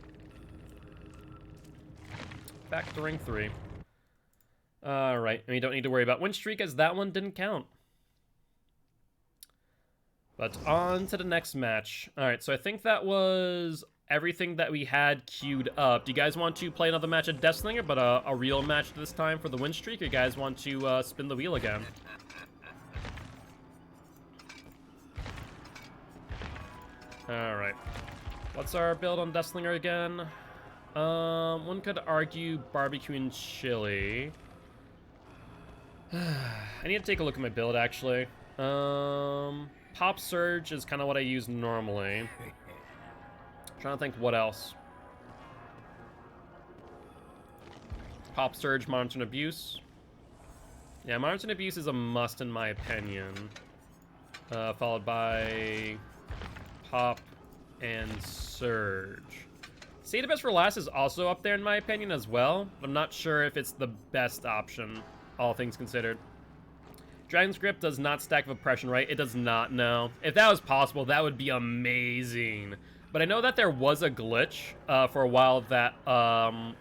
Back to ring 3. Alright, and we don't need to worry about win streak as that one didn't count. But on to the next match. Alright, so I think that was everything that we had queued up. Do you guys want to play another match of Deathslinger, but a real match this time for the win streak, or you guys want to spin the wheel again? Alright. What's our build on Deathslinger again? One could argue barbecue and chili. I need to take a look at my build, actually. Pop Surge is kind of what I use normally. Trying to think what else. Pop Surge, Monitoring Abuse. Yeah, Monitoring Abuse is a must in my opinion. Followed by Pop and Surge. Save the Best for Last is also up there in my opinion as well. I'm not sure if it's the best option, all things considered. Dragon's Grip does not stack with Oppression, right? It does not, no. If that was possible, that would be amazing. But I know that there was a glitch for a while that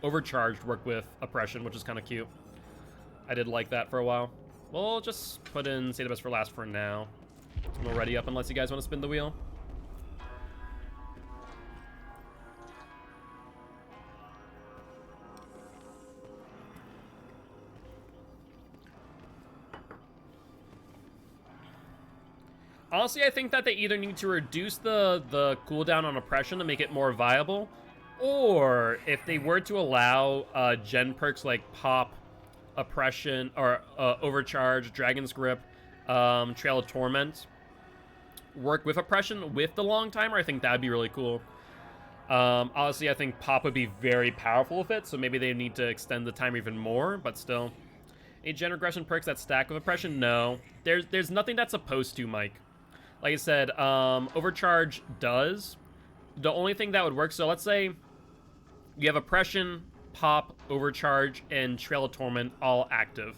Overcharged worked with Oppression, which is kind of cute. I did like that for a while. We'll just put in Save the Best for Last for now. I'm already up unless you guys want to spin the wheel. Honestly, I think that they either need to reduce the cooldown on Oppression to make it more viable, or if they were to allow gen perks like Pop, Oppression, or Overcharge, Dragon's Grip, Trail of Torment, work with Oppression with the Long Timer, I think that would be really cool. Honestly, I think Pop would be very powerful with it, so maybe they need to extend the timer even more, but still. Any gen regression perks that stack with Oppression? No. There's nothing that's supposed to, Mike. Like I said, Overcharge does. The only thing that would work, so let's say you have Oppression, Pop, Overcharge, and Trail of Torment all active.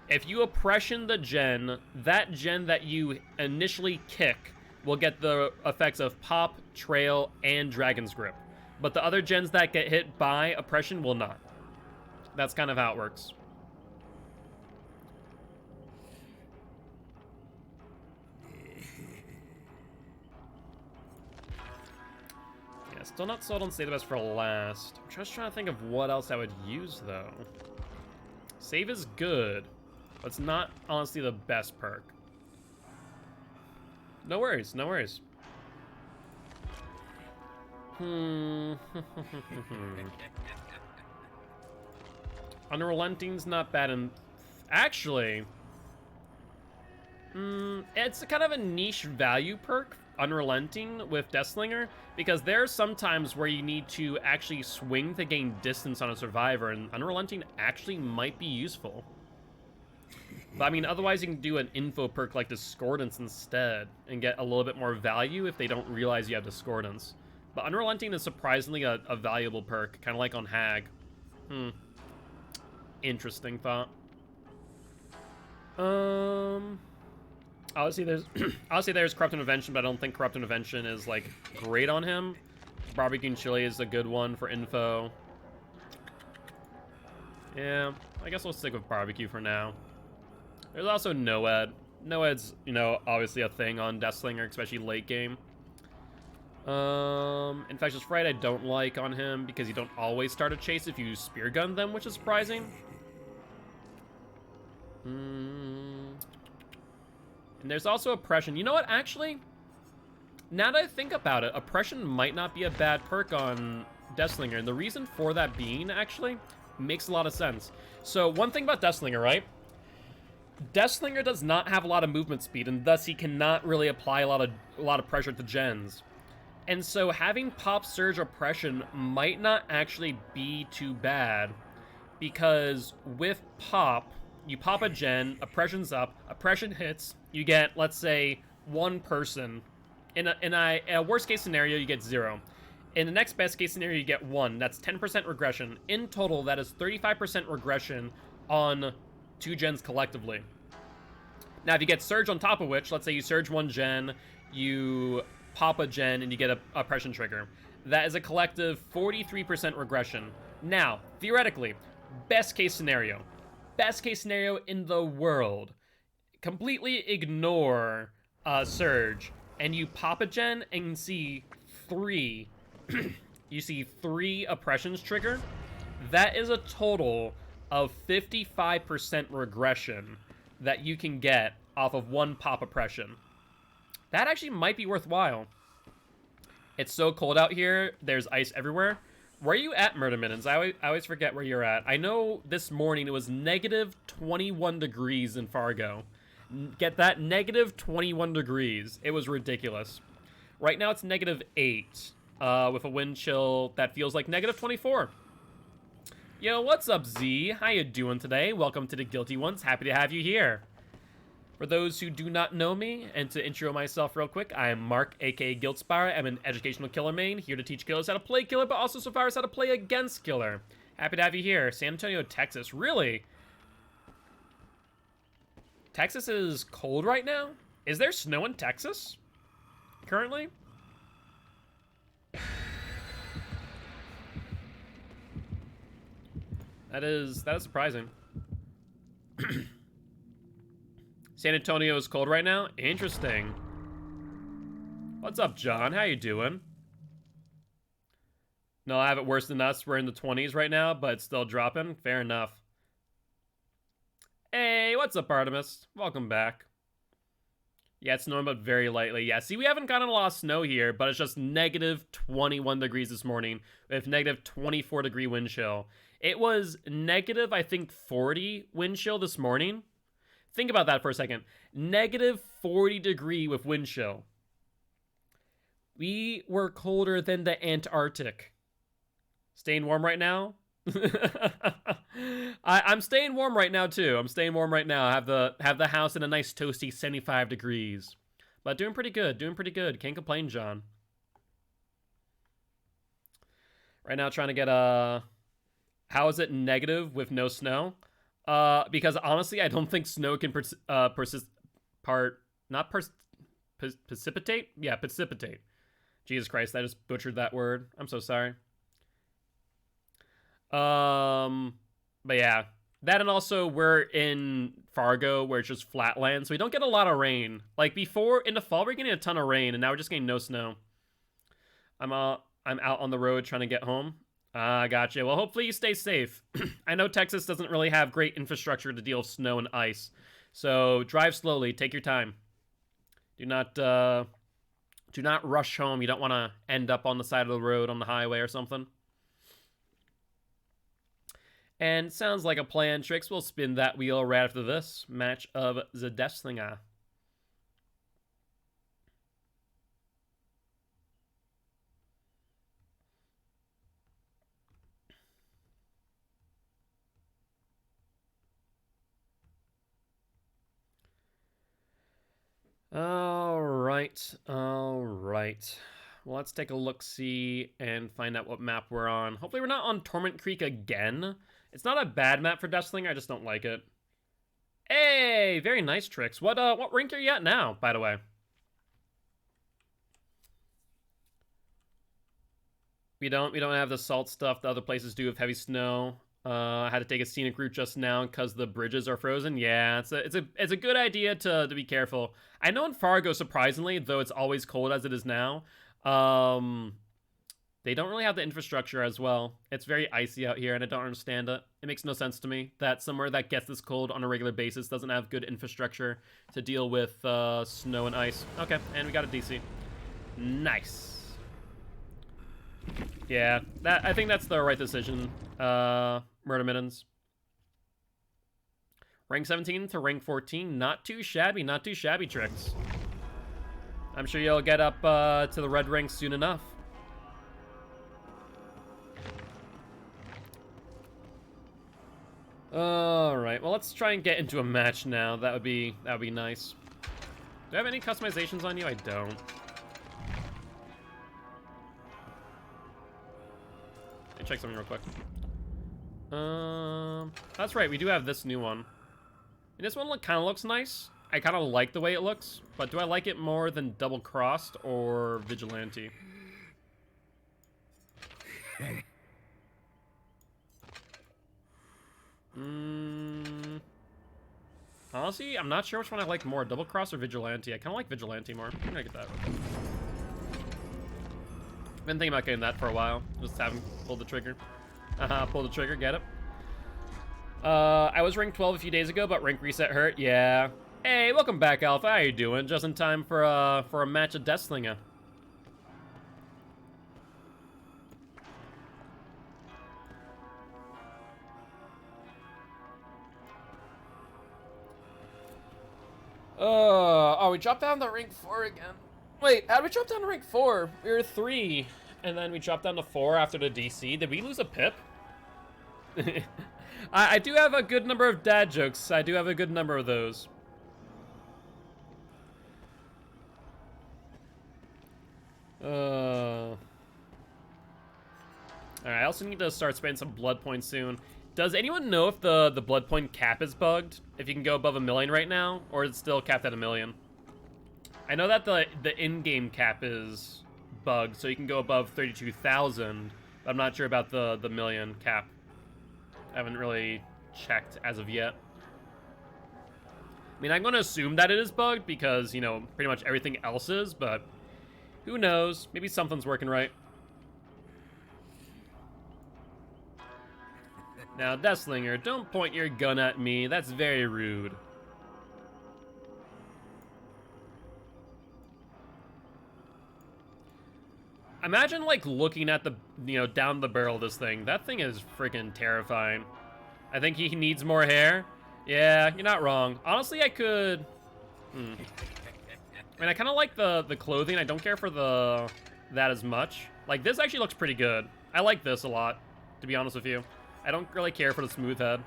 If you Oppression the gen, that gen that you initially kick will get the effects of Pop, Trail, and Dragon's Grip. But the other gens that get hit by Oppression will not. That's kind of how it works. Still not sold on Save the Best for Last. I'm just trying to think of what else I would use, though. Save is good, but it's not, honestly, the best perk. No worries, no worries. Unrelenting's not bad, and actually, it's a kind of a niche value perk, Unrelenting with Deathslinger, because there are some times where you need to actually swing to gain distance on a survivor, and Unrelenting actually might be useful. But I mean, otherwise you can do an info perk like Discordance instead, and get a little bit more value if they don't realize you have Discordance. But Unrelenting is surprisingly a valuable perk, kind of like on Hag. Interesting thought. Obviously there's Corrupt Intervention, but I don't think Corrupt Intervention is, like, great on him. Barbecue and Chili is a good one for info. Yeah, I guess we'll stick with Barbecue for now. There's also Noed. Noed's, you know, obviously a thing on Deathslinger, especially late game. Infectious Fright I don't like on him, because you don't always start a chase if you spear gun them, which is surprising. And there's also Oppression. You know what, actually? Now that I think about it, Oppression might not be a bad perk on Deathslinger. And the reason for that being, actually, makes a lot of sense. So, one thing about Deathslinger, right? Deathslinger does not have a lot of movement speed, and thus he cannot really apply a lot of pressure to gens. And so having Pop Surge Oppression might not actually be too bad, because with Pop, you pop a gen, Oppression's up, Oppression hits, you get, let's say, one person. In a worst case scenario, you get 0. In the next best case scenario, you get 1. That's 10% regression. In total, that is 35% regression on 2 gens collectively. Now, if you get Surge on top of which, let's say you Surge 1 gen, you pop a gen, and you get a Oppression trigger. That is a collective 43% regression. Now, theoretically, best case scenario in the world, completely ignore Surge, and you pop a gen and see 3, you see 3 Oppressions trigger. That is a total of 55% regression that you can get off of 1 pop Oppression. That actually might be worthwhile. It's so cold out here, there's ice everywhere. Where are you at, Murder Mittens? I always forget where you're at. I know this morning it was negative 21 degrees in Fargo. Get that? Negative 21 degrees. It was ridiculous. Right now it's negative 8, with a wind chill that feels like negative 24. Yo, what's up, Z? How you doing today? Welcome to the Guilty Ones. Happy to have you here. For those who do not know me, and to intro myself real quick, I am Mark, aka Guiltspire. I'm an educational killer main, here to teach killers how to play killer, but also so far as how to play against killer. Happy to have you here. San Antonio, Texas. Really? Texas is cold right now? Is there snow in Texas? Currently? That is surprising. San Antonio is cold right now? Interesting. What's up, John? How you doing? No, I have it worse than us. We're in the 20s right now, but it's still dropping. Fair enough. Hey, what's up, Artemis? Welcome back. Yeah, it's snowing, but very lightly. Yeah, see, we haven't gotten a lot of snow here, but it's just negative 21 degrees this morning with negative 24 degree wind chill. It was negative, I think, 40 wind chill this morning. Think about that for a second. Negative 40 degree with wind chill. We were colder than the Antarctic. Staying warm right now? I'm staying warm right now too. I'm staying warm right now. I have the house in a nice toasty 75 degrees. But doing pretty good. Doing pretty good. Can't complain, John. Right now trying to get how is it negative with no snow? Because honestly, I don't think snow can precipitate? Yeah, precipitate. Jesus Christ, I just butchered that word. I'm so sorry. But yeah, that, and also we're in Fargo where it's just flat land, so we don't get a lot of rain. Like before, in the fall, we're getting a ton of rain, and now we're just getting no snow. I'm out on the road trying to get home. Gotcha. Well, hopefully you stay safe. I know Texas doesn't really have great infrastructure to deal with snow and ice, so drive slowly. Take your time. Do not rush home. You don't want to end up on the side of the road on the highway or something. And sounds like a plan, Trix. We'll spin that wheel right after this match of the Deathslinger. All right. Well, let's take a look-see and find out what map we're on. Hopefully we're not on Torment Creek again. It's not a bad map for Deathslinger, I just don't like it. Hey, very nice, Trix. What rank are you at now, by the way? We don't have the salt stuff the other places do with heavy snow. I had to take a scenic route just now because the bridges are frozen. Yeah, it's a good idea to be careful. I know in Fargo, surprisingly, though it's always cold as it is now, they don't really have the infrastructure as well. It's very icy out here, and I don't understand it. It makes no sense to me that somewhere that gets this cold on a regular basis doesn't have good infrastructure to deal with snow and ice. Okay, and we got a DC. Nice. Yeah, I think that's the right decision, Murder Mittens. Rank 17 to rank 14, not too shabby, Trix. I'm sure you'll get up to the red rank soon enough. Alright, well, let's try and get into a match now. That would be nice. Do I have any customizations on you? I don't. Let me check something real quick. That's right, we do have this new one. And this one kind of looks nice. I kind of like the way it looks, but do I like it more than Double Crossed or Vigilante? Honestly, I'm not sure which one I like more, Double Cross or Vigilante. I kind of like Vigilante more. I'm gonna get that. Been thinking about getting that for a while. Just haven't pulled the trigger. Pull the trigger, get it. I was ranked 12 a few days ago, but rank reset hurt. Yeah. Hey, welcome back, Alpha. How you doing? Just in time for a match of Deathslinger. Oh, we dropped down to rank 4 again. Wait, how did we drop down to rank 4? We were 3, and then we dropped down to 4 after the DC. Did we lose a pip? I do have a good number of dad jokes. I do have a good number of those. Alright, I also need to start spending some blood points soon. Does anyone know if the blood point cap is bugged? If you can go above 1 million right now, or is it still capped at 1 million? I know that the in-game cap is bugged, so you can go above 32,000, but I'm not sure about the million cap. I haven't really checked as of yet. I mean, I'm going to assume that it is bugged because, you know, pretty much everything else is, but who knows? Maybe something's working right. Now, Deathslinger, don't point your gun at me. That's very rude. Imagine, like, looking at the, you know, down the barrel of this thing. That thing is freaking terrifying. I think he needs more hair. Yeah, you're not wrong. Honestly, I could... I mean, I kind of like the clothing. I don't care for that as much. Like, this actually looks pretty good. I like this a lot, to be honest with you. I don't really care for the smooth head.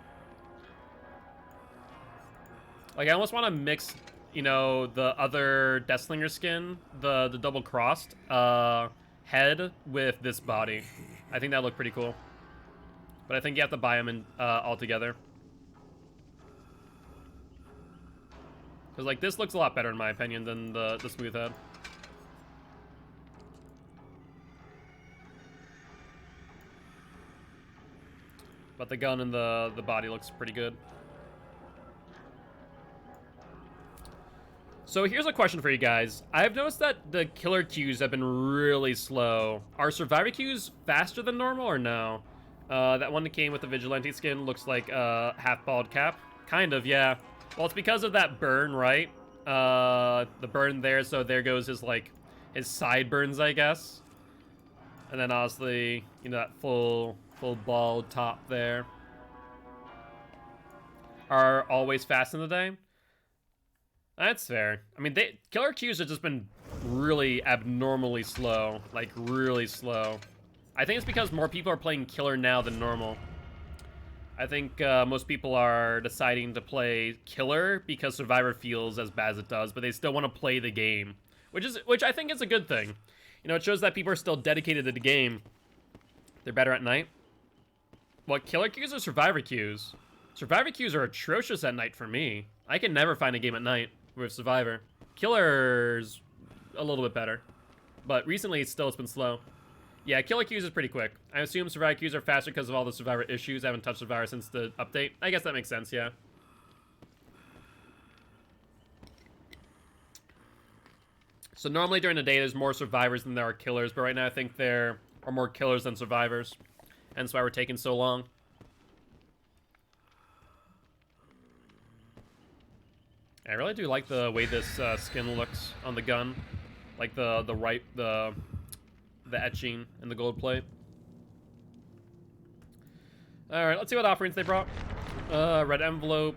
Like, I almost want to mix, you know, the other Deathslinger skin, the double-crossed head with this body. I think that looked pretty cool. But I think you have to buy them in all together. Because, like, this looks a lot better, in my opinion, than the smooth head. But the gun and the body looks pretty good. So here's a question for you guys. I've noticed that the killer queues have been really slow. Are survivor queues faster than normal or no? That one that came with the vigilante skin looks like a half-bald cap. Kind of, yeah. Well, it's because of that burn, right? The burn there, so there goes his, like, his sideburns, I guess. And then, obviously, you know, that full bald top there. Are always fast in the day? That's fair. I mean, killer queues have just been really abnormally slow. Like, really slow. I think it's because more people are playing killer now than normal. I think most people are deciding to play killer because survivor feels as bad as it does, but they still want to play the game, which I think is a good thing. You know, it shows that people are still dedicated to the game. They're better at night. What, killer queues or survivor queues? Survivor queues are atrocious at night for me. I can never find a game at night with survivor. Killer's a little bit better, but recently it's been slow. Yeah, killer queues is pretty quick. I assume survivor queues are faster because of all the survivor issues. I haven't touched survivor since the update. I guess that makes sense, yeah. So normally during the day there's more survivors than there are killers, but right now I think there are more killers than survivors. And that's why we're taking so long. I really do like the way this skin looks on the gun. Like the etching and the gold plate. Alright, let's see what offerings they brought. Red envelope.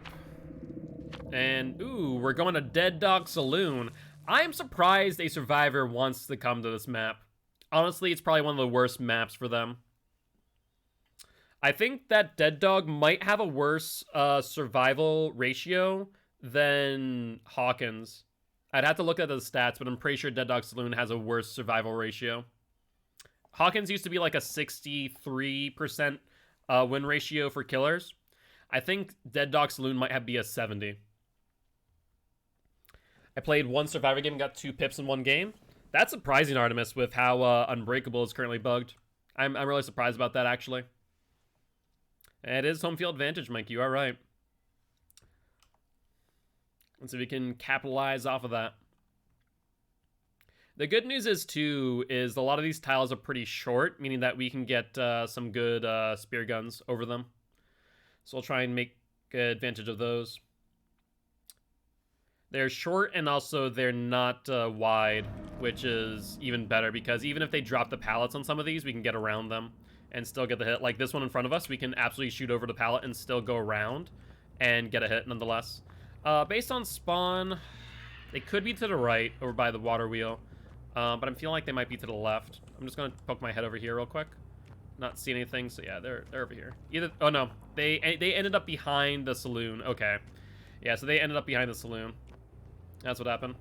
And, ooh, we're going to Dead Dog Saloon. I am surprised a survivor wants to come to this map. Honestly, it's probably one of the worst maps for them. I think that Dead Dog might have a worse survival ratio than Hawkins. I'd have to look at the stats, but I'm pretty sure Dead Dog Saloon has a worse survival ratio. Hawkins used to be like a 63% win ratio for killers. I think Dead Dog Saloon might be a 70. I played one survivor game and got 2 pips in one game. That's surprising, Artemis, with how Unbreakable is currently bugged. I'm really surprised about that, actually. It is home field advantage, Mike. You are right. Let's see if we can capitalize off of that. The good news is, too, is a lot of these tiles are pretty short, meaning that we can get some good spear guns over them. So we'll try and make advantage of those. They're short, and also they're not wide, which is even better, because even if they drop the pallets on some of these, we can get around them and still get the hit. Like this one in front of us, we can absolutely shoot over the pallet and still go around and get a hit nonetheless. Based on spawn, they could be to the right over by the water wheel, but I'm feeling like they might be to the left. I'm just going to poke my head over here real quick. not see anything. So yeah, they're over here. Either oh no, they ended up behind the saloon. Okay, yeah, so they ended up behind the saloon. That's what happened.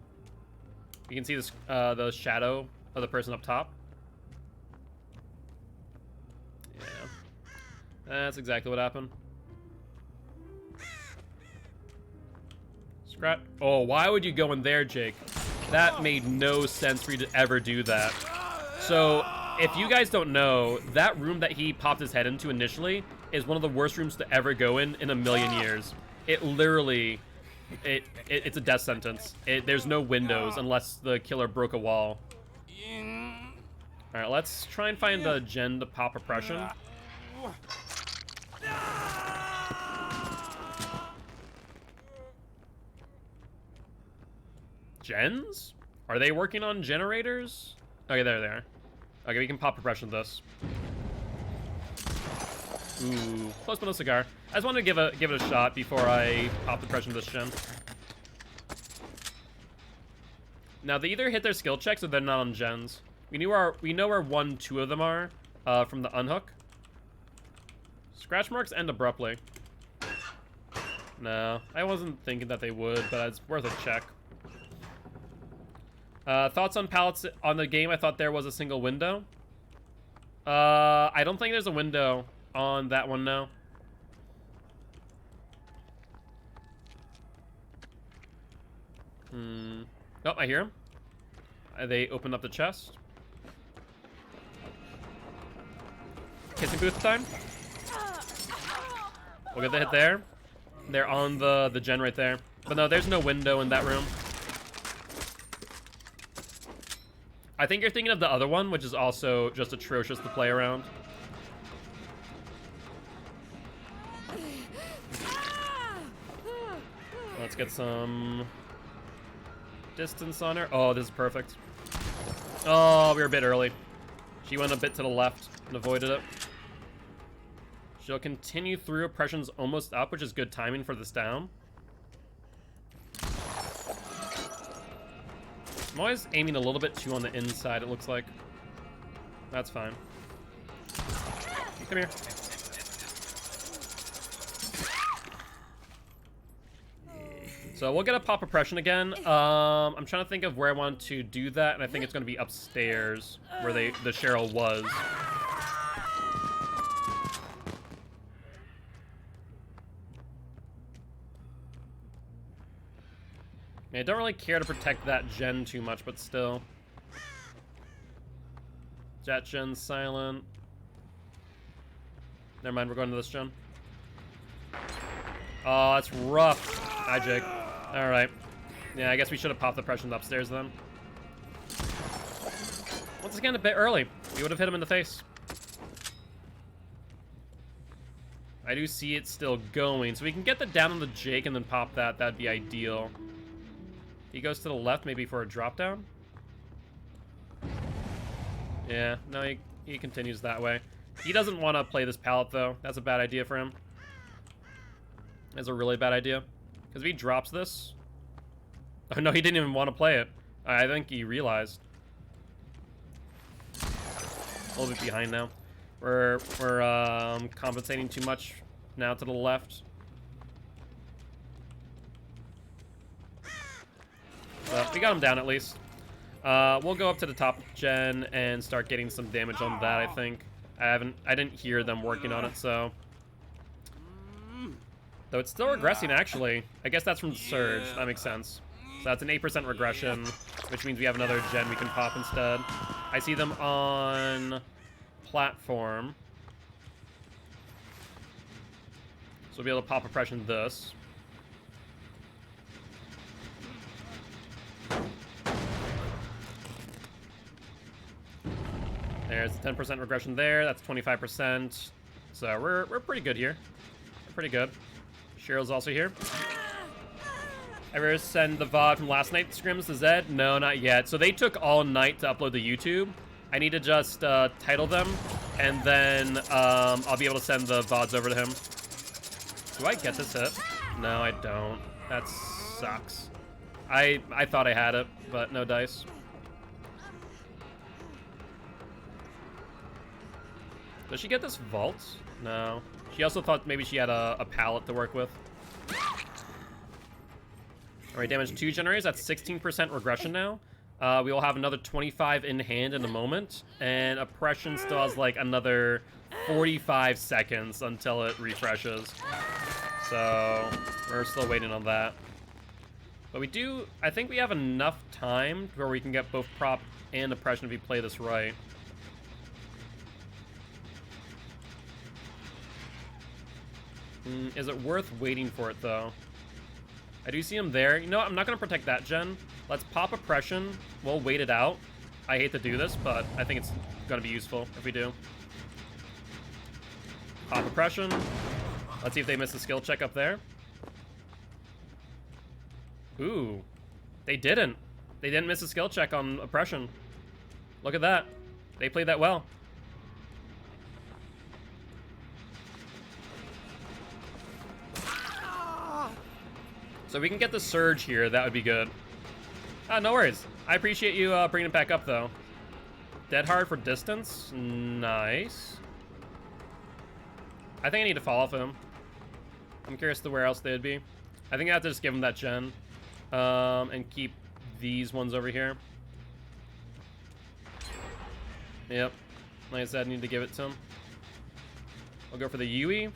You can see this the shadow of the person up top. Yeah, that's exactly what happened. Scrap. Oh, why would you go in there, Jake? That made no sense for you to ever do that. So, if you guys don't know, that room that he popped his head into initially is one of the worst rooms to ever go in a million years. It literally, it's a death sentence. There's no windows unless the killer broke a wall. All right, let's try and find a gen to pop oppression. Gens? Are they working on generators? Okay, there they are. Okay, we can pop oppression with this. Ooh, close but no cigar. I just wanted to give it a shot before I pop the oppression with this gen. Now they either hit their skill checks or they're not on gens. We know where 2 of them are from the unhook. Scratch marks end abruptly. No, I wasn't thinking that they would, but it's worth a check. Thoughts on pallets on the game? I thought there was a single window. I don't think there's a window on that one now. Oh, I hear him. They opened up the chest. Kissing booth time. We'll get the hit there. They're on the gen right there. But no, there's no window in that room. I think you're thinking of the other one, which is also just atrocious to play around. Let's get some distance on her. Oh, this is perfect. Oh, we were a bit early. She went a bit to the left and avoided it. She'll continue through. Oppression's almost up, which is good timing for this down. I'm always aiming a little bit too on the inside, it looks like. That's fine. Come here. So we'll get a pop oppression again. I'm trying to think of where I want to do that, and I think it's going to be upstairs where the Cheryl was. I don't really care to protect that gen too much, but still. Jet gen silent. Never mind, we're going to this gen. Oh, that's rough. Hi, Jake. Alright. Yeah, I guess we should have popped the oppression upstairs then. Once again, a bit early. We would have hit him in the face. I do see it still going, so we can get the down on the Jake and then pop that. That'd be ideal. He goes to the left, maybe for a drop down. Yeah, no, he continues that way. He doesn't want to play this pallet, though. That's a bad idea for him. That's a really bad idea. Because if he drops this... Oh, no, he didn't even want to play it. I think he realized. A little bit behind now. We're compensating too much now to the left. But we got him down at least. We'll go up to the top gen and start getting some damage on that, I think. I didn't hear them working on it, so. Though it's still regressing, actually. I guess that's from the surge. That makes sense. So that's an 8% regression, which means we have another gen we can pop instead. I see them on platform. So we'll be able to pop oppression this. There's a 10% regression there. That's 25%. So we're pretty good here. We're pretty good. Cheryl's also here. Ever send the VOD from last night's scrims to Zed? No, not yet. So they took all night to upload to YouTube. I need to just title them, and then I'll be able to send the VODs over to him. Do I get this hit? No, I don't. That sucks. I thought I had it, but no dice. Does she get this vault? No. She also thought maybe she had a pallet to work with. Alright, damage 2 generators. That's 16% regression now. We will have another 25 in hand in a moment. And oppression still has like another 45 seconds until it refreshes. So we're still waiting on that. But we do, I think we have enough time where we can get both prop and oppression if we play this right. Is it worth waiting for it though? I do see him there. You know what? I'm not going to protect that gen. Let's pop oppression. We'll wait it out. I hate to do this, but I think it's going to be useful if we do. Pop oppression. Let's see if they miss a skill check up there. Ooh. They didn't. They didn't miss a skill check on oppression. Look at that. They played that well. So we can get the surge here. That would be good. No worries. I appreciate you bringing it back up, though. Dead hard for distance. Nice. I think I need to fall off him. I'm curious to where else they'd be. I think I have to just give him that gen. And keep these ones over here. Yep. Like I said, I need to give it to him. I'll go for the Yui.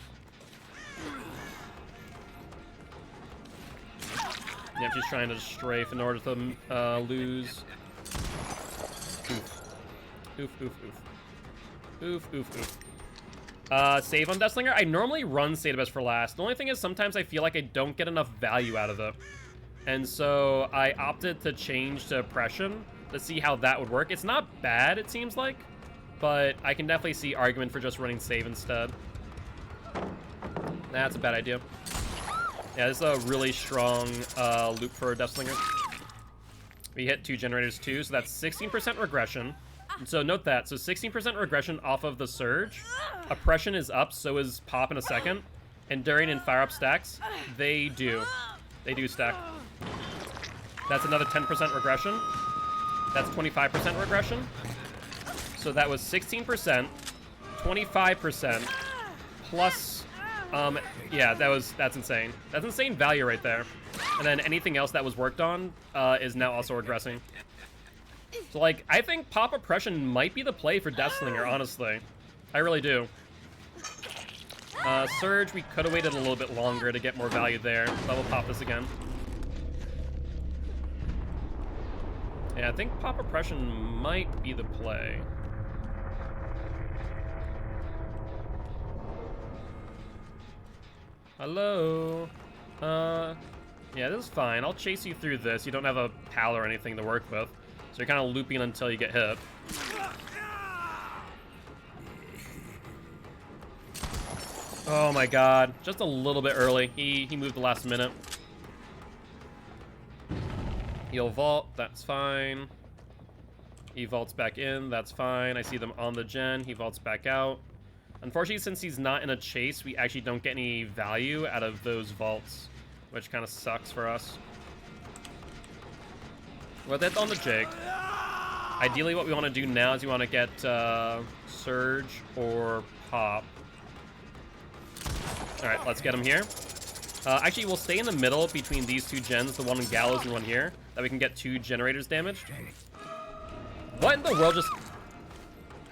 Yep, she's trying to strafe in order to lose. Oof. Oof, oof, oof. Oof, oof, oof. Save on Deathslinger. I normally run State of Best for last. The only thing is sometimes I feel like I don't get enough value out of it. And so I opted to change to Oppression to see how that would work. It's not bad, it seems like, but I can definitely see argument for just running Save instead. That's a bad idea. Yeah, this is a really strong loop for Deathslinger. We hit 2 generators too, so that's 16% regression. And so note that, so 16% regression off of the Surge. Oppression is up, so is Pop in a second. Enduring and Fire Up stacks, they do stack. That's another 10% regression. That's 25% regression. So that was 16%, 25%, plus, yeah, that's insane. That's insane value right there. And then anything else that was worked on is now also regressing. So, like, I think Pop Oppression might be the play for Deathslinger, honestly. I really do. Surge, we could have waited a little bit longer to get more value there, but we'll pop this again. Yeah, I think Pop Oppression might be the play. Hello? Yeah, this is fine. I'll chase you through this. You don't have a pal or anything to work with. So you're kind of looping until you get hit. Oh my god. Just a little bit early. He moved the last minute. He'll vault. That's fine. He vaults back in. That's fine. I see them on the gen. He vaults back out. Unfortunately, since he's not in a chase, we actually don't get any value out of those vaults, which kind of sucks for us. Well, that's on the jig. Ideally, what we want to do now is we want to get Surge or Pop. All right, let's get him here. Actually, we'll stay in the middle between these two gens, the one in Gallows and one here, that we can get 2 generators damaged. What in the world just...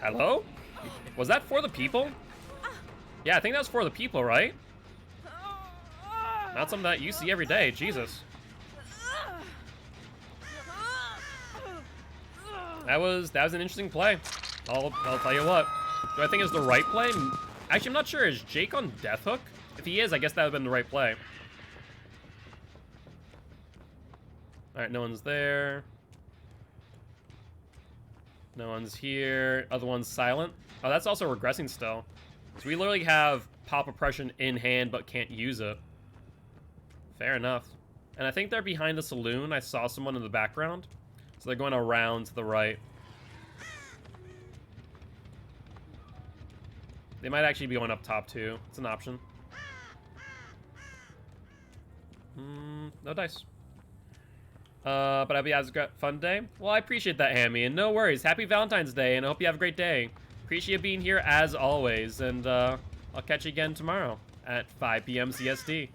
Hello? Was that for the people? Yeah, I think that's for the people, right? Not something that you see every day, Jesus. That was an interesting play. I'll tell you what. Do I think it's the right play? Actually, I'm not sure. Is Jake on Death Hook? If he is, I guess that would have been the right play. Alright, no one's there. No one's here. Other one's silent. Oh, that's also regressing still. So we literally have Pop Oppression in hand, but can't use it. Fair enough. And I think they're behind the saloon. I saw someone in the background. So they're going around to the right. They might actually be going up top, too. It's an option. No dice. But I hope you have a fun day. Well, I appreciate that, Hammy. And no worries. Happy Valentine's Day, and I hope you have a great day. appreciate being here as always, and I'll catch you again tomorrow at 5 p.m. CST.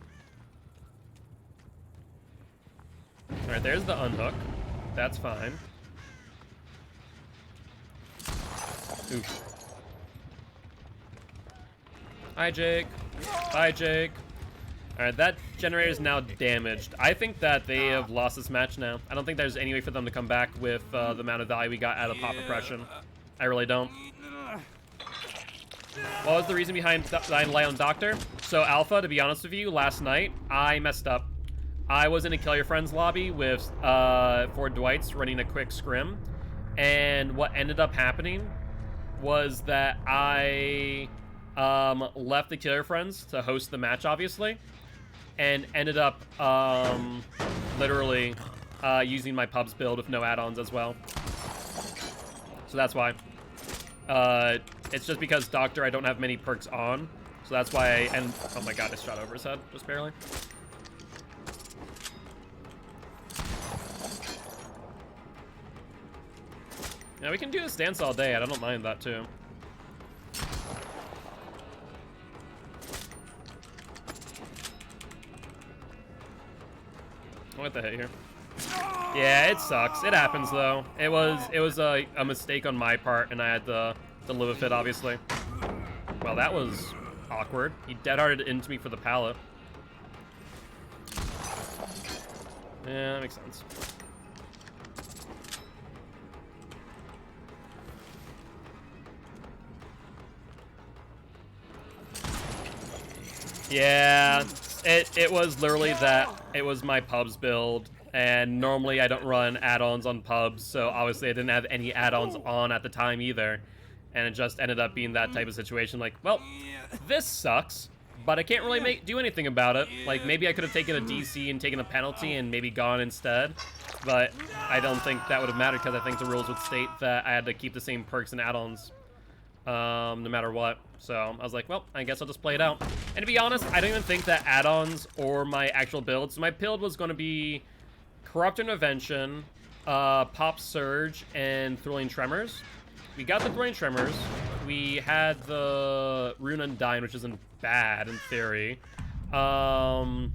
All right, there's the unhook. That's fine. Oof. Hi, Jake. Bye, Jake. Alright, that generator is now damaged. I think that they have lost this match now. I don't think there's any way for them to come back with the amount of value we got out of pop repression. I really don't. What was the reason behind Light on Doctor? So, Alpha, to be honest with you, last night, I messed up. I was in a Kill Your Friends lobby with 4 Dwights running a quick scrim. And what ended up happening was that I left the Kill Your Friends to host the match, obviously. And ended up literally using my pubs build with no add-ons as well. So that's why. It's just because Doctor, I don't have many perks on. So that's why oh my god, I shot over his head, just barely. Yeah, we can do this dance all day. I don't mind that too. What the heck here? Yeah, it sucks. It happens though. It was a mistake on my part, and I had to live with it, obviously. Well, that was awkward. He dead-hearted into me for the pallet. Yeah, that makes sense. Yeah, it was literally that. It was my pubs build, and normally I don't run add-ons on pubs, so obviously I didn't have any add-ons on at the time either. And it just ended up being that type of situation, like, well, this sucks, but I can't really do anything about it. Like, maybe I could have taken a DC and taken a penalty and maybe gone instead, but I don't think that would have mattered because I think the rules would state that I had to keep the same perks and add-ons no matter what. So I was like, well, I guess I'll just play it out. And to be honest, I don't even think that add-ons or my actual build. So my build was going to be Corrupt Intervention, Pop Surge, and Thrilling Tremors. We got the Thrilling Tremors. We had the Rune Undyne, which isn't bad in theory. But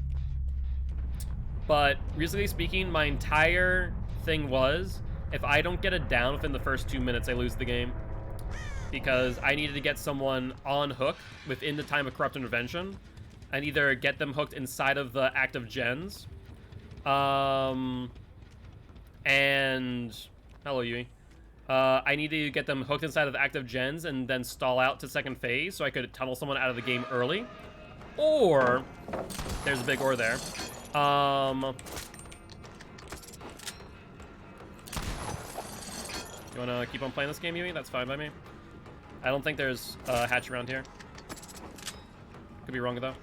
reasonably speaking, my entire thing was, if I don't get it down within the first 2 minutes, I lose the game. Because I needed to get someone on hook within the time of Corrupt Intervention and either get them hooked inside of the active gens. And hello, Yui. I need to get them hooked inside of the active gens and then stall out to second phase so I could tunnel someone out of the game early. Or, there's a big or there. You wanna keep on playing this game, Yui? That's fine by me. I don't think there's a hatch around here. Could be wrong, though.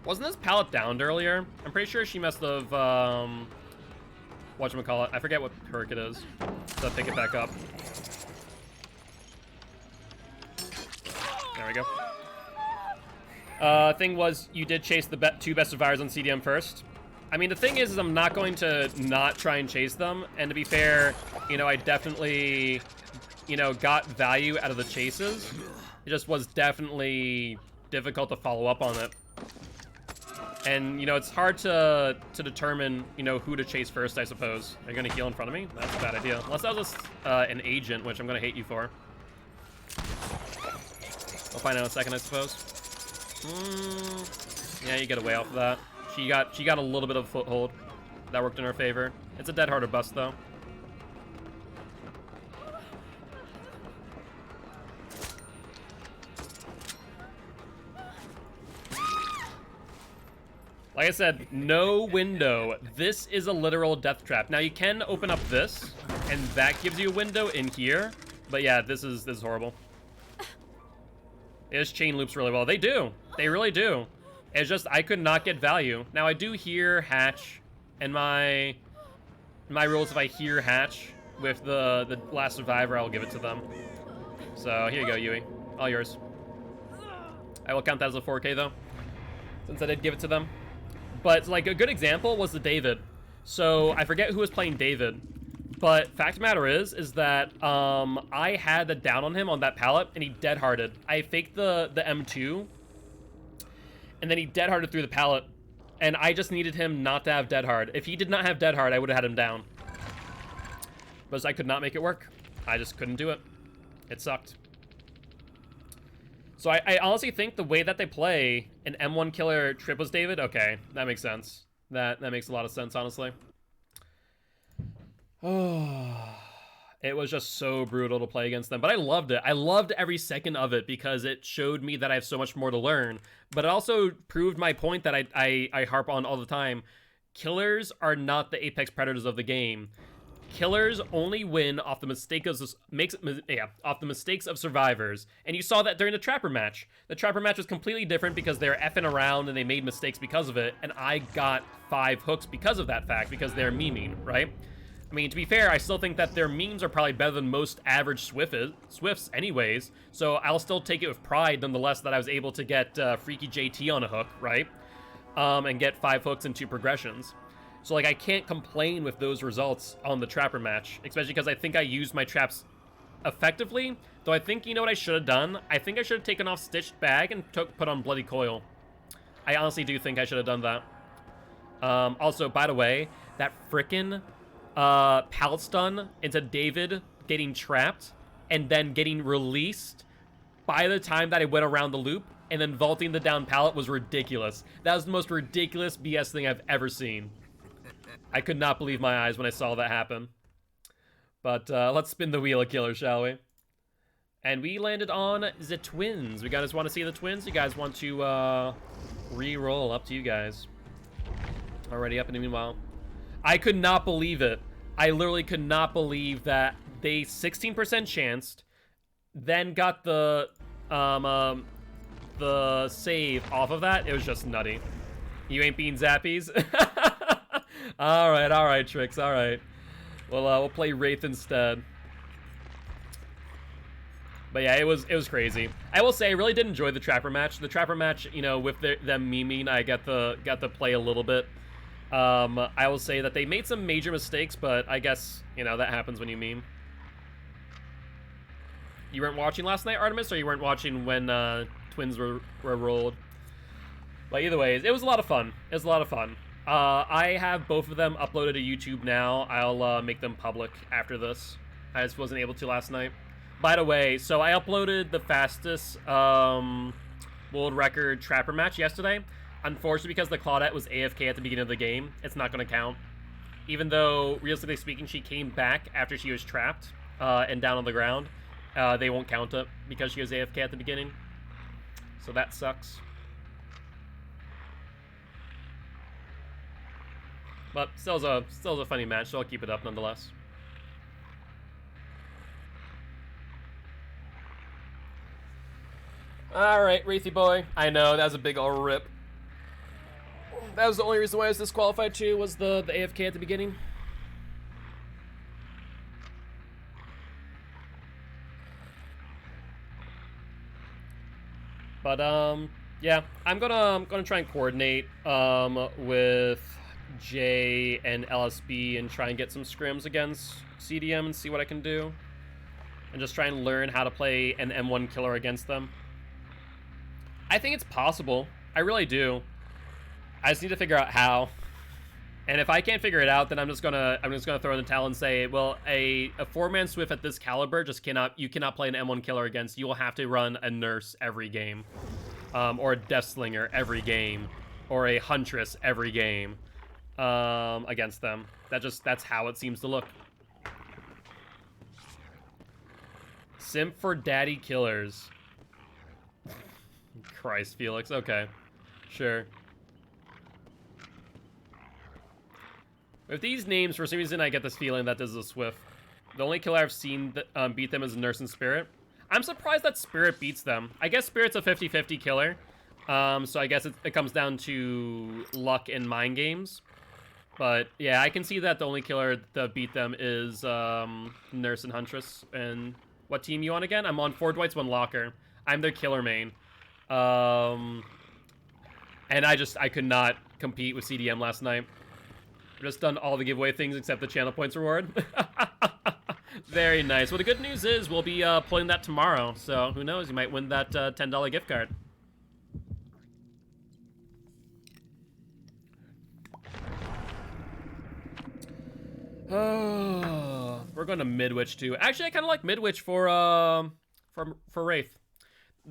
Wasn't this pallet downed earlier? I'm pretty sure she must have, whatchamacallit. I forget what perk it is. So pick it back up. There we go. Thing was, you did chase the 2 best survivors on CDM first. I mean, the thing is I'm not going to not try and chase them. And to be fair, you know, I definitely, you know, got value out of the chases. It just was definitely difficult to follow up on it. And, you know, it's hard to determine, you know, who to chase first, I suppose. Are you going to heal in front of me? That's a bad idea. Unless that was an agent, which I'm going to hate you for. I'll find out in a second, I suppose. Yeah, you get away off of that. She got a little bit of a foothold. That worked in her favor. It's a dead-hearted bust, though. Like I said, no window. This is a literal death trap. Now you can open up this, and that gives you a window in here. But yeah, this is horrible. It just chain loops really well. They do. They really do. It's just I could not get value. Now I do hear hatch, and my rules, if I hear hatch with the last survivor, I'll give it to them. So here you go, Yui. All yours. I will count that as a 4K though, since I did give it to them. But like a good example was the David. So I forget who was playing David, But fact of the matter is that I had the down on him on that pallet, and he dead-hearted. I faked the M2, and then he dead-hearted through the pallet, and I just needed him not to have dead hard. If he did not have dead hard, I would have had him down. But I could not make it work. I just couldn't do it. It sucked. So I honestly think the way that they play an M1 killer triples David, okay, that makes sense. That makes a lot of sense, honestly. Oh, it was just so brutal to play against them, but I loved it. I loved every second of it because it showed me that I have so much more to learn, but it also proved my point that I harp on all the time. Killers are not the apex predators of the game. Killers only win off the mistakes of survivors, and you saw that during the Trapper match. The Trapper match was completely different because they were effing around and they made mistakes because of it, and I got 5 hooks because of that fact, because they're memeing, right? I mean, to be fair, I still think that their memes are probably better than most average Swifts anyways, so I'll still take it with pride nonetheless that I was able to get Freaky JT on a hook, right? And get 5 hooks and 2 progressions. So, like, I can't complain with those results on the Trapper match, especially because I think I used my traps effectively, though I think, you know what I should have done? I think I should have taken off Stitched Bag and put on Bloody Coil. I honestly do think I should have done that. Also, by the way, that frickin' pallet stun into David getting trapped and then getting released by the time that I went around the loop and then vaulting the down pallet was ridiculous. That was the most ridiculous BS thing I've ever seen. I could not believe my eyes when I saw that happen. But let's spin the wheel of killer, shall we? And we landed on the twins. You guys want to see the twins? You guys want to re-roll? Up to you guys. Already up in the meanwhile. I could not believe it. I literally could not believe that they 16% chanced, then got the save off of that. It was just nutty. You ain't being zappies? all right, Tricks, all right. Well, we'll play Wraith instead. But yeah, it was crazy. I will say I really did enjoy the Trapper match. The Trapper match, you know, with them memeing, I got to play a little bit. I will say that they made some major mistakes, but I guess, you know, that happens when you meme. You weren't watching last night, Artemis, or you weren't watching when twins were rolled? But either way, it was a lot of fun. It was a lot of fun. I have both of them uploaded to YouTube now. I'll make them public after this. I just wasn't able to last night. By the way, so I uploaded the fastest world record Trapper match yesterday. Unfortunately, because the Claudette was AFK at the beginning of the game, it's not going to count. Even though, realistically speaking, she came back after she was trapped and down on the ground. They won't count it because she was AFK at the beginning. So that sucks. But still is a funny match, so I'll keep it up nonetheless. Alright, Wraithy boy. I know, that was a big ol' rip. That was the only reason why I was disqualified too, was the AFK at the beginning. But yeah, I'm gonna try and coordinate with Jay and LSB and try and get some scrims against CDM and see what I can do. And just try and learn how to play an M1 killer against them. I think it's possible. I really do. I just need to figure out how. And if I can't figure it out, then I'm just gonna throw in the towel and say, well, a 4-man Swift at this caliber you cannot play an M1 killer against. You will have to run a nurse every game, or a death slinger every game, or a huntress every game against them. That's how it seems to look. Simp for daddy killers. Christ, Felix. Okay, sure. With these names, for some reason, I get this feeling that this is a Swift. The only killer I've seen that, beat them is Nurse and Spirit. I'm surprised that Spirit beats them. I guess Spirit's a 50-50 killer. So I guess it comes down to luck and mind games. But yeah, I can see that the only killer that beat them is Nurse and Huntress. And what team you on again? I'm on 4 Dwights, 1 Locker. I'm their killer main. And I could not compete with CDM last night. I've just done all the giveaway things except the channel points reward. Very nice. Well, the good news is we'll be playing that tomorrow. So who knows? You might win that $10 gift card. Oh, we're going to Midwich too. Actually, I kind of like Midwich for Wraith.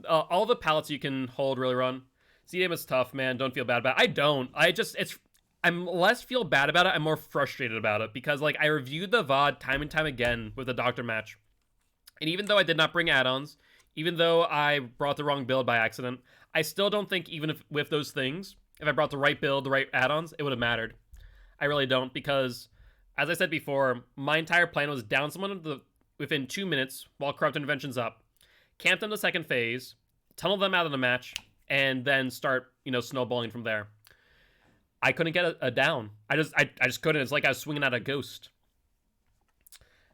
All the pallets you can hold really run. CDM is tough, man. Don't feel bad about it. I don't. I'm less feel bad about it. I'm more frustrated about it because like I reviewed the VOD time and time again with the doctor match. And even though I did not bring add-ons, even though I brought the wrong build by accident, I still don't think even if with those things, if I brought the right build, the right add-ons, it would have mattered. I really don't because as I said before, my entire plan was down someone within 2 minutes while Corrupt Intervention's up, camp them the second phase, tunnel them out of the match, and then start, snowballing from there. I couldn't get a down. I just couldn't. It's like I was swinging at a ghost.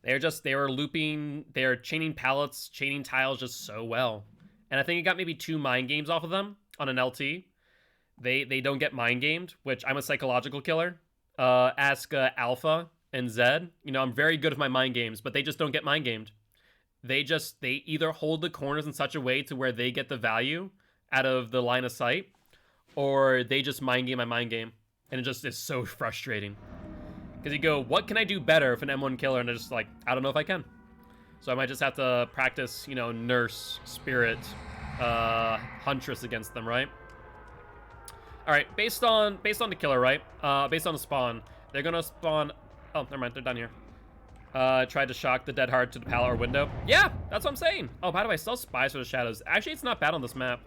They were looping, they're chaining pallets, chaining tiles just so well. And I think it got maybe 2 mind games off of them on an LT. They don't get mind gamed, which I'm a psychological killer. Ask Alpha and Zed. I'm very good with my mind games, but they just don't get mind gamed. They either hold the corners in such a way to where they get the value out of the line of sight, or they just mind game my mind game. And it just is so frustrating. Because you go, what can I do better if an M1 killer? And they're just like, I don't know if I can. So I might just have to practice, Nurse, Spirit, Huntress against them, right? All right, based on the killer, right? Based on the spawn, they're gonna spawn. Oh, never mind, they're down here. Tried to shock the dead hard to the pallet or window. Yeah, that's what I'm saying. Oh, by the way, I still spies for the shadows. Actually, it's not bad on this map.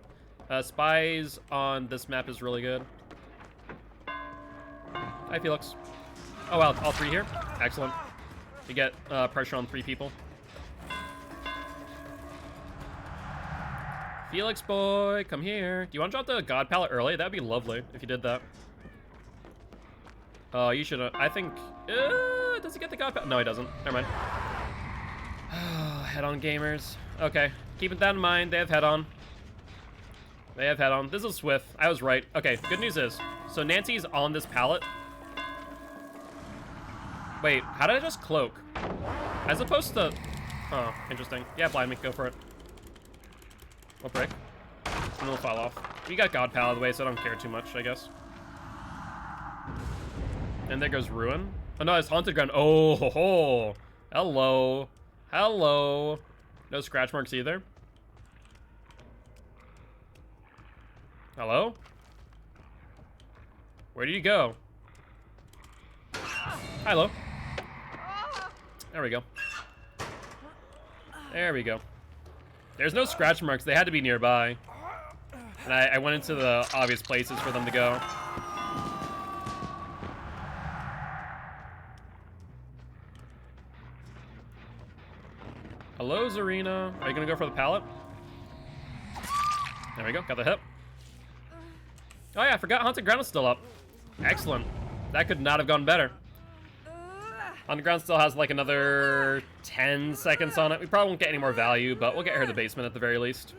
Spies on this map is really good. Hi, Felix. Oh wow, all 3 here. Excellent. You get pressure on 3 people. Felix boy, come here. Do you want to drop the God pallet early? That'd be lovely if you did that. Oh, you should. I think. Does he get the God pallet? No, he doesn't. Never mind. Head-on gamers. Okay, keeping that in mind. They have head-on. They have head-on. This is Swift. I was right. Okay, good news is, so Nancy's on this pallet. Wait, how did I just cloak? As opposed to. Oh, interesting. Yeah, blind me. Go for it. What break? And it'll fall off. We got God Pal out of the way, so I don't care too much, I guess. And there goes Ruin. Oh no, it's Haunted Ground. Oh, ho, ho. Hello. Hello. No scratch marks either. Hello? Where did you go? Hello. There we go. There we go. There's no scratch marks. They had to be nearby. And I went into the obvious places for them to go. Hello, Zarina. Are you going to go for the pallet? There we go. Got the hip. Oh, yeah. I forgot Haunted Ground is still up. Excellent. That could not have gone better. Haunted Ground still has like another 10 seconds on it. We probably won't get any more value, but we'll get her to the basement at the very least.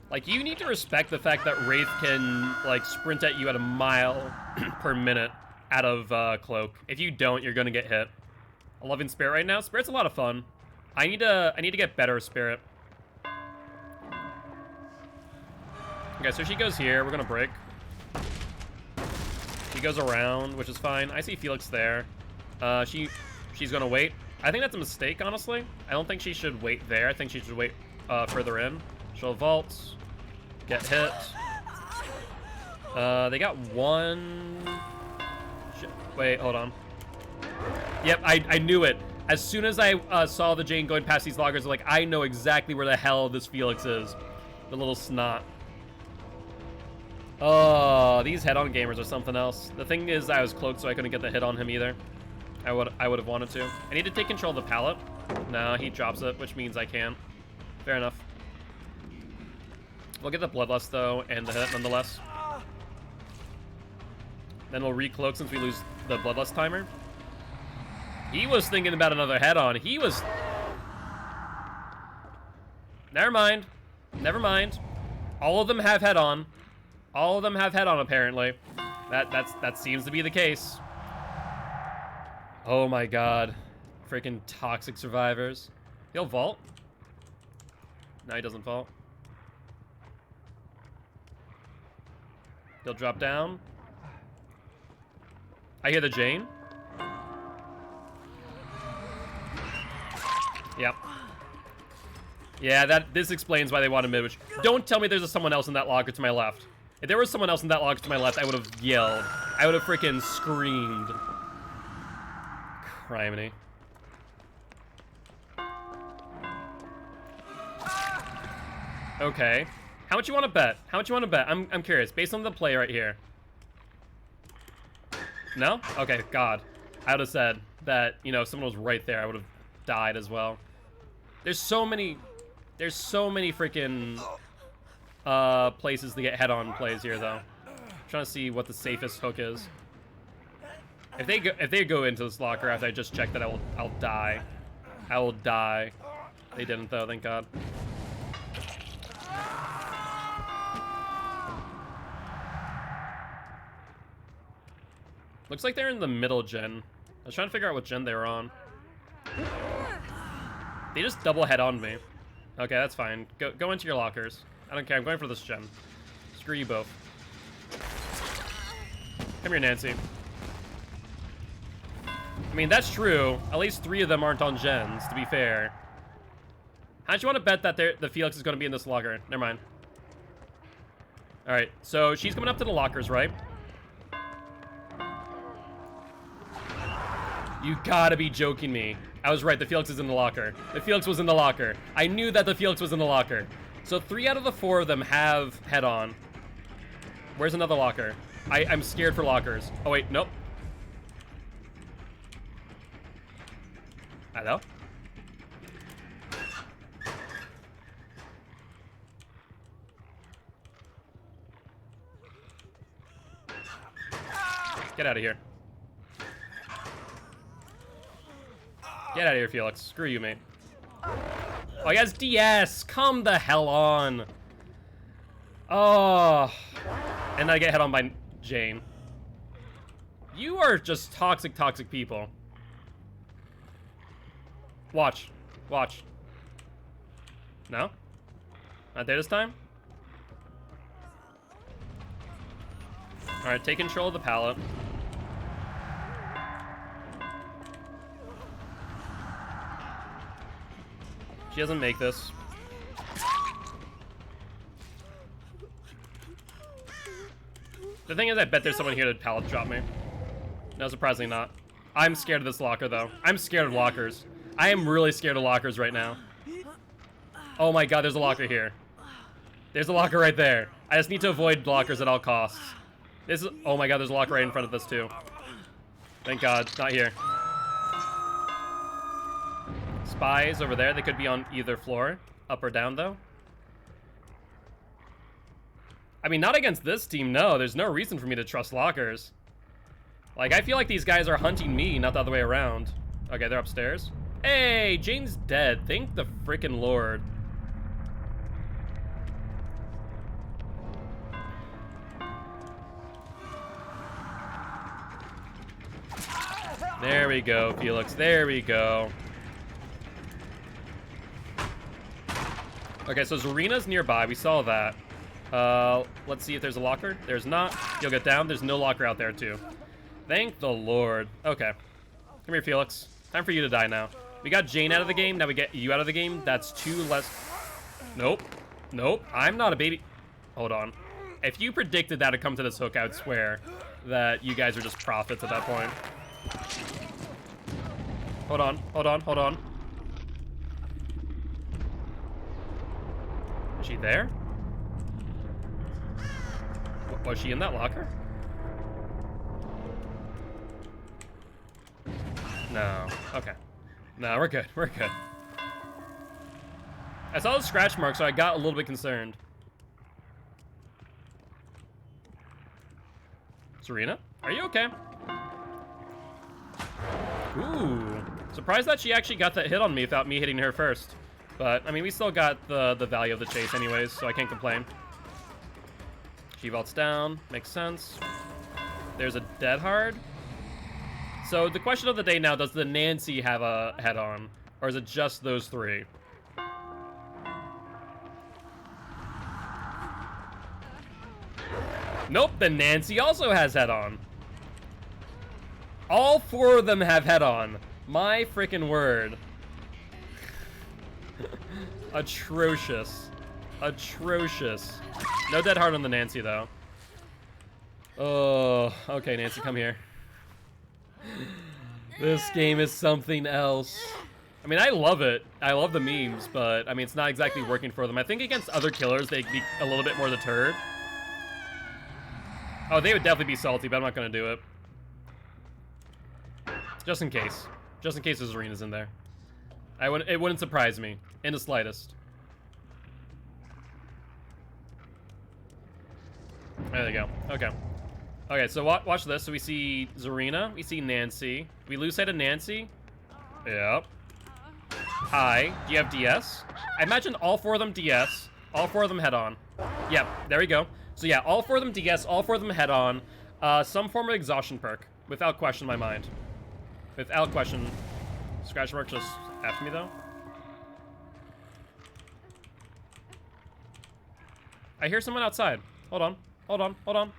Like, you need to respect the fact that Wraith can, like, sprint at you at a mile per minute out of Cloak. If you don't, you're gonna get hit. I'm loving Spirit right now. Spirit's a lot of fun. I need to get better with Spirit. Okay, so she goes here. We're gonna break. She goes around, which is fine. I see Felix there. She's gonna wait. I think that's a mistake, honestly. I don't think she should wait there. I think she should wait further in. She'll vault, get hit. They got one. Wait, hold on. Yep, I knew it. As soon as I saw the Jane going past these loggers, I'm like, I know exactly where the hell this Felix is. The little snot. Oh, these head-on gamers are something else. The thing is, I was cloaked, so I couldn't get the hit on him either. I would have wanted to. I need to take control of the pallet. No, he drops it, which means I can't. Fair enough. We'll get the Bloodlust, though, and the hit, nonetheless. Then we'll re-cloak since we lose the Bloodlust timer. He was thinking about another head-on. He was... Never mind. Never mind. All of them have head-on. All of them have head on, apparently. That seems to be the case. Oh my god. Freaking toxic survivors. He'll vault. No, he doesn't vault. He'll drop down. I hear the Jane. Yep. Yeah, this explains why they wanted mid, which... Don't tell me there's someone else in that locker to my left. If there was someone else in that locker to my left, I would have yelled. I would have freaking screamed. Criminy. Okay. How much you want to bet? How much you want to bet? I'm curious. Based on the play right here. No? Okay, God. I would have said that, you know, if someone was right there, I would have died as well. There's so many freaking places to get head-on plays here, though. I'm trying to see what the safest hook is. If they go into this locker after I just checked that, I'll die. I will die. They didn't, though, thank God. Looks like they're in the middle gen. I was trying to figure out what gen they were on. They just double head on me. Okay, that's fine. Go into your lockers. I don't care. I'm going for this gen. Screw you both. Come here, Nancy. I mean, that's true. At least 3 of them aren't on gens, to be fair. How'd you want to bet that the Felix is going to be in this locker? Never mind. All right, so she's coming up to the lockers, right? You gotta be joking me. I was right, the Felix is in the locker. The Felix was in the locker. I knew that the Felix was in the locker. So 3 out of the 4 of them have head on. Where's another locker? I'm scared for lockers. Oh wait, nope. Hello? Get out of here. Get out of here, Felix. Screw you, mate. Oh, he has DS. Come the hell on. Oh. And I get hit on by Jane. You are just toxic, toxic people. Watch. Watch. No? Not there this time? Alright, take control of the pallet. She doesn't make this. The thing is, I bet there's someone here to pallet drop me. No, surprisingly not. I'm scared of this locker, though. I'm scared of lockers. I am really scared of lockers right now. Oh my god, there's a locker here. There's a locker right there. I just need to avoid lockers at all costs. This is... Oh my god, there's a locker right in front of this, too. Thank god, not here. Spies over there. They could be on either floor. Up or down, though. I mean, not against this team, no. There's no reason for me to trust lockers. Like, I feel like these guys are hunting me, not the other way around. Okay, they're upstairs. Hey, Jane's dead. Thank the frickin' Lord. There we go, Felix. There we go. Okay, so Zarina's nearby. We saw that. Let's see if there's a locker. There's not. You'll get down. There's no locker out there, too. Thank the Lord. Okay. Come here, Felix. Time for you to die now. We got Jane out of the game. Now we get you out of the game. That's 2 less. Nope. Nope. I'm not a baby. Hold on. If you predicted that to come to this hook, I would swear that you guys are just prophets at that point. Hold on. Hold on. Hold on. Is she there? Was she in that locker? No. Okay. No, we're good. We're good. I saw the scratch mark, so I got a little bit concerned. Serena? Are you okay? Ooh. Surprised that she actually got that hit on me without me hitting her first. But, I mean, we still got the value of the chase anyways, so I can't complain. She vaults down. Makes sense. There's a dead hard. So the question of the day now, does the Nancy have a head-on? Or is it just those three? Nope, the Nancy also has head-on. All four of them have head-on. My freaking word. Atrocious. Atrocious. No dead hard on the Nancy, though. Oh, okay, Nancy, come here. This game is something else. I mean, I love it. I love the memes, but, I mean, it's not exactly working for them. I think against other killers, they'd be a little bit more deterred. Oh, they would definitely be salty, but I'm not going to do it. Just in case. Just in case there's arenas in there. It wouldn't surprise me in the slightest. There they go. Okay. Okay, so watch this. So we see Zarina. We see Nancy. We lose sight of Nancy. Yep. Hi. Do you have DS? I imagine all four of them DS. All four of them head-on. Yep. There we go. So yeah, all four of them DS. All four of them head-on. Some form of exhaustion perk. Without question in my mind. Without question. Scratch mark just after me, though. I hear someone outside. Hold on. Hold on. Hold on.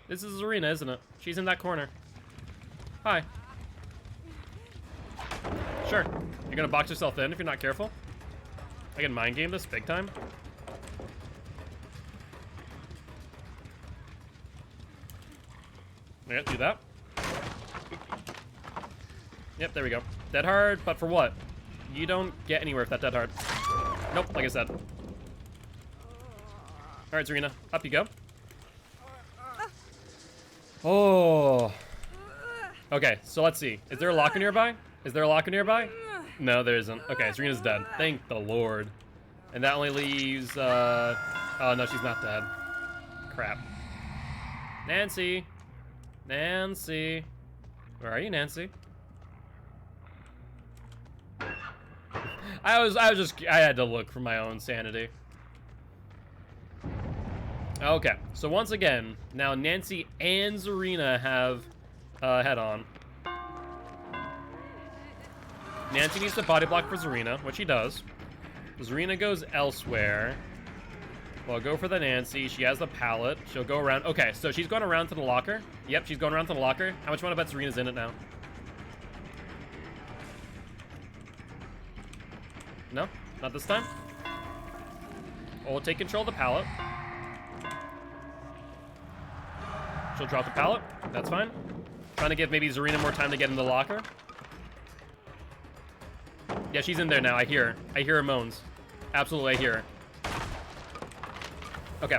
This is Zarina, isn't it? She's in that corner. Hi. Sure. You're gonna box yourself in if you're not careful. I can mind game this big time. Yeah, do that. Yep, there we go. Dead hard, but for what? You don't get anywhere with that dead hard. Nope, like I said. Alright, Zarina, up you go. Oh. Okay, so let's see. Is there a locker nearby? Is there a locker nearby? No, there isn't. Okay, Zarina's dead. Thank the Lord. And that only leaves, oh, no, she's not dead. Crap. Nancy. Nancy. Where are you, Nancy? I had to look for my own sanity. Okay, so once again, now Nancy and Zarina have head-on. Nancy needs to body block for Zarina, which he does. Zarina goes elsewhere. Well, go for the Nancy. She has the pallet. She'll go around. Okay, so she's going around to the locker. Yep, she's going around to the locker. How much you want to bet Zarina's in it now? No? Not this time? Well, we'll take control of the pallet. She'll drop the pallet. That's fine. Trying to give maybe Zarina more time to get in the locker. Yeah, she's in there now. I hear her. I hear her moans. Absolutely, I hear her. Okay.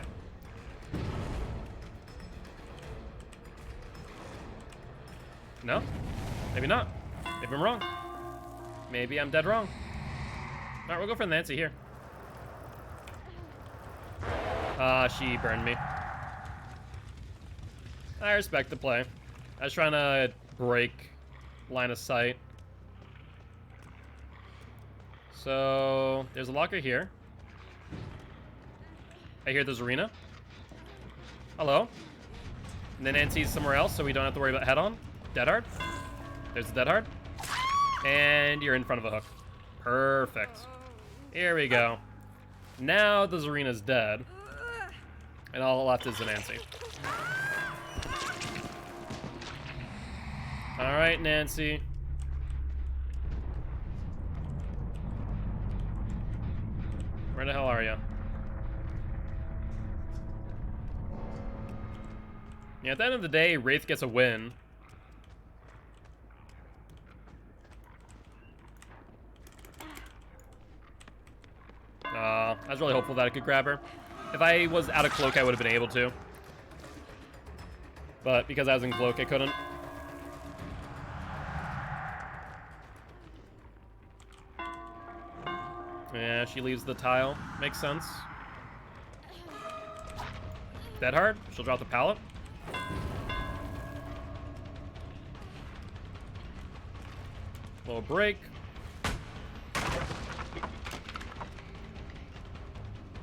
No? Maybe not. Maybe I'm wrong. Maybe I'm dead wrong. Alright, we'll go for Nancy here. She burned me. I respect the play. I was trying to break line of sight. So, there's a locker here. I hear there's Zarina. Hello. And then Nancy's somewhere else, so we don't have to worry about head-on. Dead hard. There's the dead hard. And you're in front of a hook. Perfect. Here we go. Now the Zarina's dead. And all left is the Nancy. Alright, Nancy. Where the hell are you? Yeah, at the end of the day, Wraith gets a win. I was really hopeful that I could grab her. If I was out of cloak, I would have been able to. But because I was in cloak, I couldn't. Yeah, she leaves the tile. Makes sense. Dead hard. She'll drop the pallet. Little break.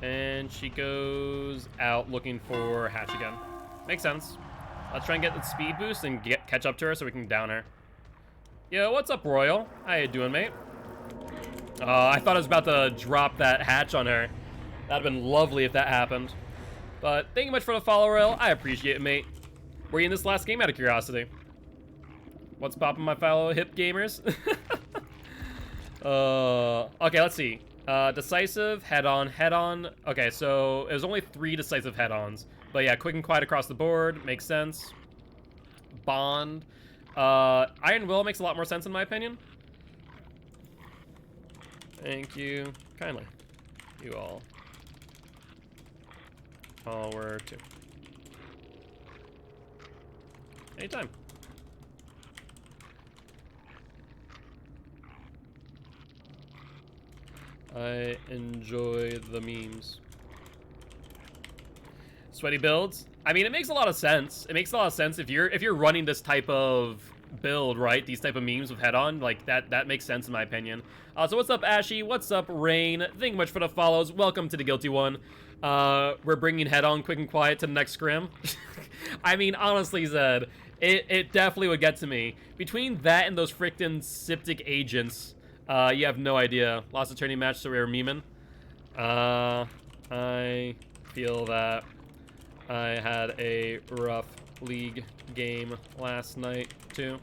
And she goes out looking for Hatch again. Makes sense. Let's try and get the speed boost and catch up to her so we can down her. Yo, what's up, Royal? How you doing, mate? I thought I was about to drop that Hatch on her. That'd have been lovely if that happened. But thank you much for the follow, Royal. I appreciate it, mate. Were you in this last game out of curiosity? What's popping, my fellow hip gamers? Okay, let's see. Decisive, head-on, head-on. Okay, so it was only 3 decisive head-ons. But yeah, quick and quiet across the board. Makes sense. Bond. Iron Will makes a lot more sense in my opinion. Thank you. Kindly. You all. All were too. Anytime. I enjoy the memes. Sweaty builds. I mean, it makes a lot of sense. It makes a lot of sense if you're running this type of build, right? These type of memes with head-on, like that makes sense in my opinion. So what's up, Ashy? What's up, Rain? Thank you much for the follows. Welcome to the Guilty One. We're bringing head-on quick and quiet to the next scrim. I mean, honestly, Zed, it definitely would get to me. Between that and those frickin' Septic agents, you have no idea. Lost a turning match, so we were memeing. I feel that I had a rough league game last night, too.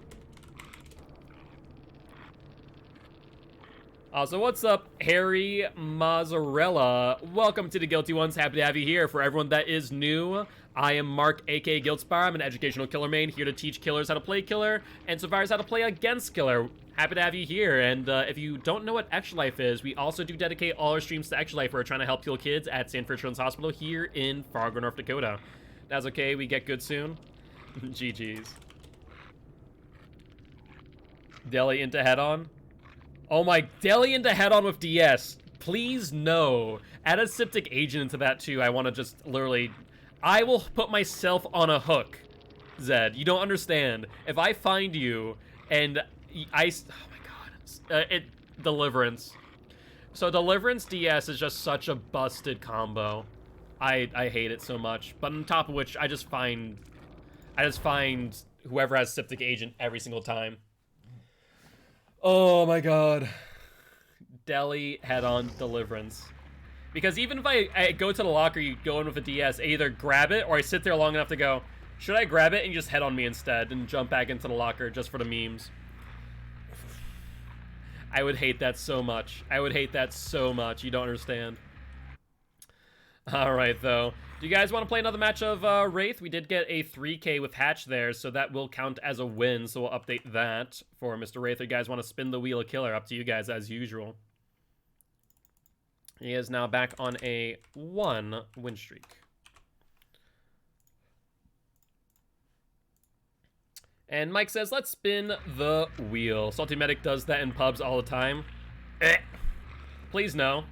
So what's up, Harry Mozzarella? Welcome to the Guilty Ones. Happy to have you here. For everyone that is new, I am Mark, aka Guildspire. I'm an educational killer main, here to teach killers how to play killer, and survivors how to play against killer. Happy to have you here, and if you don't know what Extra Life is, we also do dedicate all our streams to Extra Life. We're trying to help heal kids at Sanford Children's Hospital here in Fargo, North Dakota. That's okay, we get good soon. GG's. Deli into head-on. Oh my, Deli into head-on with DS. Please no. Add a Septic agent into that too. I want to just literally... I will put myself on a hook, Zed. You don't understand. If I find you and I... Oh my god. Deliverance. So Deliverance DS is just such a busted combo. I hate it so much. But on top of which, I just find whoever has Septic agent every single time. Oh my god. Deli head-on Deliverance. Because even if I go to the locker, you go in with a DS, I either grab it or I sit there long enough to go, should I grab it and just head on me instead and jump back into the locker just for the memes? I would hate that so much. I would hate that so much. You don't understand. Alright, though. Do you guys want to play another match of Wraith? We did get a 3K with Hatch there, so that will count as a win, so we'll update that for Mr. Wraith. Or you guys want to spin the wheel of killer? Up to you guys, as usual. He is now back on a 1 win streak. And Mike says, let's spin the wheel. Salty Medic does that in pubs all the time. Please no.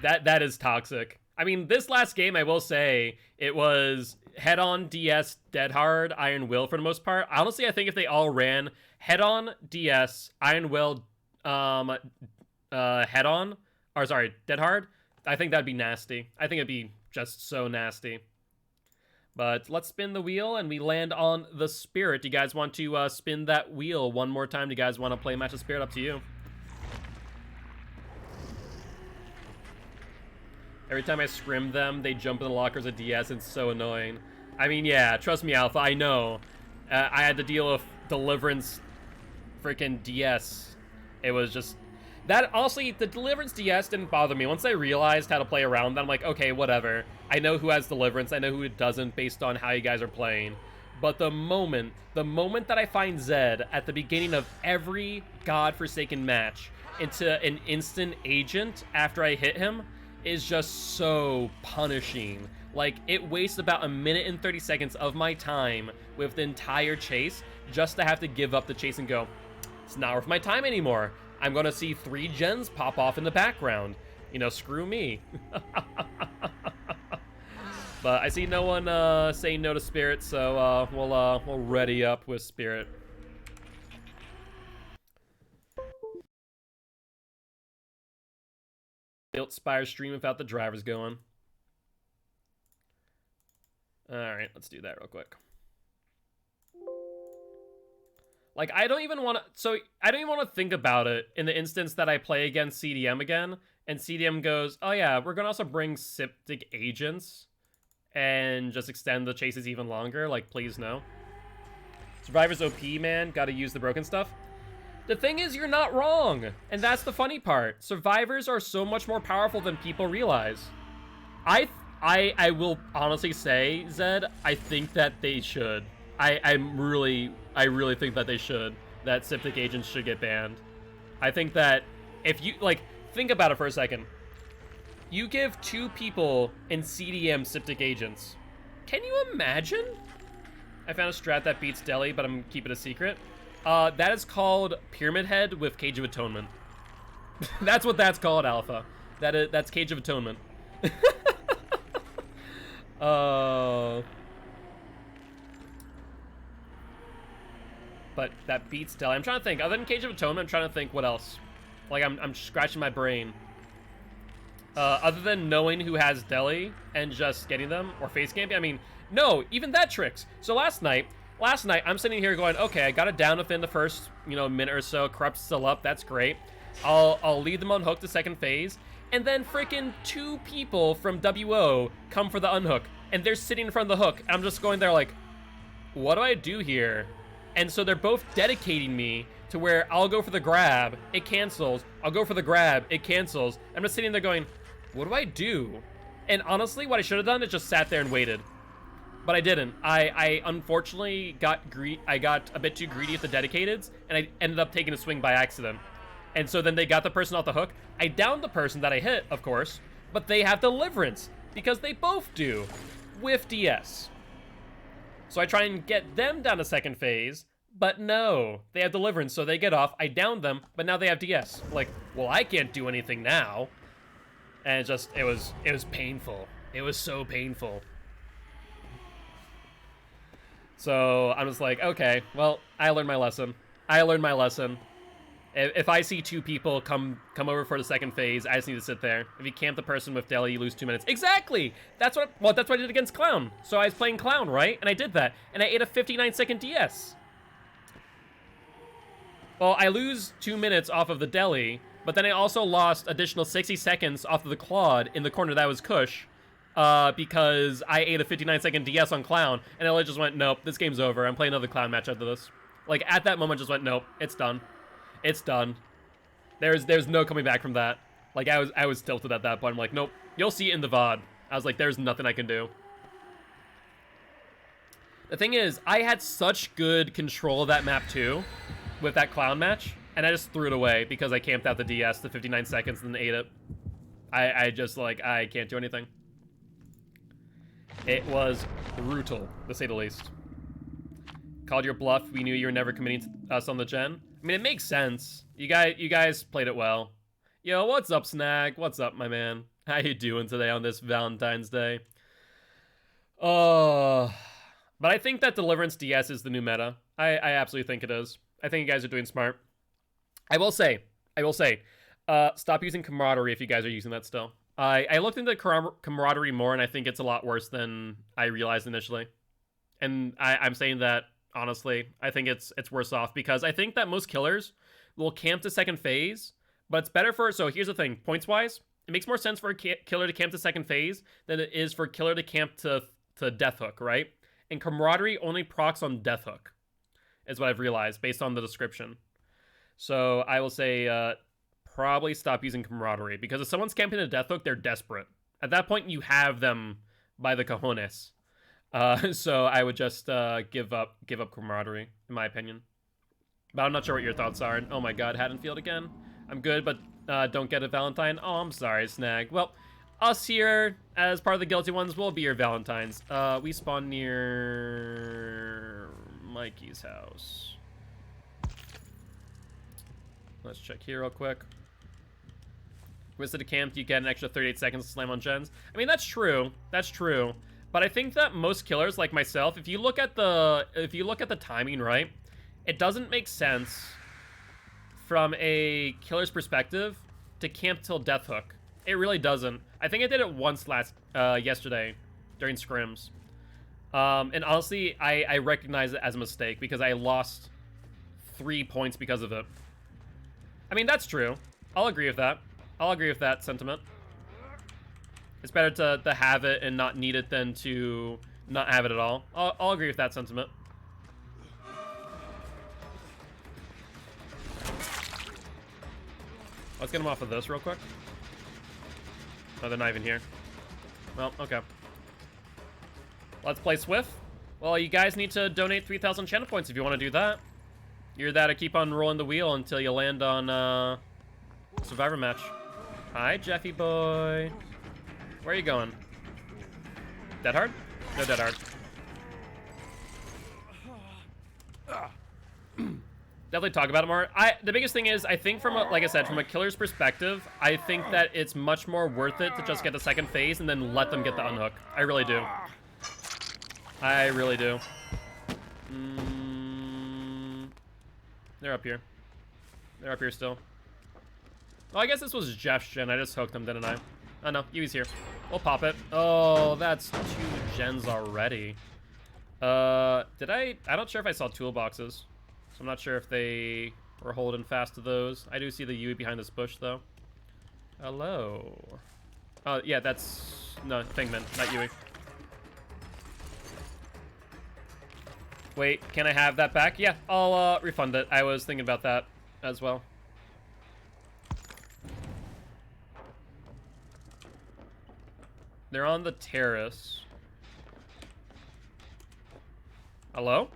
That is toxic. I mean, this last game, I will say, it was head-on, DS, dead hard, Iron Will for the most part. Honestly, I think if they all ran head-on, DS, Iron Will, head-on, or sorry, dead hard, I think that'd be nasty. I think it'd be just so nasty. But let's spin the wheel, and we land on the Spirit. Do you guys want to spin that wheel one more time? Do you guys want to play a match of Spirit? Up to you. Every time I scrim them, they jump in the lockers of DS. It's so annoying. I mean, yeah, trust me, Alpha, I know. I had to deal with Deliverance freaking DS. It was just... That, honestly, the Deliverance DS didn't bother me. Once I realized how to play around that, I'm like, okay, whatever. I know who has Deliverance, I know who doesn't based on how you guys are playing. But the moment that I find Zed at the beginning of every godforsaken match into an instant agent after I hit him is just so punishing. Like, it wastes about 1 minute and 30 seconds of my time with the entire chase just to have to give up the chase and go, it's not worth my time anymore. I'm gonna see 3 gens pop off in the background. You know, screw me. But I see no one saying no to Spirit, so we'll ready up with Spirit. Built Spire stream without the drivers going. Alright, let's do that real quick. Like, I don't even want to think about it in the instance that I play against CDM again, and CDM goes, oh yeah, we're gonna also bring Septic Agents, and just extend the chases even longer. Like, please no. Survivor's OP, man. Gotta use the broken stuff. The thing is, you're not wrong. And that's the funny part. Survivors are so much more powerful than people realize. I will honestly say, Zed, I think that they should. I really think that they should. That Septic Agents should get banned. I think that if you, like, think about it for a second. You give 2 people in CDM Septic Agents. Can you imagine? I found a strat that beats Deli, but I'm keeping it a secret. That is called Pyramid Head with Cage of Atonement. That's what that's called, Alpha. That's Cage of Atonement. But that beats Deli. I'm trying to think. Other than Cage of Atonement, I'm trying to think what else. Like, I'm scratching my brain. Other than knowing who has Deli and just getting them, or face camping, I mean, no, even that tricks. So last night, I'm sitting here going, okay, I got it down within the first, minute or so. Corrupt's still up, that's great. I'll leave them on hook the second phase, and then freaking 2 people from WO come for the unhook, and they're sitting in front of the hook. I'm just going there like, what do I do here? And so they're both dedicating me to where I'll go for the grab, it cancels. I'll go for the grab, it cancels. I'm just sitting there going, what do I do? And honestly, what I should have done is just sat there and waited. But I didn't. I unfortunately got a bit too greedy at the dedicateds, and I ended up taking a swing by accident. And so then they got the person off the hook. I downed the person that I hit, of course, but they have Deliverance, because they both do, with DS. So I try and get them down to second phase, but no, they have Deliverance, so they get off. I downed them, but now they have DS. Like, well, I can't do anything now. And it was painful. It was so painful. So I'm just like, okay, well, I learned my lesson. If I see 2 people come over for the second phase, I just need to sit there. If you camp the person with Deli, you lose 2 minutes. Exactly! That's what I did against Clown. So I was playing Clown, right? And I did that. And I ate a 59-second DS. Well, I lose 2 minutes off of the Deli, but then I also lost additional 60 seconds off of the Claude in the corner that was Kush. Because I ate a 59-second DS on Clown, and I just went, nope, this game's over. I'm playing another Clown match after this. Like, at that moment, just went, nope, it's done. It's done. There's no coming back from that. Like, I was tilted at that point. I'm like, nope, you'll see it in the VOD. I was like, there's nothing I can do. The thing is, I had such good control of that map, too, with that Clown match, and I just threw it away because I camped out the DS to 59 seconds and then ate it. I just, like, I can't do anything. It was brutal, to say the least. Called your bluff. We knew you were never committing to us on the gen. I mean, it makes sense. You guys played it well. Yo, what's up, Snag? What's up, my man? How you doing today on this Valentine's Day? But I think that Deliverance DS is the new meta. I absolutely think it is. I think you guys are doing smart. I will say, stop using Camaraderie if you guys are using that still. I looked into Camaraderie more, and I think it's a lot worse than I realized initially. And I'm saying that, honestly, I think it's worse off, because I think that most killers will camp to second phase, but it's better for... So here's the thing, points-wise, it makes more sense for a killer to camp to second phase than it is for a killer to camp to Death Hook, right? And Camaraderie only procs on Death Hook, is what I've realized, based on the description. So I will say... probably stop using Camaraderie, because if someone's camping a Death Hook, they're desperate. At that point, you have them by the cojones. So I would just give up Camaraderie, in my opinion. But I'm not sure what your thoughts are. Oh my god, Haddonfield again? I'm good, but don't get a Valentine. Oh, I'm sorry, Snag. Well, us here, as part of the Guilty Ones, will be your Valentines. We spawn near Mikey's house. Let's check here real quick. Visit a camp, you get an extra 38 seconds to slam on gens. I mean, that's true. That's true. But I think that most killers, like myself, if you look at the timing, right, it doesn't make sense from a killer's perspective to camp till Death Hook. It really doesn't. I think I did it once yesterday during scrims. And honestly, I recognize it as a mistake because I lost 3 points because of it. I mean, that's true. I'll agree with that. I'll agree with that sentiment. It's better to have it and not need it than to not have it at all. I'll agree with that sentiment. Let's get him off of this real quick. Oh, they're not even here. Well, okay. Let's play Swift. Well, you guys need to donate 3,000 channel points if you want to do that. You're that to keep on rolling the wheel until you land on Survivor match. Hi, Jeffy boy. Where are you going? Dead hard? No dead hard. Definitely talk about it more. The biggest thing is, I think from a, like I said, from a killer's perspective, I think that it's much more worth it to just get the second phase and then let them get the unhook. I really do. I really do. They're up here. They're up here still. Oh, I guess this was Jeff's gen. I just hooked him, didn't I? Oh no, Yui's here. We'll pop it. Oh, that's 2 gens already. I'm not sure if I saw toolboxes. So I'm not sure if they were holding fast to those. I do see the Yui behind this bush, though. Hello. Oh, yeah, that's... No, Fingman, not Yui. Wait, can I have that back? Yeah, I'll refund it. I was thinking about that as well. They're on the terrace. Hello?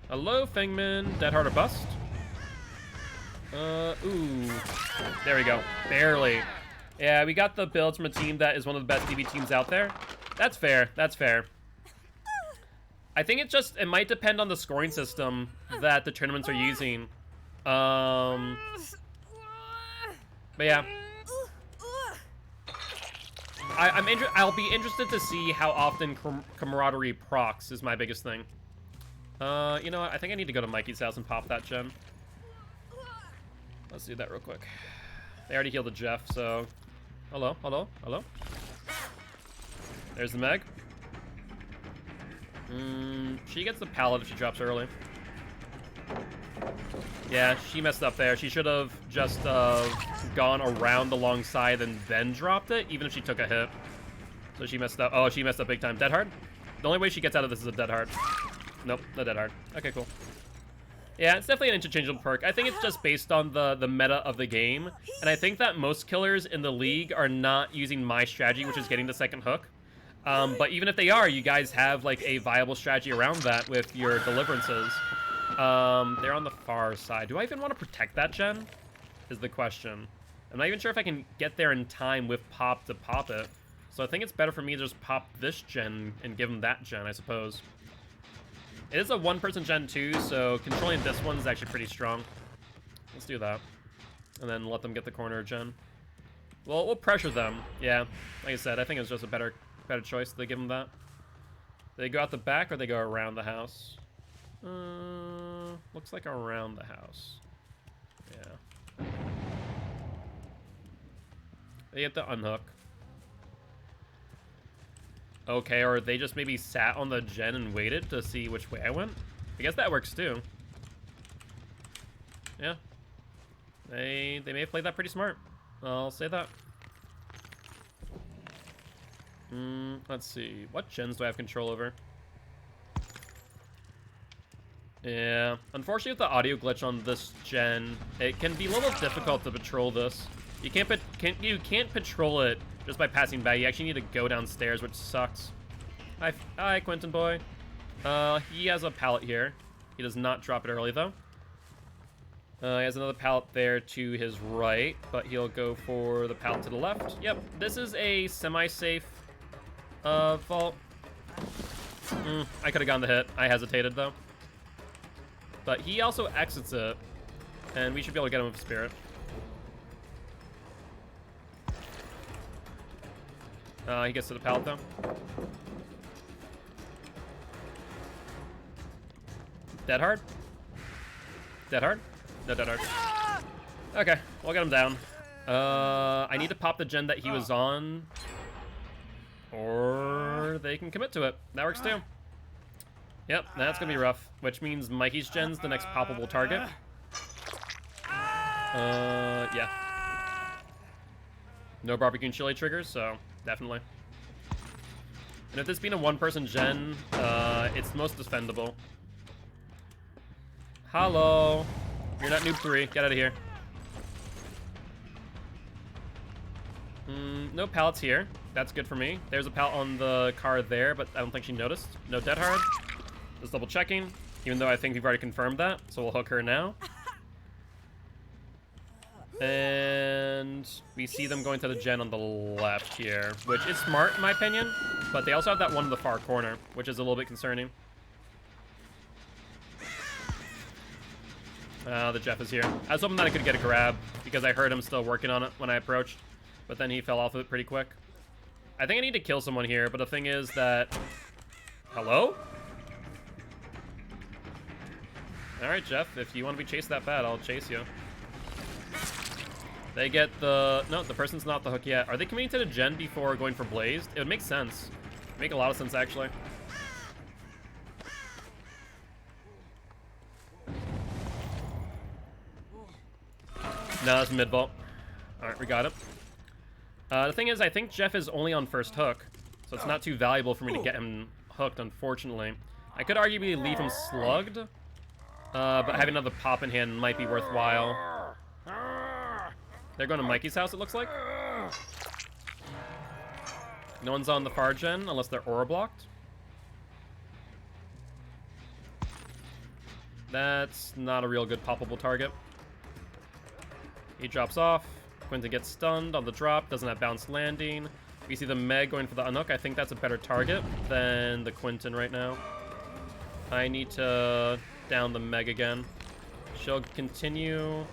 Hello, Fingman. Dead hard or bust? Ooh. There we go. Barely. Yeah, we got the builds from a team that is one of the best DB teams out there. That's fair. That's fair. I think it might depend on the scoring system that the tournaments are using. But yeah. I'll be interested to see how often camaraderie procs is my biggest thing. You know what? I think I need to go to Mikey's house and pop that gen. Let's do that real quick. They already healed the Jeff, so... Hello, hello, hello. There's the Meg. She gets the pallet if she drops early. Yeah, she messed up there. She should have just gone around alongside and then dropped it, even if she took a hit. So she messed up. Oh, she messed up big time. Dead hard? The only way she gets out of this is a dead hard. Nope, no dead hard. Okay, cool. Yeah, it's definitely an interchangeable perk. I think it's just based on the meta of the game. And I think that most killers in the league are not using my strategy, which is getting the second hook. But even if they are, you guys have like a viable strategy around that with your deliverances. They're on the far side. Do I even want to protect that gen? Is the question. I'm not even sure if I can get there in time with pop to pop it. So I think it's better for me to just pop this gen and give them that gen, I suppose. It is a one-person gen too, so controlling this one is actually pretty strong. Let's do that. And then let them get the corner gen. Well, we'll pressure them. Yeah, like I said, I think it's just a better choice to give them that. They go out the back or they go around the house? Looks like around the house. Yeah. They get the unhook. Okay, or they just maybe sat on the gen and waited to see which way I went? I guess that works too. Yeah. They may have played that pretty smart. I'll say that. Let's see. What gens do I have control over? Yeah. Unfortunately, with the audio glitch on this gen, it can be a little difficult to patrol this. You can't patrol it just by passing by. You actually need to go downstairs, which sucks. Hi, Quentin boy. He has a pallet here. He does not drop it early, though. He has another pallet there to his right, but he'll go for the pallet to the left. Yep, this is a semi-safe vault. I could have gotten the hit. I hesitated, though. But he also exits it, and we should be able to get him with Spirit. He gets to the pallet, though. Dead hard? Dead hard? No dead hard. Okay, we'll get him down. I need to pop the gen that he was on, or they can commit to it. That works too. Yep, that's gonna be rough, which means Mikey's gen's the next poppable target. Yeah. No barbecue and chili triggers, so definitely. And if this being a one-person gen, it's most defendable. Hello. You're not noob 3. Get out of here. No pallets here. That's good for me. There's a pallet on the car there, but I don't think she noticed. No dead hard. Just double checking, even though I think we've already confirmed that, so we'll hook her now. And we see them going to the gen on the left here, which is smart in my opinion, but they also have that one in the far corner, which is a little bit concerning. The Jeff is here. I was hoping that I could get a grab, because I heard him still working on it when I approached, but then he fell off of it pretty quick. I think I need to kill someone here, but the thing is that... Hello? Alright, Jeff, if you want to be chased that bad, I'll chase you. They get the... No, the person's not the hook yet. Are they committing to the gen before going for Blazed? It would make sense. It would make a lot of sense, actually. No, that's mid-vault. Alright, we got it. The thing is, I think Jeff is only on first hook, so it's not too valuable for me to get him hooked, unfortunately. I could arguably leave him slugged, but having another pop in hand might be worthwhile. They're going to Mikey's house, it looks like. No one's on the far gen, unless they're aura blocked. That's not a real good poppable target. He drops off. Quinton gets stunned on the drop, doesn't have bounce landing. We see the Meg going for the unhook. I think that's a better target than the Quinton right now. I need to down the Meg again. She'll continue.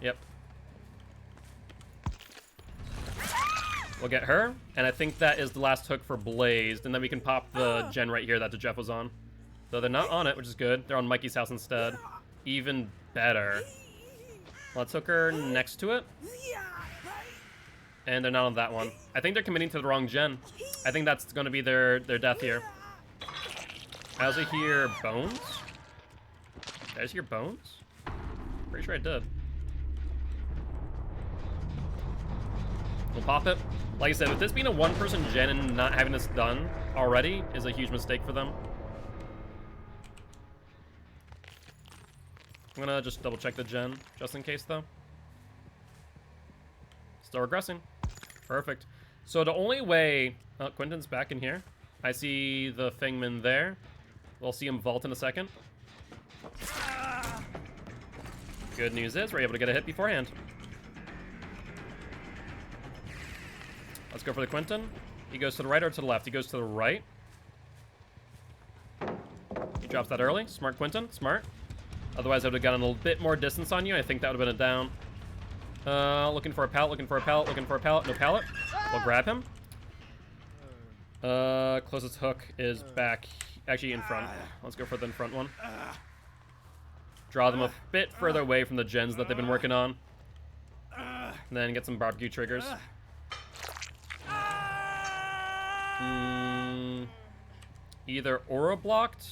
Yep. We'll get her, and I think that is the last hook for Blazed, and then we can pop the gen right here that the Jeff was on. Though they're not on it, which is good. They're on Mikey's house instead. Even better. Let's hook her next to it. And they're not on that one. I think they're committing to the wrong gen. I think that's going to be their death here. I also hear bones. Did I just hear bones? Pretty sure I did. We'll pop it. Like I said, with this being a one-person gen and not having this done already is a huge mistake for them. I'm gonna just double check the gen, just in case though. Still regressing. Perfect. So the only way... Oh, Quinton's back in here. I see the Fingman there. We'll see him vault in a second. Good news is we're able to get a hit beforehand. Let's go for the Quinton. He goes to the right or to the left? He goes to the right. He drops that early. Smart, Quinton. Smart. Otherwise, I would have gotten a little bit more distance on you. I think that would have been a down. Looking for a pallet, looking for a pallet, looking for a pallet. No pallet. We'll grab him. Closest hook is back, actually in front. Let's go for the in front one. Draw them a bit further away from the gens that they've been working on. And then get some barbecue triggers. Either aura blocked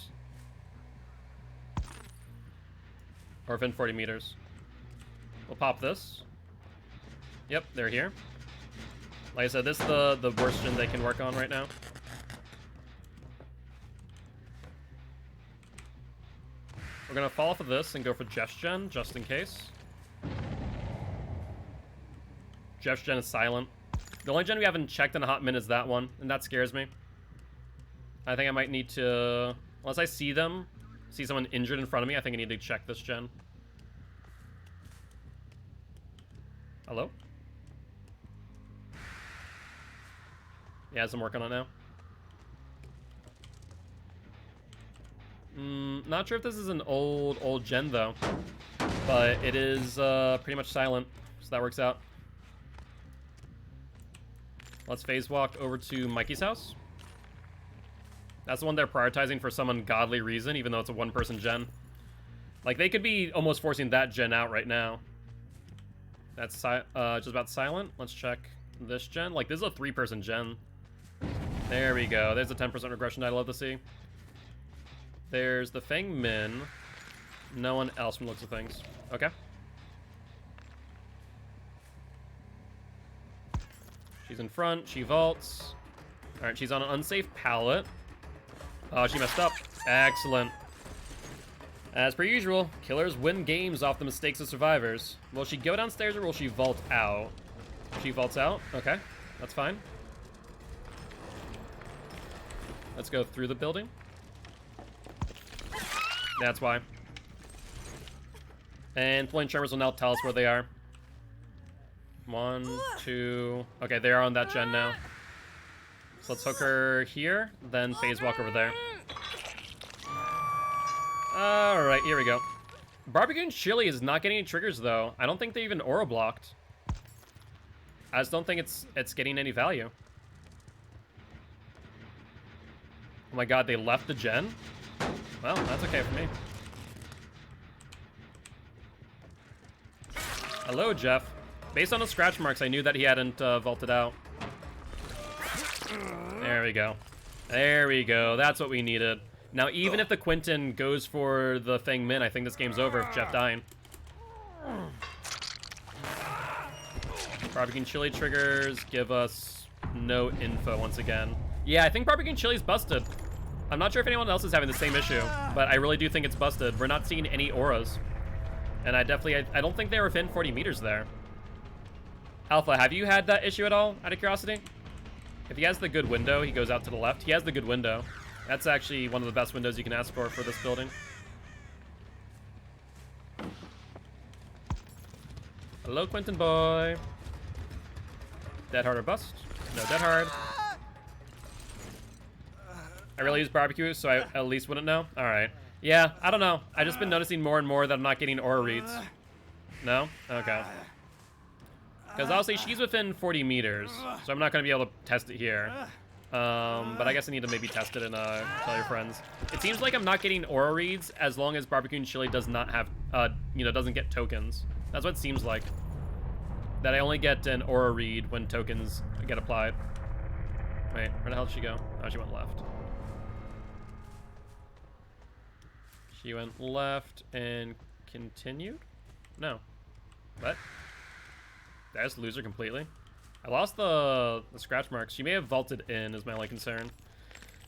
or within 40 meters. We'll pop this. Yep, they're here. Like I said, this is the worst gen they can work on right now. We're gonna fall off of this and go for Jeff's gen, just in case. Jeff's gen is silent. The only gen we haven't checked in a hot minute is that one, and that scares me. I think I might need to... Unless I see someone injured in front of me, I think I need to check this gen. Hello? Yeah, I'm working on it now. Not sure if this is an old gen, though. But it is pretty much silent, so that works out. Let's phase walk over to Mikey's house. That's the one they're prioritizing for some ungodly reason, even though it's a one-person gen. Like, they could be almost forcing that gen out right now. That's just about silent. Let's check this gen. Like, this is a 3-person gen. There we go. There's a 10% regression I'd love to see. There's the Feng Min. No one else from looks of things. Okay. She's in front. She vaults. All right, she's on an unsafe pallet. Oh, she messed up. Excellent. As per usual, killers win games off the mistakes of survivors. Will she go downstairs or will she vault out? She vaults out. Okay, that's fine. Let's go through the building. That's why. And Flame Charmers will now tell us where they are. 1, 2... Okay, they are on that gen now. So let's hook her here, then phase walk over there. Alright, here we go. Barbecue and Chili is not getting any triggers, though. I don't think they even aura blocked. I just don't think it's getting any value. Oh my god, they left the gen? Well, that's okay for me. Hello, Jeff. Based on the scratch marks, I knew that he hadn't vaulted out. There we go. There we go. That's what we needed. Now, even if the Quinton goes for the Feng Min, I think this game's over if Jeff dying. Barbecue and Chili triggers give us no info once again. Yeah, I think Barbecue and Chili's busted. I'm not sure if anyone else is having the same issue, but I really do think it's busted. We're not seeing any auras. And I don't think they were within 40 meters there. Alpha, have you had that issue at all, out of curiosity? If he has the good window, he goes out to the left. He has the good window. That's actually one of the best windows you can ask for this building. Hello, Quentin boy. Dead hard or bust? No, dead hard. I really use barbecue, so I at least wouldn't know. All right. Yeah, I don't know. I've just been noticing more and more that I'm not getting aura reads. No? Okay. Because obviously she's within 40 meters, so I'm not going to be able to test it here. But I guess I need to maybe test it and tell your friends. It seems like I'm not getting aura reads as long as Barbecue and Chili does not have, doesn't get tokens. That's what it seems like. That I only get an aura read when tokens get applied. Wait, where the hell did she go? Oh, she went left. She went left and continued? No. What? Did I just lose her completely? I lost the scratch marks. She may have vaulted in is my only concern.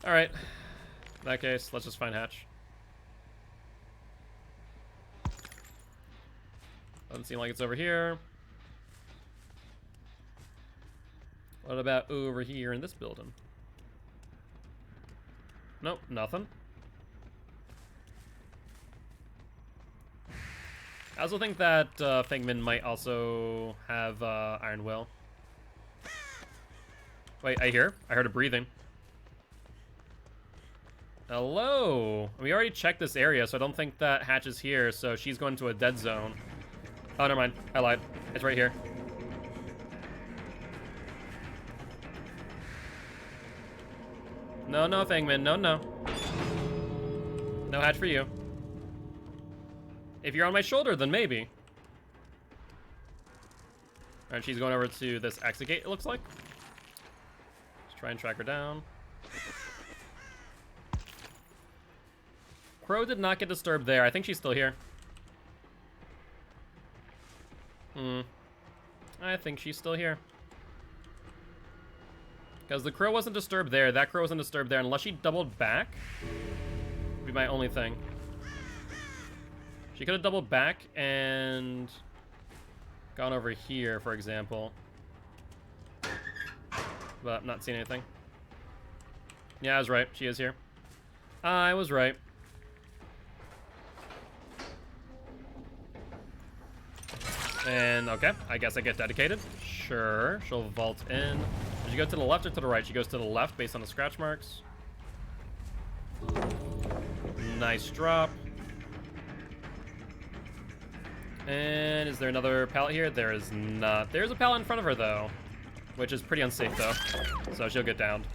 Alright. In that case, let's just find Hatch. Doesn't seem like it's over here. What about over here in this building? Nope, nothing. I also think that Feng Min might also have Iron Will. Wait, I heard a breathing. Hello. We already checked this area, so I don't think that Hatch is here, so she's going to a dead zone. Oh, never mind. I lied. It's right here. No, no, Feng Min. No, no. No Hatch for you. If you're on my shoulder, then maybe. Alright, she's going over to this exit gate, it looks like. Let's try and track her down. Crow did not get disturbed there. I think she's still here. I think she's still here. Because the crow wasn't disturbed there. That crow wasn't disturbed there. Unless she doubled back. Would be my only thing. She could have doubled back and gone over here, for example. But I'm not seeing anything. Yeah, I was right. She is here. I was right. And, okay. I guess I get dedicated. Sure. She'll vault in. Does she go to the left or to the right? She goes to the left based on the scratch marks. Nice drop. And is there another pallet here? There is not. There's a pallet in front of her, though, which is pretty unsafe, though. So she'll get downed.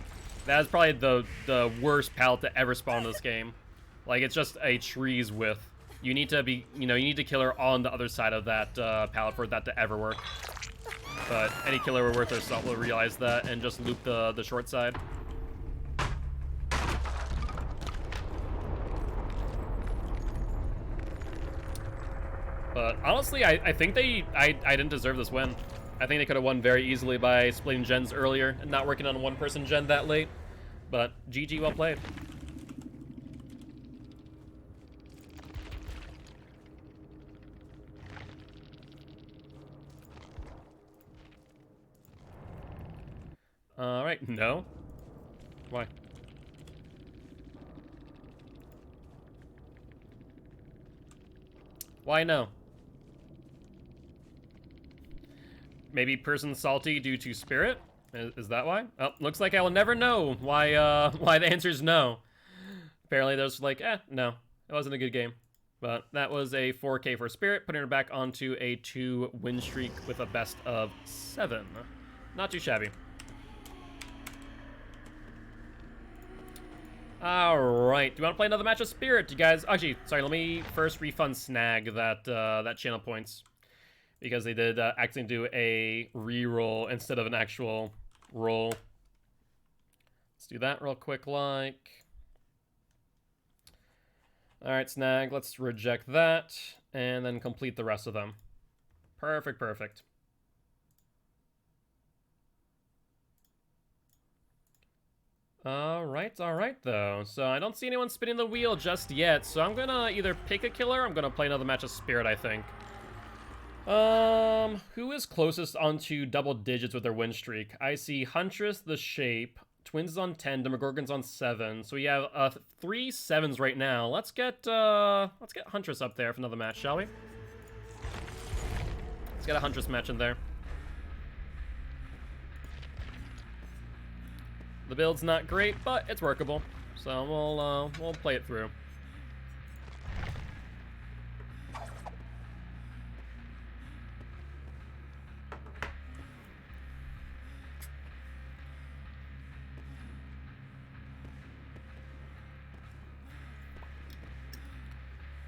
That is probably the worst pallet to ever spawn in this game. Like, it's just a tree's width You need to be, you need to kill her on the other side of that pallet for that to ever work. But any killer worth their salt will realize that and just loop the short side. But honestly, I think I didn't deserve this win. I think they could have won very easily by splitting gens earlier and not working on a one-person gen that late. But GG, well played. All right, no. Why? Why no? Maybe person salty due to spirit? Is that why? Oh, looks like I will never know why the answer is no. Apparently there's like, no. It wasn't a good game. But that was a 4K for spirit, putting her back onto a 2-win streak with a best of 7. Not too shabby. Alright, do you want to play another match of spirit, you guys? Actually, sorry, let me first refund Snag that channel points. Because they did actually do a re-roll instead of an actual roll. Let's do that real quick, like. Alright, Snag, let's reject that. And then complete the rest of them. Perfect, perfect. Alright, though. So I don't see anyone spinning the wheel just yet. So I'm gonna either pick a killer or I'm gonna play another match of spirit, I think. Who is closest onto double digits with their win streak? I see Huntress, The Shape, Twins is on 10, Demogorgon's on 7. So we have 3 7s right now. Let's get Huntress up there for another match, shall we? Let's get a Huntress match in there. The build's not great, but it's workable. So we'll play it through.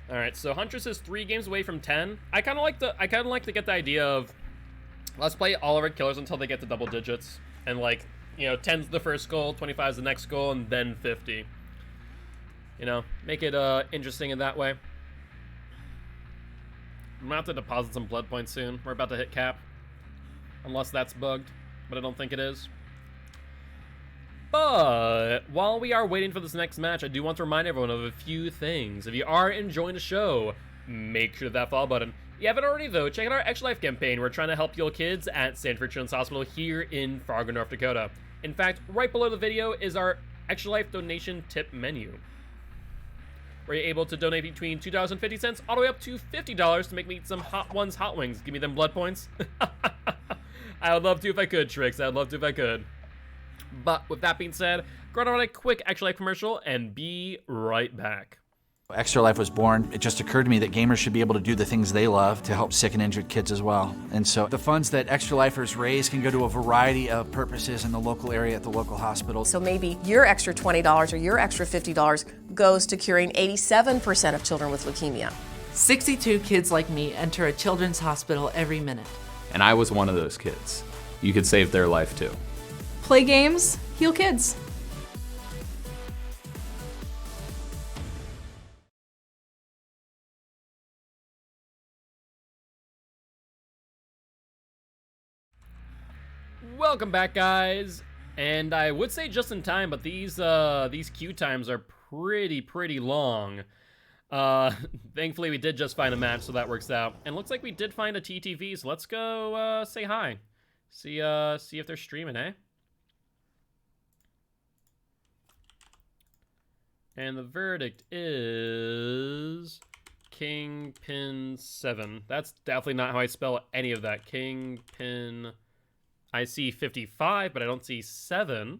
All right, so Huntress is 3 games away from 10. I kind of like to get the idea of let's play all of our killers until they get to double digits, and like 10's the first goal, 25's the next goal, and then 50. Make it interesting in that way. I'm gonna have to deposit some blood points soon. We're about to hit cap, unless that's bugged, but I don't think it is. But while we are waiting for this next match, I do want to remind everyone of a few things. If you are enjoying the show, make sure that follow button. If you haven't already, though, check out our Extra Life campaign. We're trying to help heal kids at Sanford Children's Hospital here in Fargo, North Dakota. In fact, right below the video is our Extra Life donation tip menu, where you're able to donate between $2.50 all the way up to $50 to make me eat some hot wings. Give me them blood points. I would love to if I could, Tricks. I would love to if I could. But with that being said, go on a quick Extra Life commercial and be right back. Extra Life was born. It just occurred to me that gamers should be able to do the things they love to help sick and injured kids as well. And so the funds that Extra Lifers raise can go to a variety of purposes in the local area at the local hospital. So maybe your extra $20 or your extra $50 goes to curing 87% of children with leukemia. 62 kids like me enter a children's hospital every minute. And I was one of those kids. You could save their life too. Play games, heal kids. Welcome back, guys. And I would say just in time, but these queue times are pretty long. Thankfully we did just find a match, so that works out. And looks like we did find a TTV, so let's go say hi. See if they're streaming, eh? And the verdict is Kingpin 7. That's definitely not how I spell any of that. Kingpin. I see 55, but I don't see 7.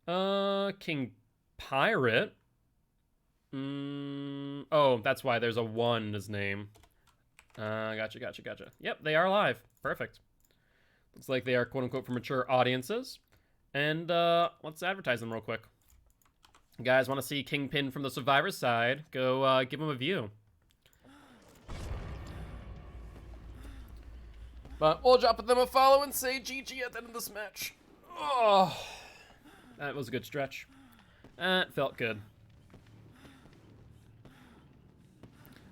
King Pirate. Oh, that's why there's a 1 in his name. Gotcha. Yep, they are live. Perfect. Looks like they are quote-unquote for mature audiences. And let's advertise them real quick. You guys want to see Kingpin from the Survivor side, go give him a view. But we'll drop them a follow and say GG at the end of this match. Oh, that was a good stretch. It felt good.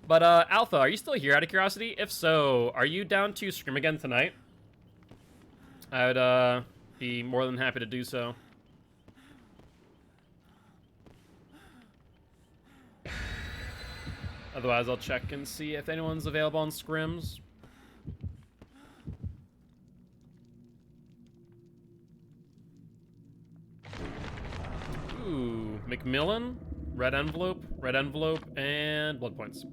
But Alpha, are you still here out of curiosity? If so, are you down to scrim again tonight? I would be more than happy to do so. Otherwise, I'll check and see if anyone's available on scrims. Ooh, McMillan, red envelope, and blood points.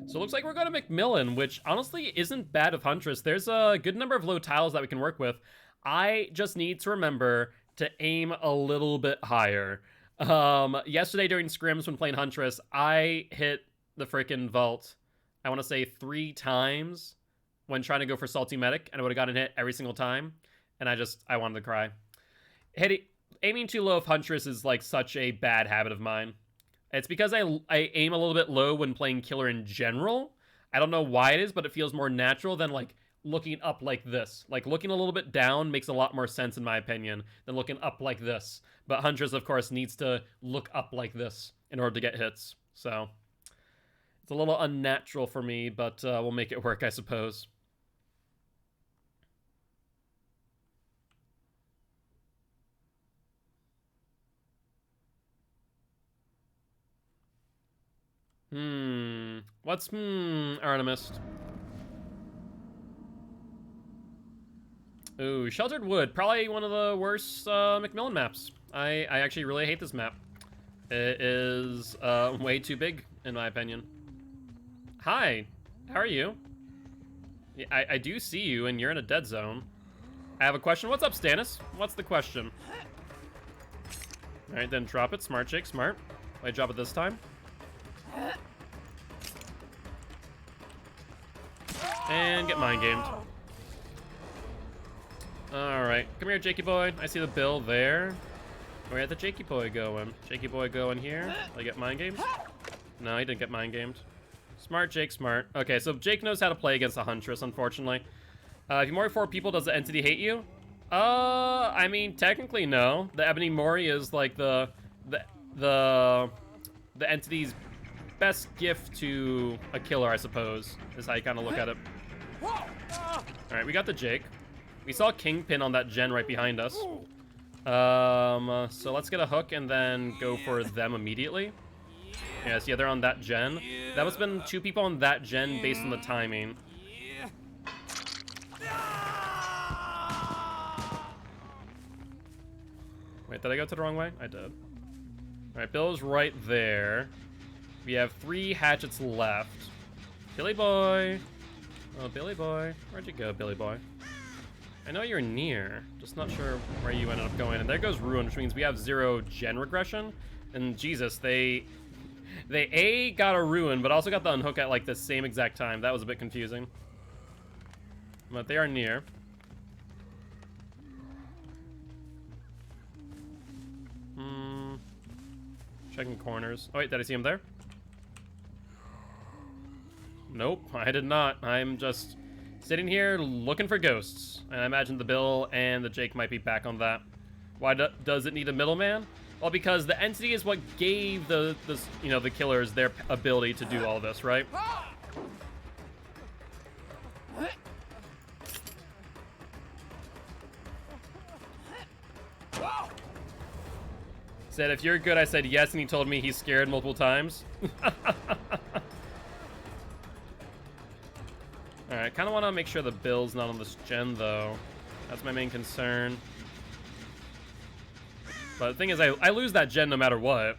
So it looks like we're going to McMillan, which honestly isn't bad with Huntress. There's a good number of low tiles that we can work with. I just need to remember to aim a little bit higher. Yesterday during scrims when playing Huntress, I hit the freaking vault, I want to say 3 times when trying to go for Salty Medic, and I would have gotten hit every single time, and I wanted to cry. Aiming too low of Huntress is like such a bad habit of mine. It's because I aim a little bit low when playing Killer in general. I don't know why it is, but it feels more natural than like looking up like this. Like looking a little bit down makes a lot more sense in my opinion than looking up like this. But Huntress, of course, needs to look up like this in order to get hits. So it's a little unnatural for me, but we'll make it work, I suppose. What's Artemis? Ooh, Sheltered Wood, probably one of the worst McMillan maps. I actually really hate this map. It is way too big, in my opinion. Hi, how are you? Yeah, I do see you, and you're in a dead zone. I have a question. What's up, Stannis? What's the question? All right, then drop it. Smart, Jake, smart. Wait, drop it this time. And get mind gamed. Alright, come here, Jakey boy. I see the bill there. Where had the Jakey boy going? Jakey boy going here. Did I get mind gamed? No, he didn't get mind gamed. Smart, Jake, smart. Okay, so Jake knows how to play against a Huntress, unfortunately. If you Mori 4 people, does the entity hate you? I mean, technically no. The Ebony Mori is like the entity's best gift to a killer, I suppose, is how you kind of look at it. Alright, we got the Jake. We saw Kingpin on that gen right behind us. So let's get a hook and then go for them immediately. Yes, yeah, they're on that gen. That must have been 2 people on that gen based on the timing. Wait, did I go to the wrong way? I did. Alright, Bill's right there. We have 3 hatchets left. Billy boy. Oh, Billy boy. Where'd you go, Billy boy? I know you're near. Just not sure where you ended up going. And there goes Ruin, which means we have 0 gen regression. And Jesus, they A, got a Ruin, but also got the Unhook at like the same exact time. That was a bit confusing. But they are near. Checking corners. Oh wait, did I see him there? Nope, I did not. I'm just sitting here looking for ghosts. And I imagine the Bill and the Jake might be back on that. Why does it need a middleman? Well, because the entity is what gave the killers their ability to do all this, right? Said, if you're good, I said yes, and he told me he's scared multiple times. Alright, kind of want to make sure the Bill's not on this gen, though. That's my main concern. But the thing is, I lose that gen no matter what.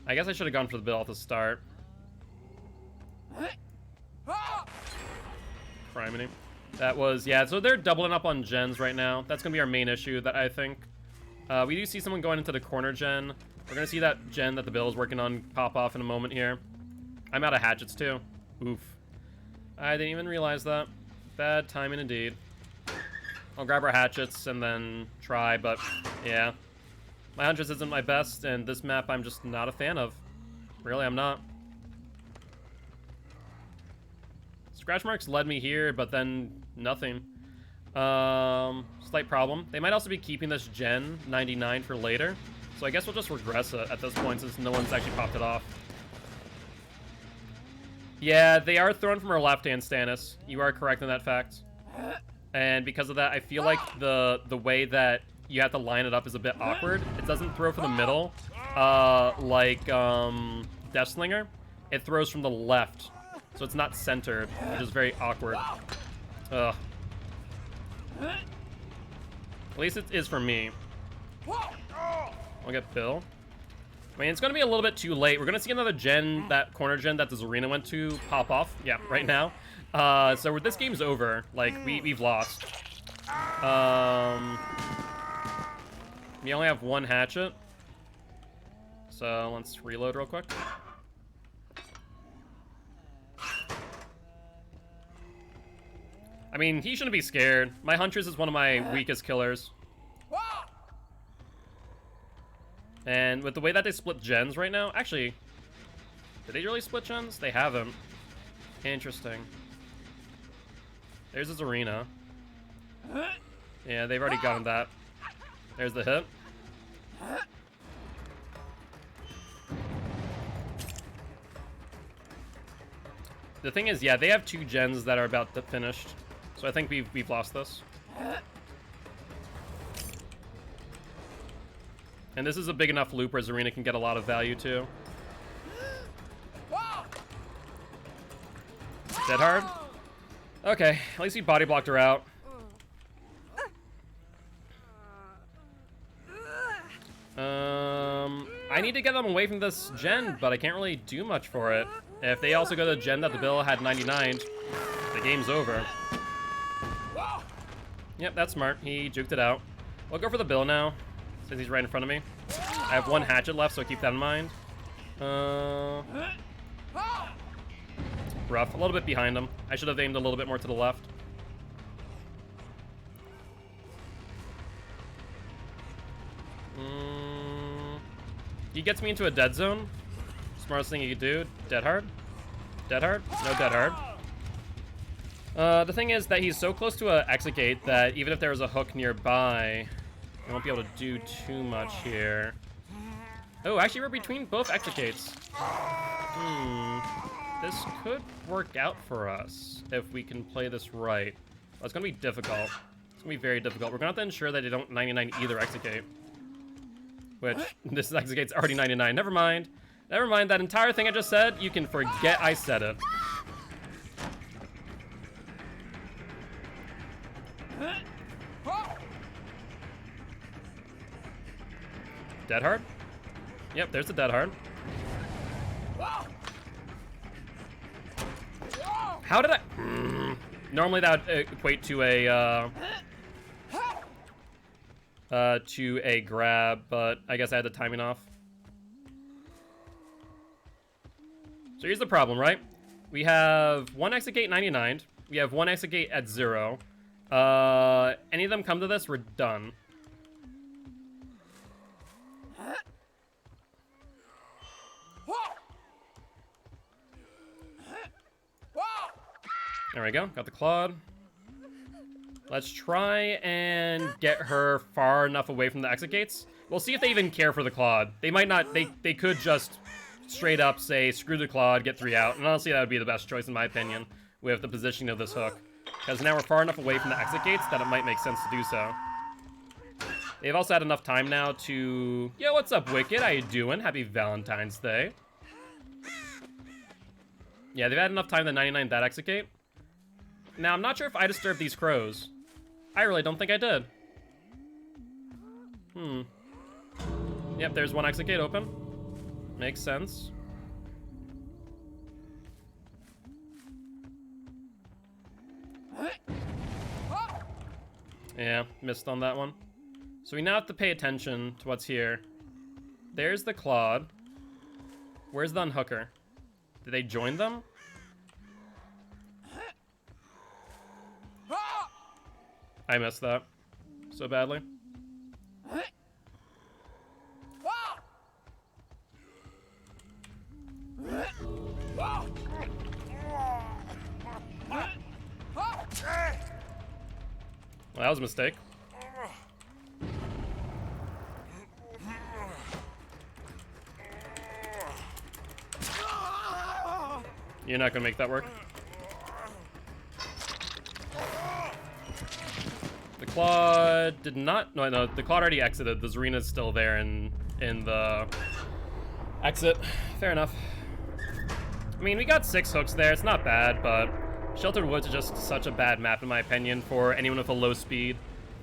I guess I should have gone for the Bill at the start. Criminy. That was, yeah, so they're doubling up on gens right now. That's going to be our main issue, that I think. We do see someone going into the corner gen. We're going to see that gen that the Bill is working on pop off in a moment here. I'm out of hatchets, too. Oof. I didn't even realize that. Bad timing indeed. I'll grab our hatchets and then try, but yeah. My Huntress isn't my best, and this map I'm just not a fan of. Really, I'm not. Scratch marks led me here, but then nothing. Slight problem. They might also be keeping this Gen 99 for later. So I guess we'll just regress it at this point since no one's actually popped it off. Yeah, they are thrown from her left-hand Stannis. You are correct in that fact. And because of that, I feel like the way that you have to line it up is a bit awkward. It doesn't throw from the middle, like Deathslinger. It throws from the left, so it's not centered, which is very awkward. Ugh. At least it is for me. I'll get Bill. I mean, it's going to be a little bit too late. We're going to see another gen, that corner gen that the Zarina went to, pop off. Yeah, right now. So this game's over. Like, we've lost. We only have one hatchet. So let's reload real quick. I mean, he shouldn't be scared. My Huntress is one of my weakest killers. And with the way that they split gens right now... Actually, did they really split gens? They haven't. Interesting. There's his arena. Yeah, they've already gotten that. There's the hit. The thing is, yeah, they have 2 gens that are about to finished. So I think we've lost this. And this is a big enough loop where Zarina can get a lot of value too. Dead hard? Okay, at least he body blocked her out. I need to get them away from this gen, but I can't really do much for it. If they also go to the gen that the Bill had 99, the game's over. Yep, that's smart. He juked it out. We'll go for the Bill now, since he's right in front of me. I have 1 hatchet left, so keep that in mind. Rough. A little bit behind him. I should have aimed a little bit more to the left. He gets me into a dead zone. Smartest thing he could do. Dead hard? Dead hard? No dead hard. The thing is that he's so close to a exit gate that even if there was a hook nearby, I won't be able to do too much here. Oh, actually we're between both exit gates. This could work out for us if we can play this right. Well, it's gonna be difficult. It's gonna be very difficult. We're gonna have to ensure that they don't 99 either exit gate. Which, this exit gate's already 99. Never mind. Never mind, that entire thing I just said, you can forget I said it. Dead hard? Yep, there's the dead hard. How did I... Normally that would equate to a grab, but I guess I had the timing off. So here's the problem, right? We have 1 exit gate 99. We have 1 exit gate at 0. Any of them come to this, we're done. There we go, got the Claude. Let's try and get her far enough away from the exit gates. We'll see if they even care for the Claude. They might not, they could just straight up say, screw the Claude, get 3 out. And honestly, that would be the best choice in my opinion, with the positioning of this hook. Because now we're far enough away from the exit gates that it might make sense to do so. They've also had enough time now to... Yo, what's up, Wicked? How you doing? Happy Valentine's Day. Yeah, they've had enough time to 99 that exit gate. Now, I'm not sure if I disturbed these crows. I really don't think I did. Yep, there's 1 exit gate open. Makes sense. Yeah, missed on that one. So we now have to pay attention to what's here. There's the Claude. Where's the Unhooker? Did they join them? I missed that so badly. Well, that was a mistake. You're not gonna make that work. The Claude did not. No, the Claude already exited. The Zarina's still there in the exit. Fair enough. I mean, we got 6 hooks there. It's not bad, but Sheltered Woods is just such a bad map, in my opinion, for anyone with a low speed.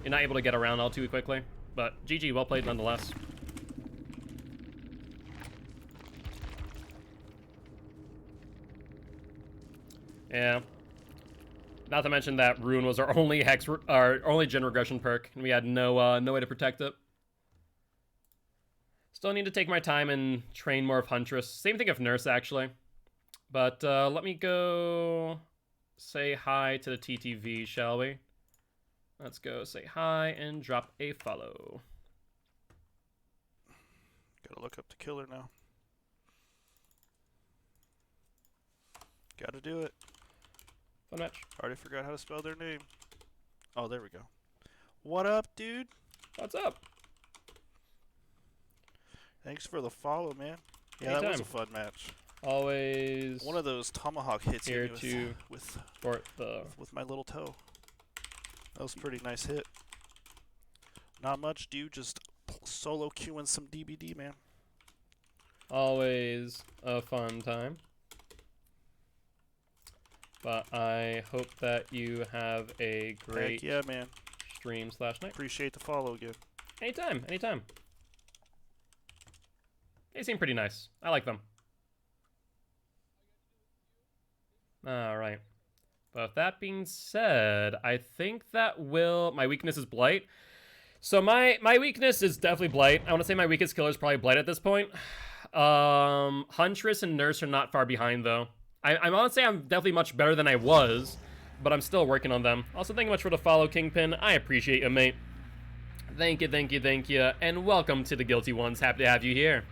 You're not able to get around all too quickly. But GG, well played nonetheless. Yeah. Not to mention that Rune was our only gen regression perk, and we had no way to protect it. Still need to take my time and train more of Huntress. Same thing of Nurse, actually. But let me go say hi to the TTV, shall we? Let's go say hi and drop a follow. Gotta look up the killer now. Gotta do it. Fun match. Already forgot how to spell their name. Oh, there we go. What up, dude? What's up? Thanks for the follow, man. Yeah, Anytime. that was a fun match. Always One of those tomahawk hits here hit to me with support the... with my little toe. That was a pretty nice hit. Not much, dude. Just solo queuing some DBD, man. Always a fun time. But I hope that you have a great Heck yeah, man. stream / night. Appreciate the follow again. Anytime, anytime. They seem pretty nice. I like them. Alright. But with that being said, I think that my weakness is Blight. So my weakness is definitely Blight. I want to say my weakest killer is probably Blight at this point. Huntress and Nurse are not far behind, though. I want to say I'm definitely much better than I was, but I'm still working on them. Also, thank you much for the follow, Kingpin. I appreciate you, mate. Thank you, thank you, thank you. And welcome to the Guilty Ones. Happy to have you here.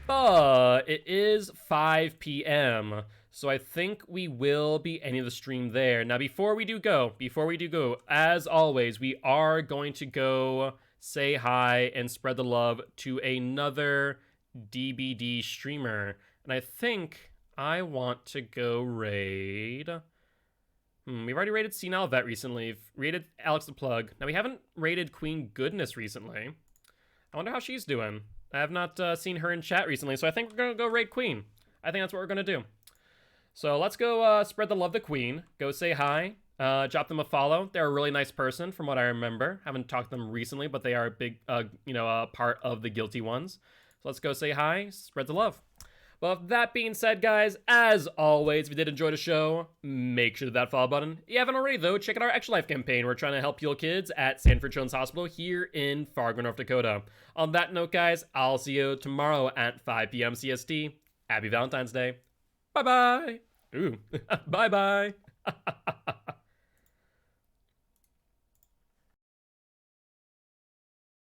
But it is 5 p.m., so I think we will be ending the stream there. Now, before we do go, as always, we are going to go say hi and spread the love to another DBD streamer. And I think I want to go raid... we've already raided Senile Vet recently. We've raided Alex the Plug. Now, we haven't raided Queen Goodness recently. I wonder how she's doing. I have not seen her in chat recently, so I think we're going to go raid Queen. I think that's what we're going to do. So let's go spread the love to Queen. Go say hi. Drop them a follow. They're a really nice person, from what I remember. Haven't talked to them recently, but they are a big, part of the Guilty Ones. So let's go say hi. Spread the love. Well, with that being said, guys, as always, if you did enjoy the show, make sure to hit that follow button. If you haven't already, though, check out our Extra Life campaign. We're trying to help heal kids at Sanford Children's Hospital here in Fargo, North Dakota. On that note, guys, I'll see you tomorrow at 5 p.m. CST. Happy Valentine's Day. Bye-bye. Ooh, bye-bye.